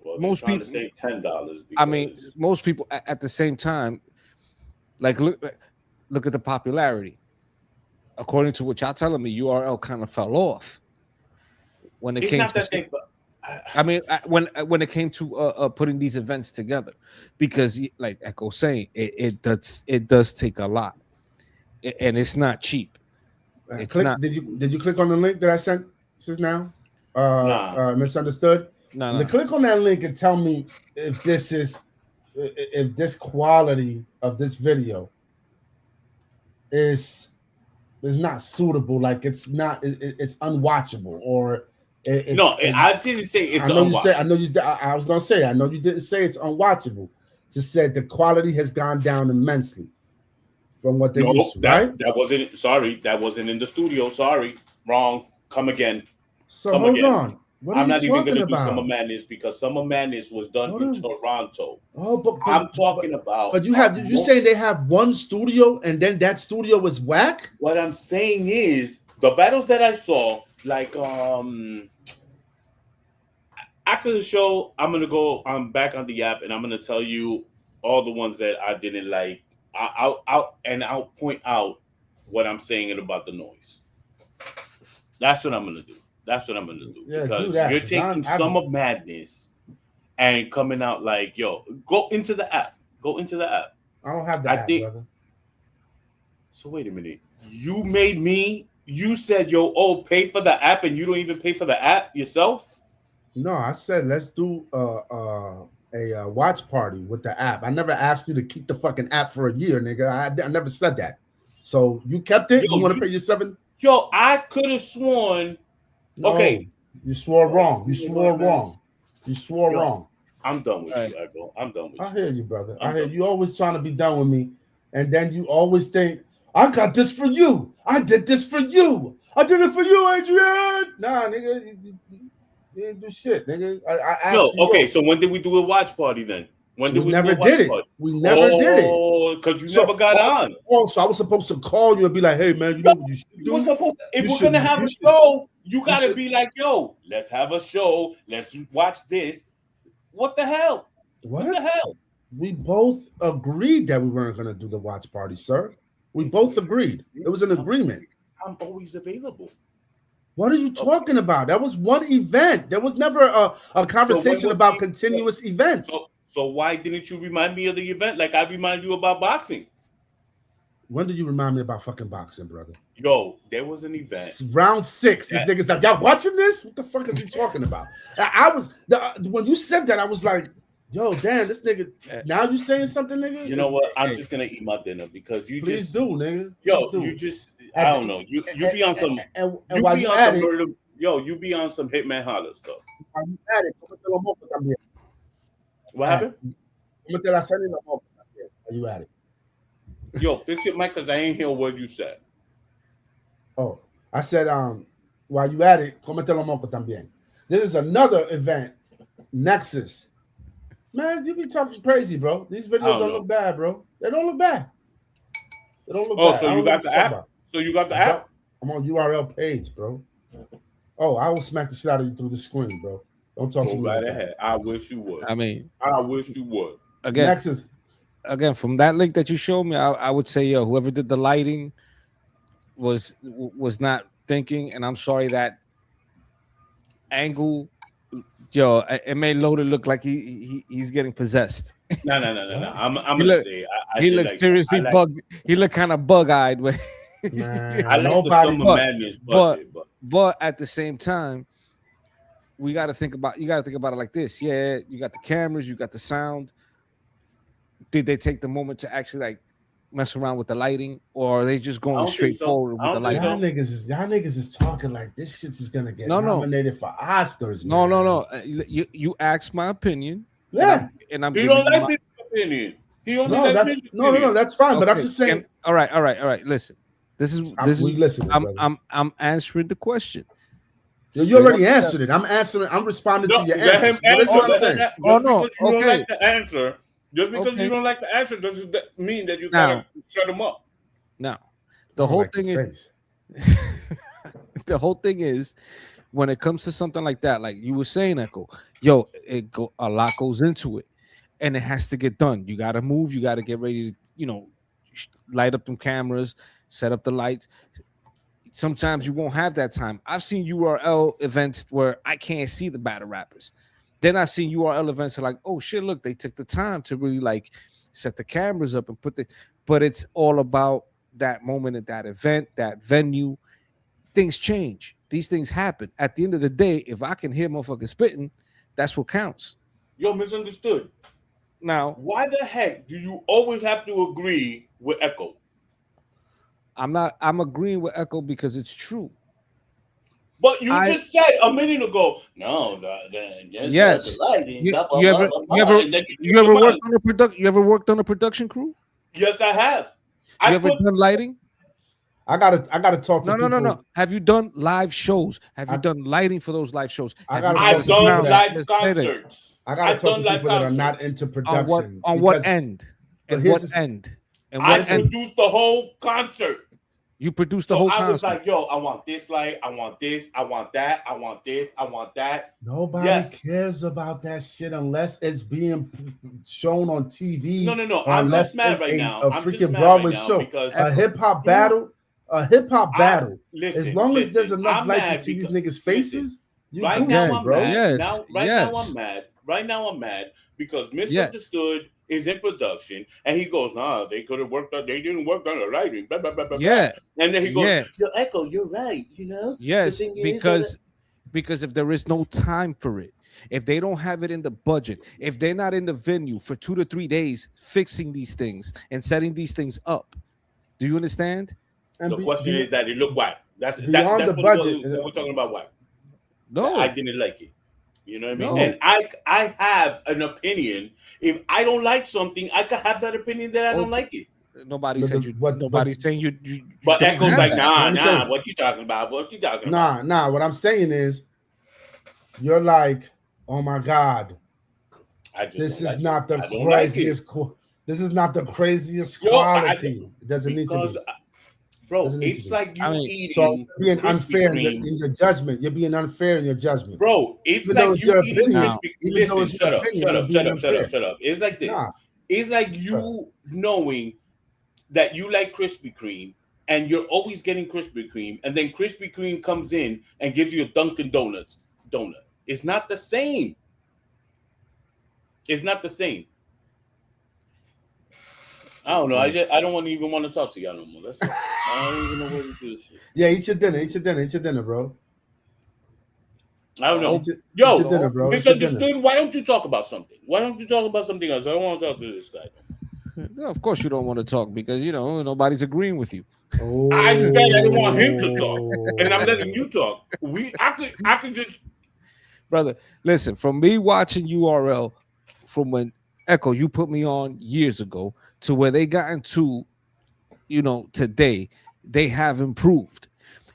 Well, most trying people- to save $10. I mean, most people at the same time, like look at the popularity. According to what y'all telling me, URL kind of fell off when it it's came not to. that they. I mean, when it came to putting these events together, because like Echo saying, it does take a lot, and it's not cheap. It's not. Did you click on the link that I sent just now? Nah. Misunderstood. No. Click on that link and tell me if this quality of this video is not suitable. Like it's unwatchable, or I didn't say it's I know you unwatchable. said. I know you. I was gonna say. I know you didn't say it's unwatchable. Just said the quality has gone down immensely from what they used to. Right? That wasn't. Sorry, that wasn't in the studio. Sorry, wrong. Come again. So hold on. What I'm are not you even talking going to do about? Summer Madness because Summer Madness was done in Toronto. Oh, but I'm talking about. But you say they have one studio and then that studio was whack? What I'm saying is the battles that I saw, like after the show, I'm back on the app and I'm gonna tell you all the ones that I didn't like. I'll point out what I'm saying about the noise. That's what I'm gonna do. Yeah, because do you're taking Summer Madness and coming out like, yo, go into the app. Go into the app. I don't have the app, brother. So wait a minute. You said, pay for the app and you don't even pay for the app yourself? No, I said let's do a watch party with the app. I never asked you to keep the fucking app for a year, nigga. I never said that. So you kept it? You want to pay your $7? Yo, I could have sworn. No, okay. You swore wrong. You swore wrong. I'm done with you, Echo. I'm done with you. I hear you, brother. I hear you always trying to be done with me. And then you always think, I got this for you. I did this for you. I did it for you, Adrian. Nah, nigga. You didn't do shit, nigga. I asked you. Okay, so when did we do a watch party then? When did we never do a did it. Party? We never did it. Oh, because you never got on. Oh, so I was supposed to call you and be like, hey, man, you know what you should do? If we're going to have a show, you got to be like, yo, let's have a show. Let's watch this. What the hell? What the hell? We both agreed that we weren't going to do the watch party, sir. We both agreed. It was an agreement. I'm always available. What are you talking about? That was one event. There was never a conversation about continuous events. So why didn't you remind me of the event like I remind you about boxing? When did you remind me about fucking boxing, brother? Yo, there was an event. It's round 6. These niggas like, y'all watching this? What the fuck are you talking about? When you said that, I was like, yo, damn, this nigga. Now you saying something, nigga? You know what? I'm just gonna eat my dinner because you Please just do, nigga. Yo, Please do. you just I don't know. You be on some and you while be you on at some it, murder, you be on some Hitman Holler stuff. while you at it, What happened? Are you at it? Yo, fix your mic because I ain't hear what you said. Oh, I said, while you at it, cómetelo moco también. This is another event, Nexus. Man, you be talking crazy, bro. These videos don't look bad, bro. They don't look bad. They don't look bad. So you got the app? So you got the app? I'm on URL page, bro. Oh, I will smack the shit out of you through the screen, bro. Don't talk to me. Right ahead. I wish you would. I mean, I wish you would. Again, Nexus. Again, from that link that you showed me, I would say, yo, whoever did the lighting was not thinking, and I'm sorry that angle, yo, it made Loaded look like he's getting possessed. No. I'm gonna say he looked seriously bugged. He looked kind of bug-eyed. I like the Summer Madness budget, But at the same time, you got to think about it like this. Yeah, you got the cameras, you got the sound. Did they take the moment to actually like mess around with the lighting, or are they just I going don't think straight so. forward I with the don't think lighting? so. Y'all niggas is talking like this shit is gonna get No, no, nominated for Oscars, no, man. no, no. You asked my opinion, Yeah. and I'm He giving don't you like my people's opinion. He only No, likes that's his opinion. that's fine. But I'm okay. just saying, And all right, all right, all right. Listen, this is we listening, brother. I'm answering the question. You Straight up. already answered it. I'm responding to No, your let him answers. But this is answer. what I'm Let him saying. Oh just no, because you don't okay, like the answer, just because you okay. don't like the answer, doesn't mean that you Now, gotta shut him up. now, I the don't whole like thing your is, face. the whole thing is, when it comes to something like that, like you were saying, Echo, yo, a lot goes into it, and it has to get done. You got to move. You got to get ready to, light up them cameras, set up the lights. Sometimes you won't have that time. I've seen URL events where I can't see the battle rappers. Then I seen URL events that are like, oh shit, look, they took the time to really like set the cameras up and but it's all about that moment at that event, that venue. Things change. These things happen. At the end of the day, if I can hear motherfuckers spitting, that's what counts. Yo, misunderstood. Now, Why the heck do you always have to agree with Echo? I'm agreeing with Echo because it's true. But you I just said a minute ago, no, yes. the lighting, You, blah, blah, you blah, ever blah, you blah, ever and then you you change ever your mind. worked on a product you ever worked on a production crew? Yes, I have. You I ever put done lighting? I gotta talk to No, no, no, people. no. Have you done live shows? Have you I, done lighting for those live shows? I Have you gotta done talk the I've to people done sound? that live Let's say that. concerts. I gotta I've talk to done live people that are not concerts. into production. On what because end? but And here's what this, end? And I what end? produced the whole concert. You produced the So whole I was concert. like, yo, I want this light, I want this, I want that, I want this, I want that. nobody Yes. cares about that shit unless it's being shown on TV No. or I'm just unless mad it's right a, now. a I'm just freaking mad right Broadway now show. because A Echo. hip hop who battle, a hip hop I battle. As listen, long as there's enough I'm light to mad see these because niggas' faces, you right now Gucci, I'm bro. mad. Yes, Right now I'm yes, mad. Right now I'm mad because yes, Misunderstood is in production and he goes, nah, they could have worked on, they didn't work on the lighting, blah, blah, blah, blah, blah. yeah, And then he goes, yeah, yo, Echo, you're right. The yes. thing is that Because if there is no time for it, if they don't have it in the budget, if they're not in the venue for 2 to 3 days fixing these things and setting these things up, do you understand? And the question is that it looked whack. beyond the That's what it was budget, when we're talking about whack. That I No, didn't like it. You know what I mean? no. And I have an opinion. If I don't like something, I could have that opinion that I don't Okay. like it. Nobody but said you. but Nobody's saying you But don't Echo's have like, that. nah, let me say this. what you talking about? What you talking about? Nah. What I'm saying is, you're like, oh my god, I just this don't is like not it. the I don't like it. craziest. This is not the craziest Yo, quality. It doesn't need to because, be. bro, Doesn't need to it's be. like you I mean, So eating you're being Krispy unfair Kreme. in your judgment. You're being unfair in your judgment. Bro, it's Even though like it's you your eating opinion, now, Krispy. even though Listen, it's your opinion, you're being unfair. shut up. It's like this. Nah, It's like sure. you knowing that you like Krispy Kreme and you're always getting Krispy Kreme, and then Krispy Kreme comes in and gives you a Dunkin' Donuts donut. It's not the same. It's not the same. I don't know. I don't even want to talk to y'all no more. That's it. I don't even know what to do this shit. Yeah, eat your dinner. Eat your dinner, bro. I don't know. Eat your Yo, dinner, bro. Eat your dinner. Misunderstood. Why don't you talk about something? Why don't you talk about something else? I don't want to talk to this guy. no, of course you don't want to talk because nobody's agreeing with you. Oh. I said I didn't want him to talk, and I'm letting you talk. I could just. Brother, listen, from me watching URL from when Echo you put me on years ago to where they got into today, they have improved.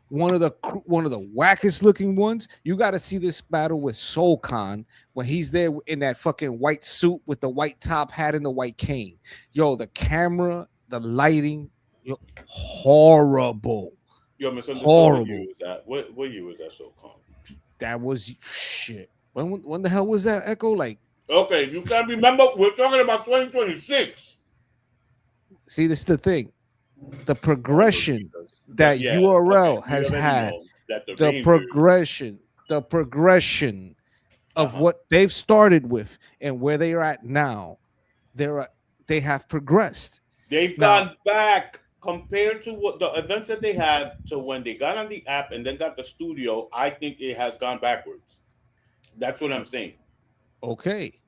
One of the wackest looking ones, you got to see this battle with Soul Khan when he's there in that fucking white suit with the white top hat and the white cane. Yo, the camera, the lighting, horrible. Yo, misunderstood. Horrible. What year was that? What year was that so calm? That was shit. When the hell was that, Echo? Like, okay, you can't remember. We're talking about 2026. see, this is the thing. The progression that URL has had, the progression of what they've started with and where they are at now, they have progressed. They've gone back. compared to what the events that they had to when they got on the app and then got the studio, I think it has gone backwards. That's what I'm saying. Okay.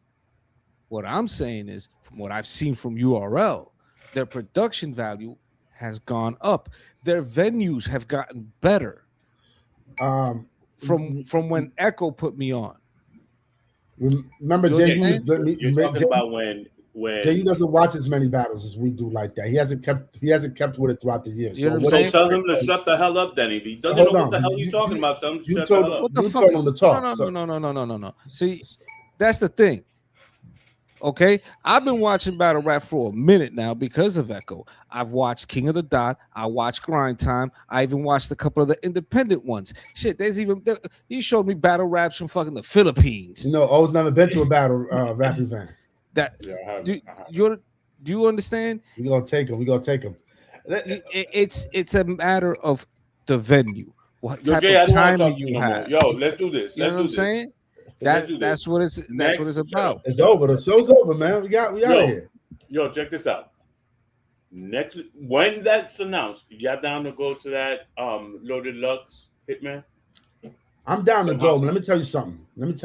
What I'm saying is, from what I've seen from URL, their production value has gone up. Their venues have gotten better Um, from when Echo put me on. remember, You JU, understand? You're talking about when JU doesn't watch as many battles as we do like that. He hasn't kept with it throughout the year. You know what I'm so saying? tell him to shut the hell up. Then if he doesn't know Hold what the on. hell he's talking about, tell him to You shut the hell told up. What the you fuck? told him to talk. No. See, that's the thing. Okay, I've been watching battle rap for a minute now because of Echo. I've watched King of the Dot. I watched Grind Time. I even watched a couple of the independent ones. Shit, he showed me battle raps from fucking the Philippines. You know, O's never been to a battle rap event. That Yeah, I have. do you understand? We gonna take him. It's a matter of the venue. What Yo, type Jay, I of don't want to timing talk to you you no more. have? Yo, let's do this. You know Let's what I'm do this. saying? Let's do this. That's what it's about. It's over. The show's over, man. We out of here. Yo, check this out. Next, when that's announced, y'all down to go to that Loaded Lux Hitman? I'm down to So go. awesome. But let me tell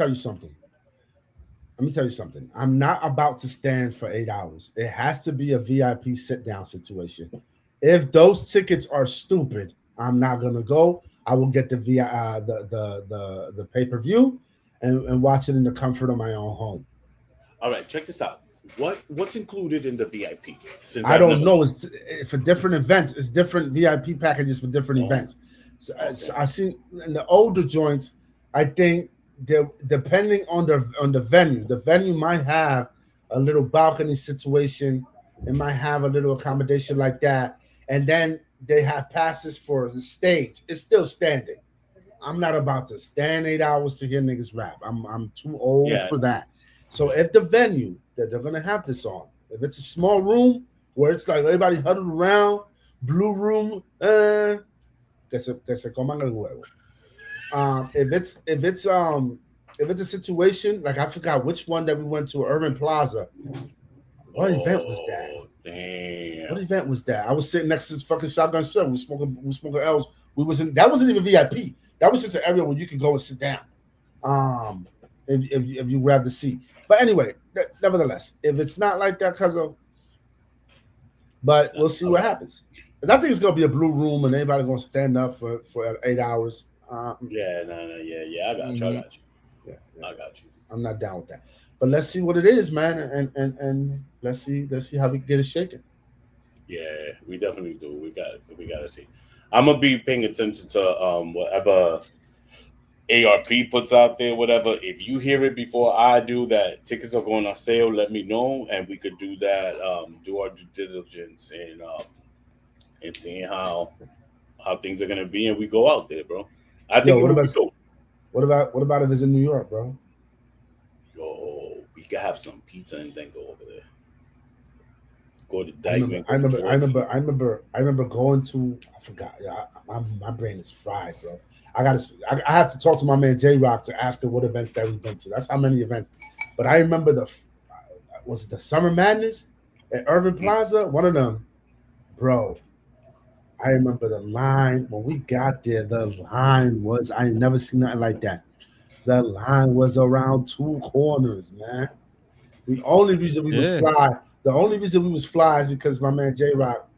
you something. I'm not about to stand for 8 hours. It has to be a VIP sit down situation. If those tickets are stupid, I'm not gonna go. I will get the the pay-per-view and watch it in the comfort of my own home. All right, check this out. What's included in the VIP? Since I I've don't never- know. It's for different events. It's different VIP packages for different Oh, events. So, okay. I see in the older joints. I think depending on the venue might have a little balcony situation. It might have a little accommodation like that, and then they have passes for the stage. It's still standing. I'm not about to stand 8 hours to hear niggas rap. I'm too old Yeah. for that. So if the venue that they're gonna have this on, if it's a small room where it's like everybody huddled around, blue room, que se coman el huevo. If it's a situation like I forgot which one that we went to, Urban Plaza. What event was that? Damn. What event was that? I was sitting next to this fucking shotgun show. We smoking L's. That wasn't even VIP. That was just an area where you could go and sit down. If you grab the seat. But anyway, nevertheless, if it's not like that, but we'll see what happens. I think it's gonna be a blue room and everybody gonna stand up for 8 hours. Yeah, I got you. Yeah. I got you. I'm not down with that. But let's see what it is, man, and let's see how we can get it shaken. Yeah, we definitely do. We got to see. I'm gonna be paying attention to whatever ARP puts out there, whatever. If you hear it before I do, that tickets are going on sale, let me know, and we could do that. Do our due diligence and seeing how things are gonna be, and we go out there, bro. I think Yo, it would be dope. What about if it's in New York, bro? Yo, we could have some pizza and then go over there. Go to I Dyke. remember going to. I forgot. Yeah, my brain is fried, bro. I have to talk to my man J Rock to ask him what events that we've been to. That's how many events. But I remember was it the Summer Madness at Urban Plaza? One of them, bro. I remember the line when we got there. The line was I ain't never seen nothing like that. The line was around 2 corners, man. The only reason we was fly is because my man J Rock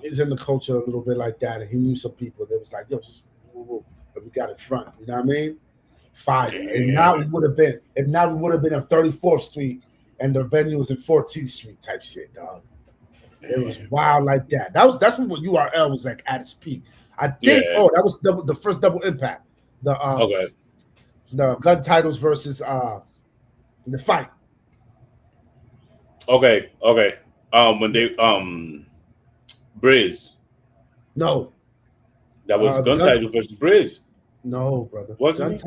is in the culture a little bit like that, and he knew some people that was like, yo, just but we got in front. You know what I mean? Fire. Yeah. And now we would have been on 34th Street and the venue was in 14th Street type shit, dog. It was wild like that. That's what URL was like at its peak. I think. Yeah. Oh, that was the first double impact. The gun titles versus the fight. Okay. When they Briz. No. That was gun titles versus Briz. No, brother. Wasn't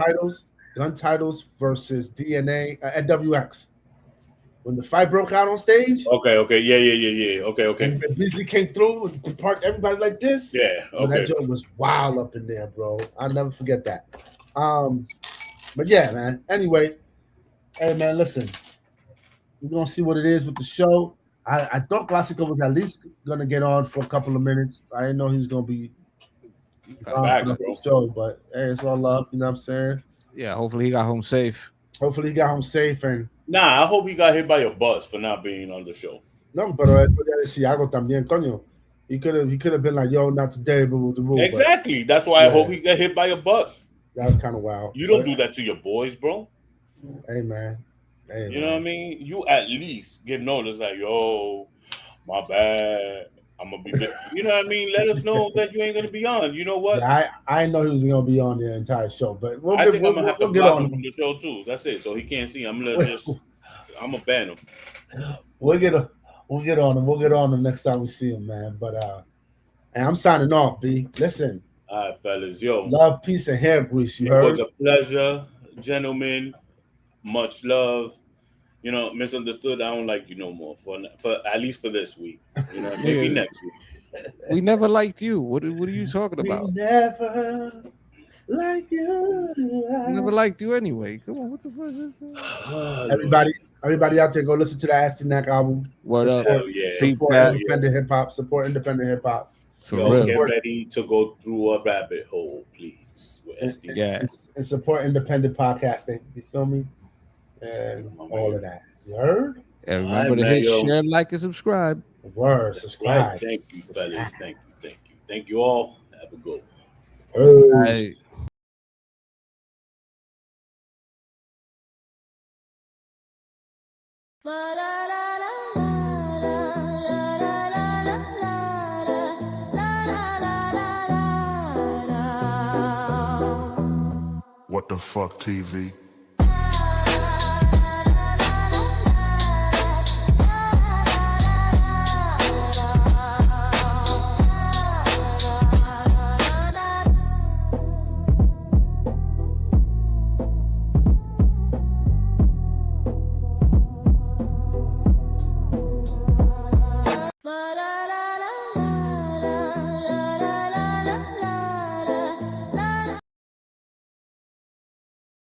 Gun titles versus DNA NWX. When the fight broke out on stage. Okay. Yeah. Okay. And Beasley came through and parked everybody like this. Yeah. Oh, Okay. that joint was wild up in there, bro. I'll never forget that. But yeah, man. Anyway, hey man, listen. We're gonna see what it is with the show. I thought Classico was at least gonna get on for a couple of minutes. I didn't know he was gonna be on for Facts, the bro. whole show, but hey, it's all love. You know what I'm saying? Yeah, hopefully he got home safe. Hopefully he got home safe and Nah, I hope he got hit by a bus for not being on the show. no, pero él podía decir algo también, coño. He could have been like, yo, not today, but Exactly. That's why I hope he got hit by a bus. that was kind of wild. You don't do that to your boys, bro. Hey man. Hey, You know what I mean? You at least give notice, like, yo, my bad. I'm gonna be, you know what I mean? Let us know that you ain't gonna be on. You know what? Yeah, I know he was gonna be on the entire show, but I think I'm gonna have to get block on him from the show too. That's it. So he can't see. I'm gonna ban him. We'll get on him. We'll get on him next time we see him, man. But and I'm signing off, B. Listen. All right, fellas. Yo. Love, peace, and hair grease. You heard? It was a pleasure, gentlemen. Much love. You know, misunderstood. I don't like you no more for at least for this week. You know, maybe next week. We never liked you. What are you talking about? We never like you. Never liked you anyway. Come on, what the fuck is that? Everybody out there, go listen to the Astynak album. What support, up? Support independent hip hop. Support independent hip hop. Yo, get ready to go through a rabbit hole, please. And support independent podcasting. You feel me? And all of that. You heard? And remember to hit share, like, and subscribe. Word, subscribe. Right. Thank you, fellas. Thank you. Thank you all. Have a good one. Hey. What the fuck, TV?